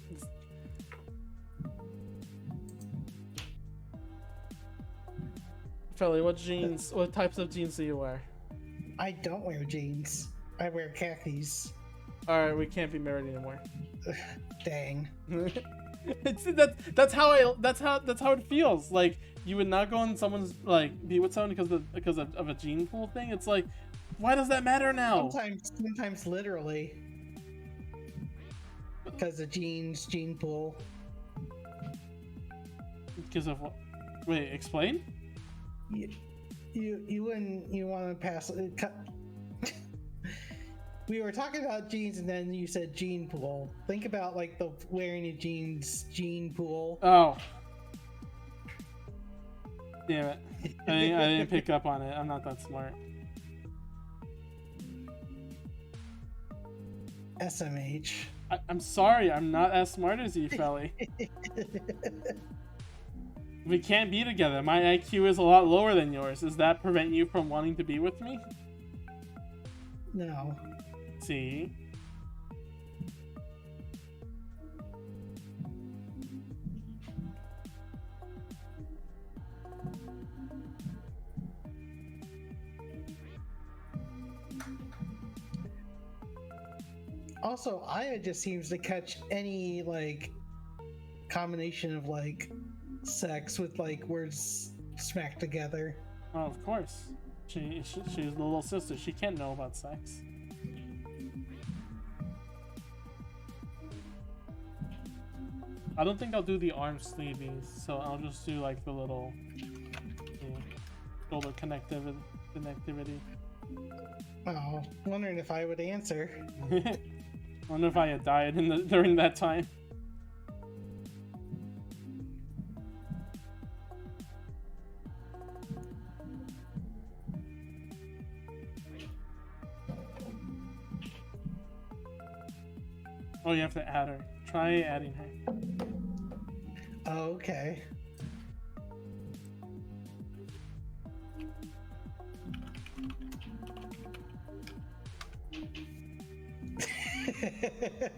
Felly, what types of jeans do you wear? I don't wear jeans. I wear khakis. Alright, we can't be married anymore. Dang. That's how it feels. Like, you would not go on someone's, like, be with someone because of a gene pool thing. It's like, why does that matter now? Sometimes literally. Because of gene pool. Because of what? Wait, explain? You want to pass cut. We were talking about jeans, and then you said gene pool. Think about like the wearing a jeans gene pool. Oh, damn it! I didn't pick up on it. I'm not that smart. SMH. I'm sorry. I'm not as smart as you, Felly. We can't be together. My IQ is a lot lower than yours. Does that prevent you from wanting to be with me? No. See? Also, Aya just seems to catch any like combination of like sex with like words smacked together. Oh, of course. She's the little sister. She can't know about sex. I don't think I'll do the arm sleeveys, so I'll just do like the little shoulder connectivity. Oh, wondering if I would answer. I wonder if I had died during that time. Oh, you have to add her. Try adding her. Oh, okay.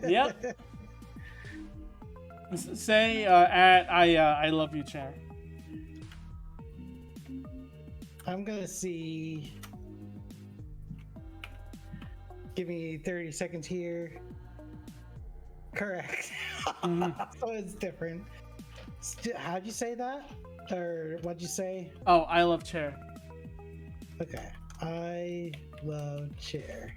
Yep. Say I love you, chair. I'm gonna see. Give me 30 seconds here. Correct. So it's different. How'd you say that? Or what'd you say? Oh, I love chair. Okay. I love chair.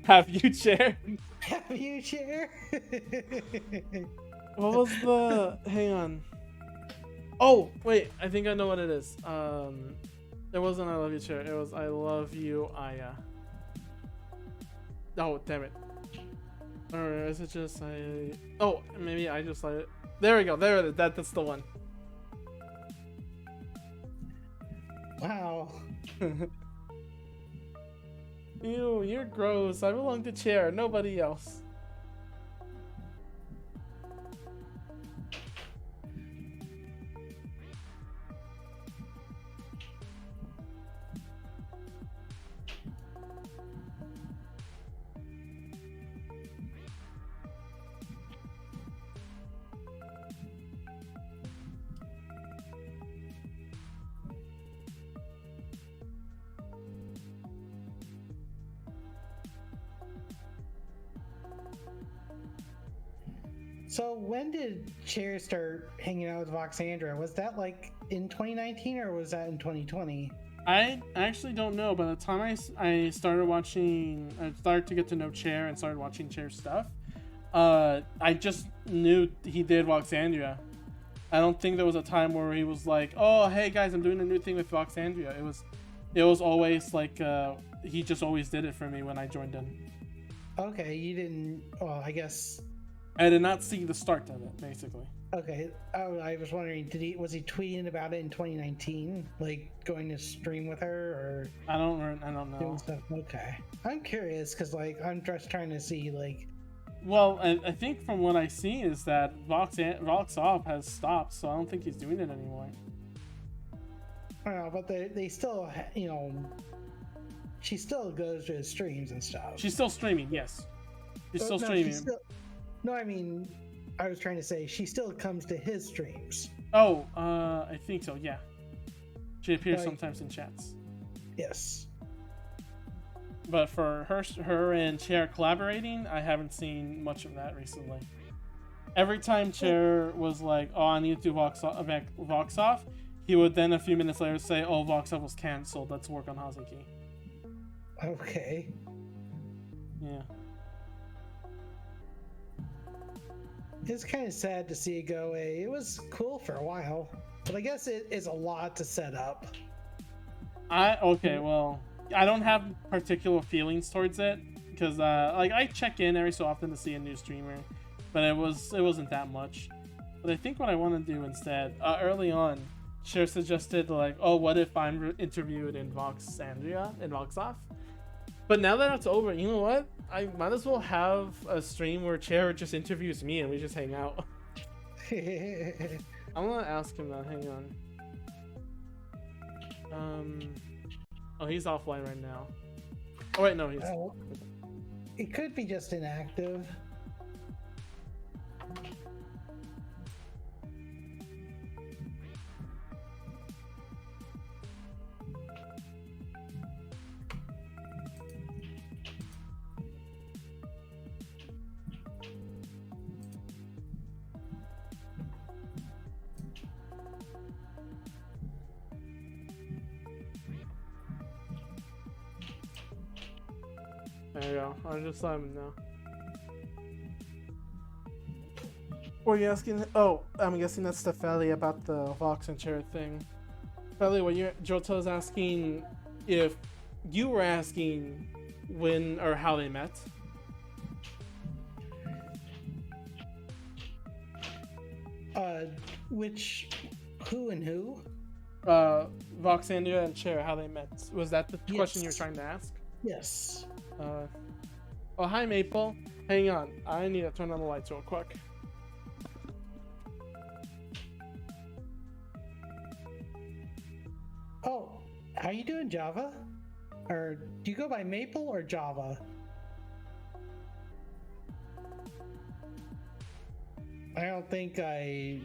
Have you chair? Have you chair? What was the? Hang on. Oh wait, I think I know what it is. It wasn't I love you chair. It was I love you Aya. Oh damn it. Or is it just I? Oh maybe I just like it. There we go. There it is. That's the one. Wow. Ew, you're gross. I belong to chair. Nobody else. So when did Cher start hanging out with Voxandra? Was that like in 2019 or was that in 2020? I actually don't know. By the time I started watching, I started to get to know Chair and started watching Chair stuff. I just knew he did Voxandria. I don't think there was a time where he was like, "Oh, hey guys, I'm doing a new thing with Voxandria." It was always like he just always did it for me when I joined in. Okay, you didn't. Well, I guess. I did not see the start of it, basically. Okay, I was wondering, was he tweeting about it in 2019, like going to stream with her, or I don't know. doing stuff? Okay, I'm curious because like I'm just trying to see like. Well, I think from what I see is that Vox Off has stopped, so I don't think he's doing it anymore. I don't know, but they still, you know, she still goes to his streams and stuff. She's still streaming, yes. She's still No, streaming. No, I mean, I was trying to say she still comes to his streams. Oh, I think so, yeah. She appears Like, sometimes in chats. Yes. But for her and Chair collaborating, I haven't seen much of that recently. Every time Chair was like, "Oh, I need to do Vox Off," he would then a few minutes later say, "Oh, Vox Off was cancelled. Let's work on Hazuki." Okay. Yeah. It's kind of sad to see it go away. It was cool for a while, but I guess it is a lot to set up. Okay, well, I don't have particular feelings towards it because like I check in every so often to see a new streamer, but it wasn't that much. But I think what I want to do instead, early on, Cher suggested like, "Oh, what if I'm interviewed in Voxandria in Vox Off?" But now that it's over, you know what? I might as well have a stream where Chair just interviews me and we just hang out. I'm gonna ask him that. Hang on. Oh, he's offline right now. Oh wait, no, he's. It could be just inactive. There you go. I'll just let him know. Were you asking? Oh, I'm guessing that's the Felly about the Vox and Chair thing. Felly, what Jota's asking if you were asking when or how they met. Who and who? Voxandria and Chair, how they met. Was that the question you were trying to ask? Yes. Oh, hi Maple. Hang on, I need to turn on the lights real quick. Oh, how you doing, Java? Or do you go by Maple or Java? I don't think I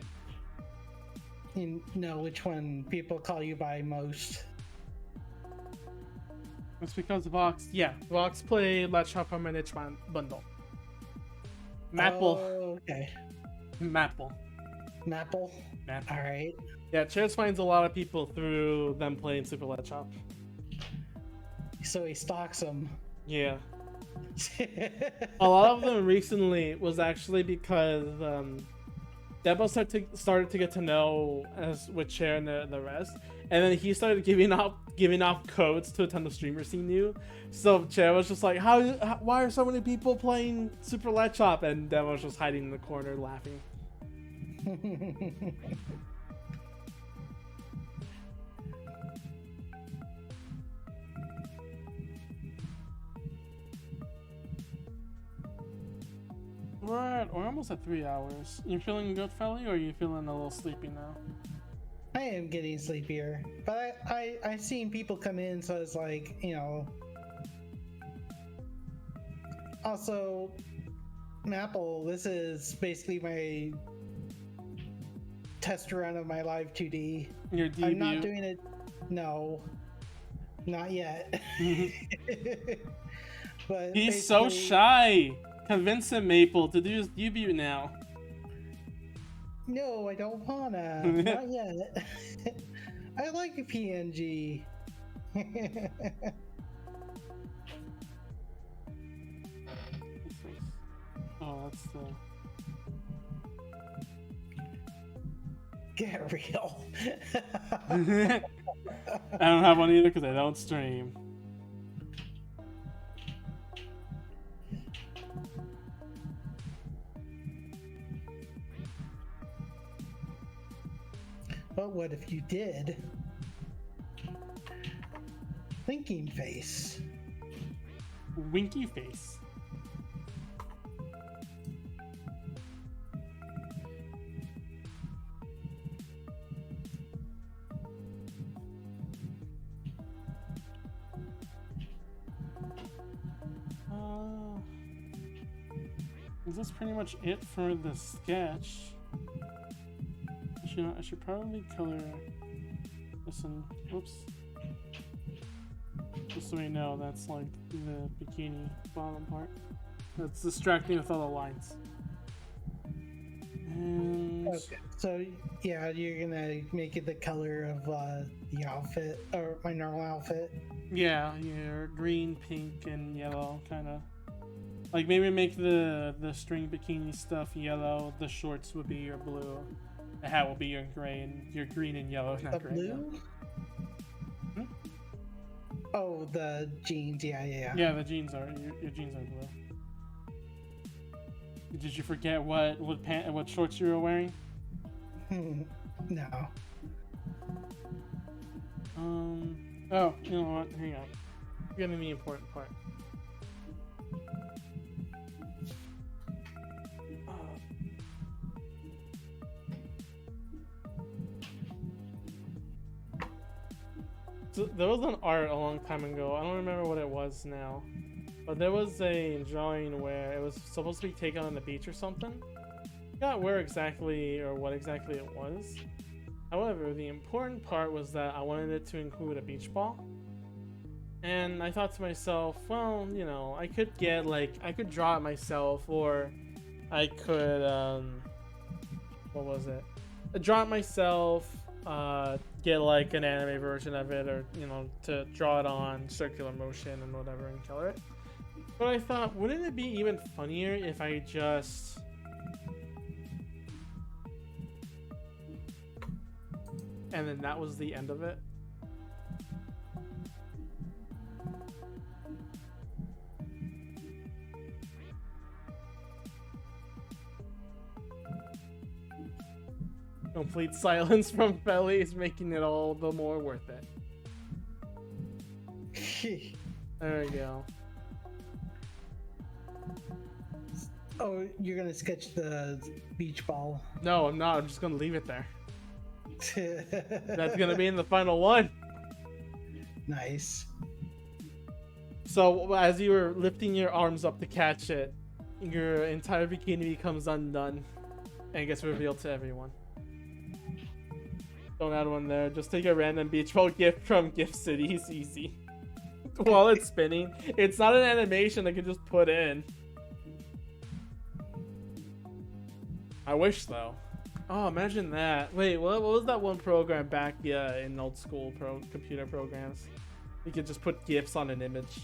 know which one people call you by most. It's because Vox, Vox played Let's Shop from an itch bundle. Maple. Oh, okay. Maple. Maple. All right. Yeah, Chairs finds a lot of people through them playing Super Let's Shop. So he stalks them. Yeah. A lot of them recently was actually because Debo started to get to know as with Chair and the rest, and then he started giving off codes to a ton of streamers he knew. So Chair was just like, why are so many people playing Super Let's Shop? And Debo was just hiding in the corner laughing. We're almost at 3 hours. You feeling good, Felly, or are you feeling a little sleepy now? I am getting sleepier, but I've seen people come in, so it's like, you know. Also, Maple, this is basically my test run of my live 2D. Your debut. I'm not doing it. No, not yet. But he's so shy. Convince him, Maple, to do his debut now. No, I don't wanna. Not yet. I like a PNG. Oh, that's the... Get real. I don't have one either because I don't stream. But what if you did? Thinking face. Winky face. Is this pretty much it for the sketch? I should probably color this one. Oops. Just so we know that's like the bikini bottom part. That's distracting with all the lines. And... Okay. So yeah, you're gonna make it the color of the outfit, or my normal outfit. Yeah, your green, pink, and yellow kind of. Like maybe make the string bikini stuff yellow. The shorts would be your blue. The hat will be your gray, and your green and yellow. Not The gray. blue? Hmm? Oh, the jeans. Yeah. Yeah, the jeans are your jeans are blue. Did you forget what shorts you were wearing? No. Oh, you know what? Hang on. You're getting the important part. So there was an art a long time ago. I don't remember what it was now, but there was a drawing where it was supposed to be taken on the beach or something. I forgot where exactly or what exactly it was. However, the important part was that I wanted it to include a beach ball. And I thought to myself, well, you know, I could draw it myself, or I could, what was it? Draw it myself, get like an anime version of it, or, you know, to draw it on circular motion and whatever and color it. But I thought, wouldn't it be even funnier if I just... And then that was the end of it. Complete silence from Felly is making it all the more worth it. There we go. Oh, you're gonna sketch the beach ball. No, I'm not. I'm just gonna leave it there. That's gonna be in the final one. Nice. So as you were lifting your arms up to catch it, your entire bikini becomes undone. and it gets revealed to everyone. Don't add one there. Just take a random beach ball gift from Gift City. It's easy. While it's spinning. It's not an animation I can just put in. I wish, though. Oh, imagine that. Wait, what was that one program back in old school computer programs? You could just put GIFs on an image.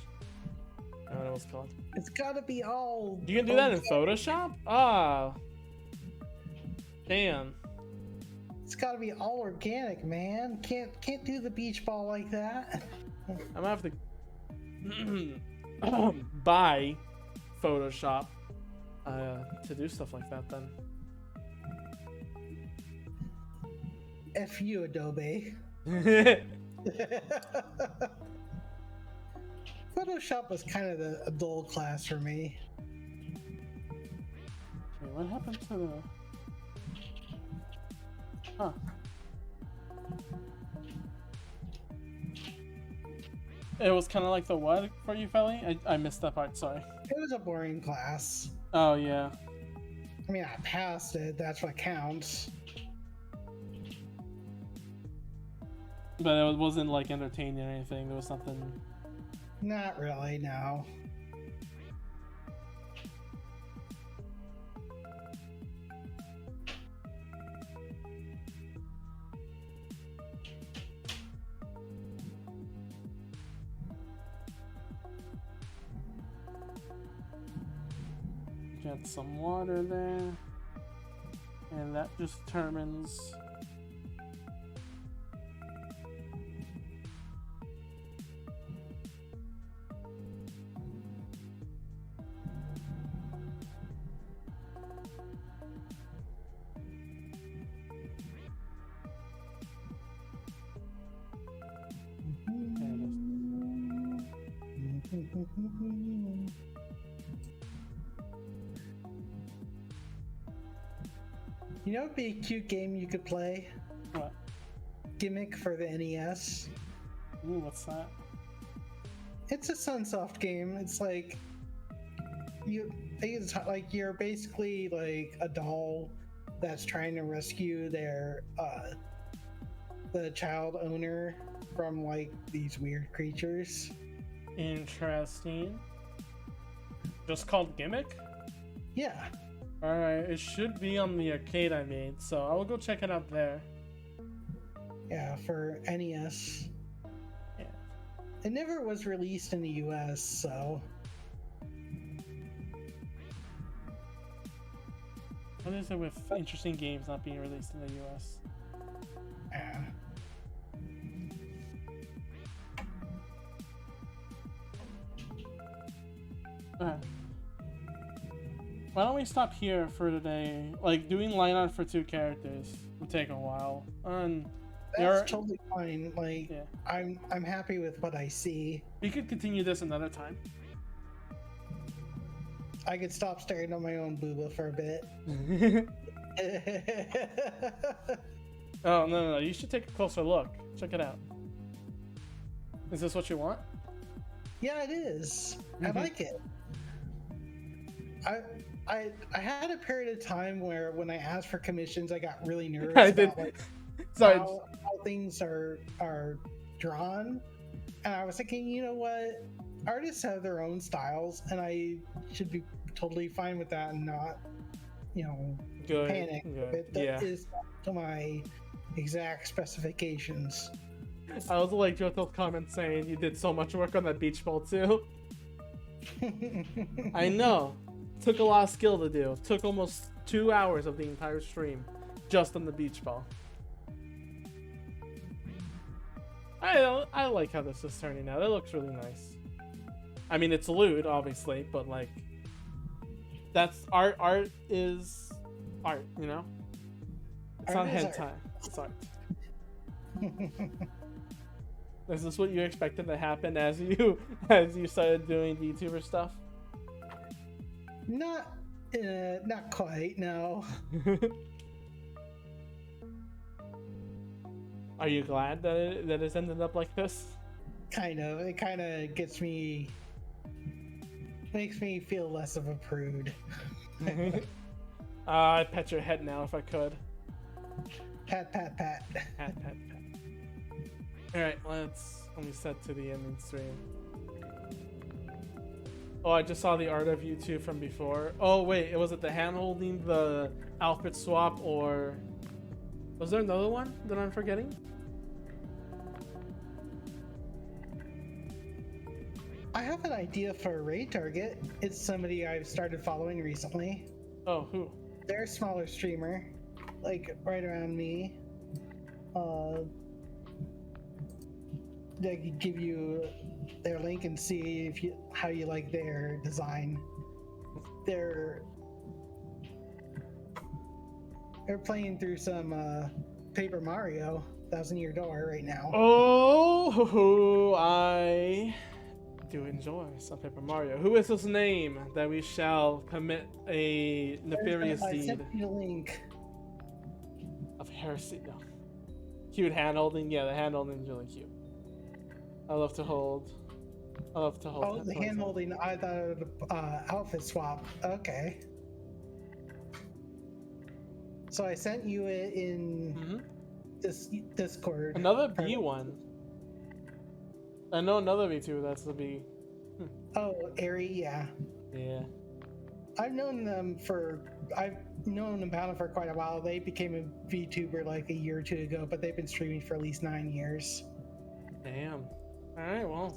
I don't know what it was called. It's gotta be all. You can do that in Photoshop? Ah. Damn. It's gotta be all organic, man. Can't do the beach ball like that. I'm gonna have to buy Photoshop to do stuff like that then. F you, Adobe. Photoshop was kind of a dull class for me. Wait, what happened to the... Huh. It was kind of like the what for you, Felly? I missed that part, sorry. It was a boring class. Oh, yeah. I mean, I passed it. That's what counts. But it wasn't like entertaining or anything. There was something... Not really, no. Get some water there. And that just determines... You know, it'd be a cute game you could play. What? Gimmick for the NES. Ooh, what's that? It's a Sunsoft game. It's like it's like you're basically like a doll that's trying to rescue their the child owner from like these weird creatures. Interesting. Just called Gimmick? Yeah. Alright, it should be on the arcade I made, so I will go check it out there. Yeah, for NES. Yeah. It never was released in the US, so. What is it with interesting games not being released in the US? Yeah. Alright. Why don't we stop here for today? Like, doing line art for 2 characters would take a while. That's totally fine. Like, yeah. I'm happy with what I see. We could continue this another time. I could stop staring at my own booba for a bit. Oh, no, you should take a closer look. Check it out. Is this what you want? Yeah, it is. I like it. I had a period of time where when I asked for commissions, I got really nervous about like how things are drawn, and I was thinking, you know what, artists have their own styles, and I should be totally fine with that and not, panic if it is to my exact specifications. I was like Joto's comment saying you did so much work on that beach ball too. I know. Took a lot of skill to do. Took almost 2 hours of the entire stream just on the beach ball. I like how this is turning out. It looks really nice. I mean, it's lewd, obviously, but like, that's art. Art is art, you know? It's not hentai. It's art. Is this what you expected to happen as you started doing VTuber stuff? Not quite, no. Are you glad that it's ended up like this? Kind of. It kind of makes me feel less of a prude. I'd pet your head now if I could. Pat, pat, pat. Pat, pat, pat. Alright, let me set to the ending stream. Oh, I just saw the art of you two from before. Oh wait, was it the hand holding, the outfit swap, or was there another one that I'm forgetting? I have an idea for a raid target. It's somebody I've started following recently. Oh, who? They're a smaller streamer, like right around me. They could give you their link and see if you how you like their design. They're playing through some Paper Mario 1000-Year Door right now. Oh, I do enjoy some Paper Mario. Who is his name that we shall commit a nefarious I deed sent you the link. of heresy? No. Cute hand holding. Yeah, the hand holding is really cute. I love to hold. Oh, the hand holding. I thought it was outfit swap. Okay. So I sent you it in this Discord. Another B one. I know another V2. That's the B. Oh, Airy, yeah. Yeah. I've known about them for quite a while. They became a VTuber like a year or two ago, but they've been streaming for at least 9 years. Damn. All right. Well.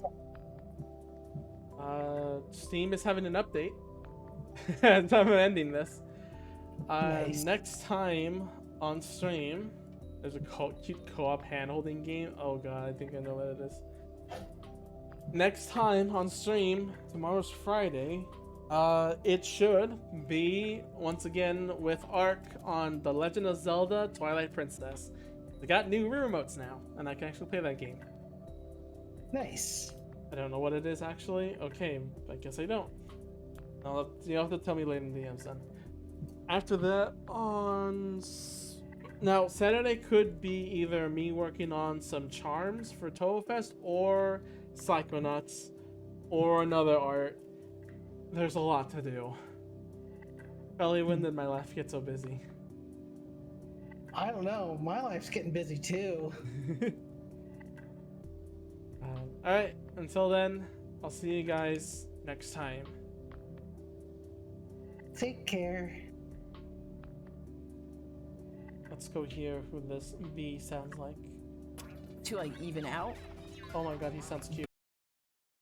Steam is having an update. Time of ending this. Nice. Next time on stream, there's a cute co-op hand-holding game. Oh god, I think I know what it is. Next time on stream, tomorrow's Friday, it should be once again with Ark on The Legend of Zelda Twilight Princess. They got new remotes now, and I can actually play that game. Nice. I don't know what it is actually. Okay, I guess I don't. You'll have to tell me later in the DMs then. After that, now Saturday could be either me working on some charms for Toho Fest or Psychonauts or another art. There's a lot to do. Felly, when did my life get so busy? I don't know. My life's getting busy too. Alright, until then, I'll see you guys next time. Take care. Let's go hear who this bee sounds like. To like even out? Oh my god, he sounds cute.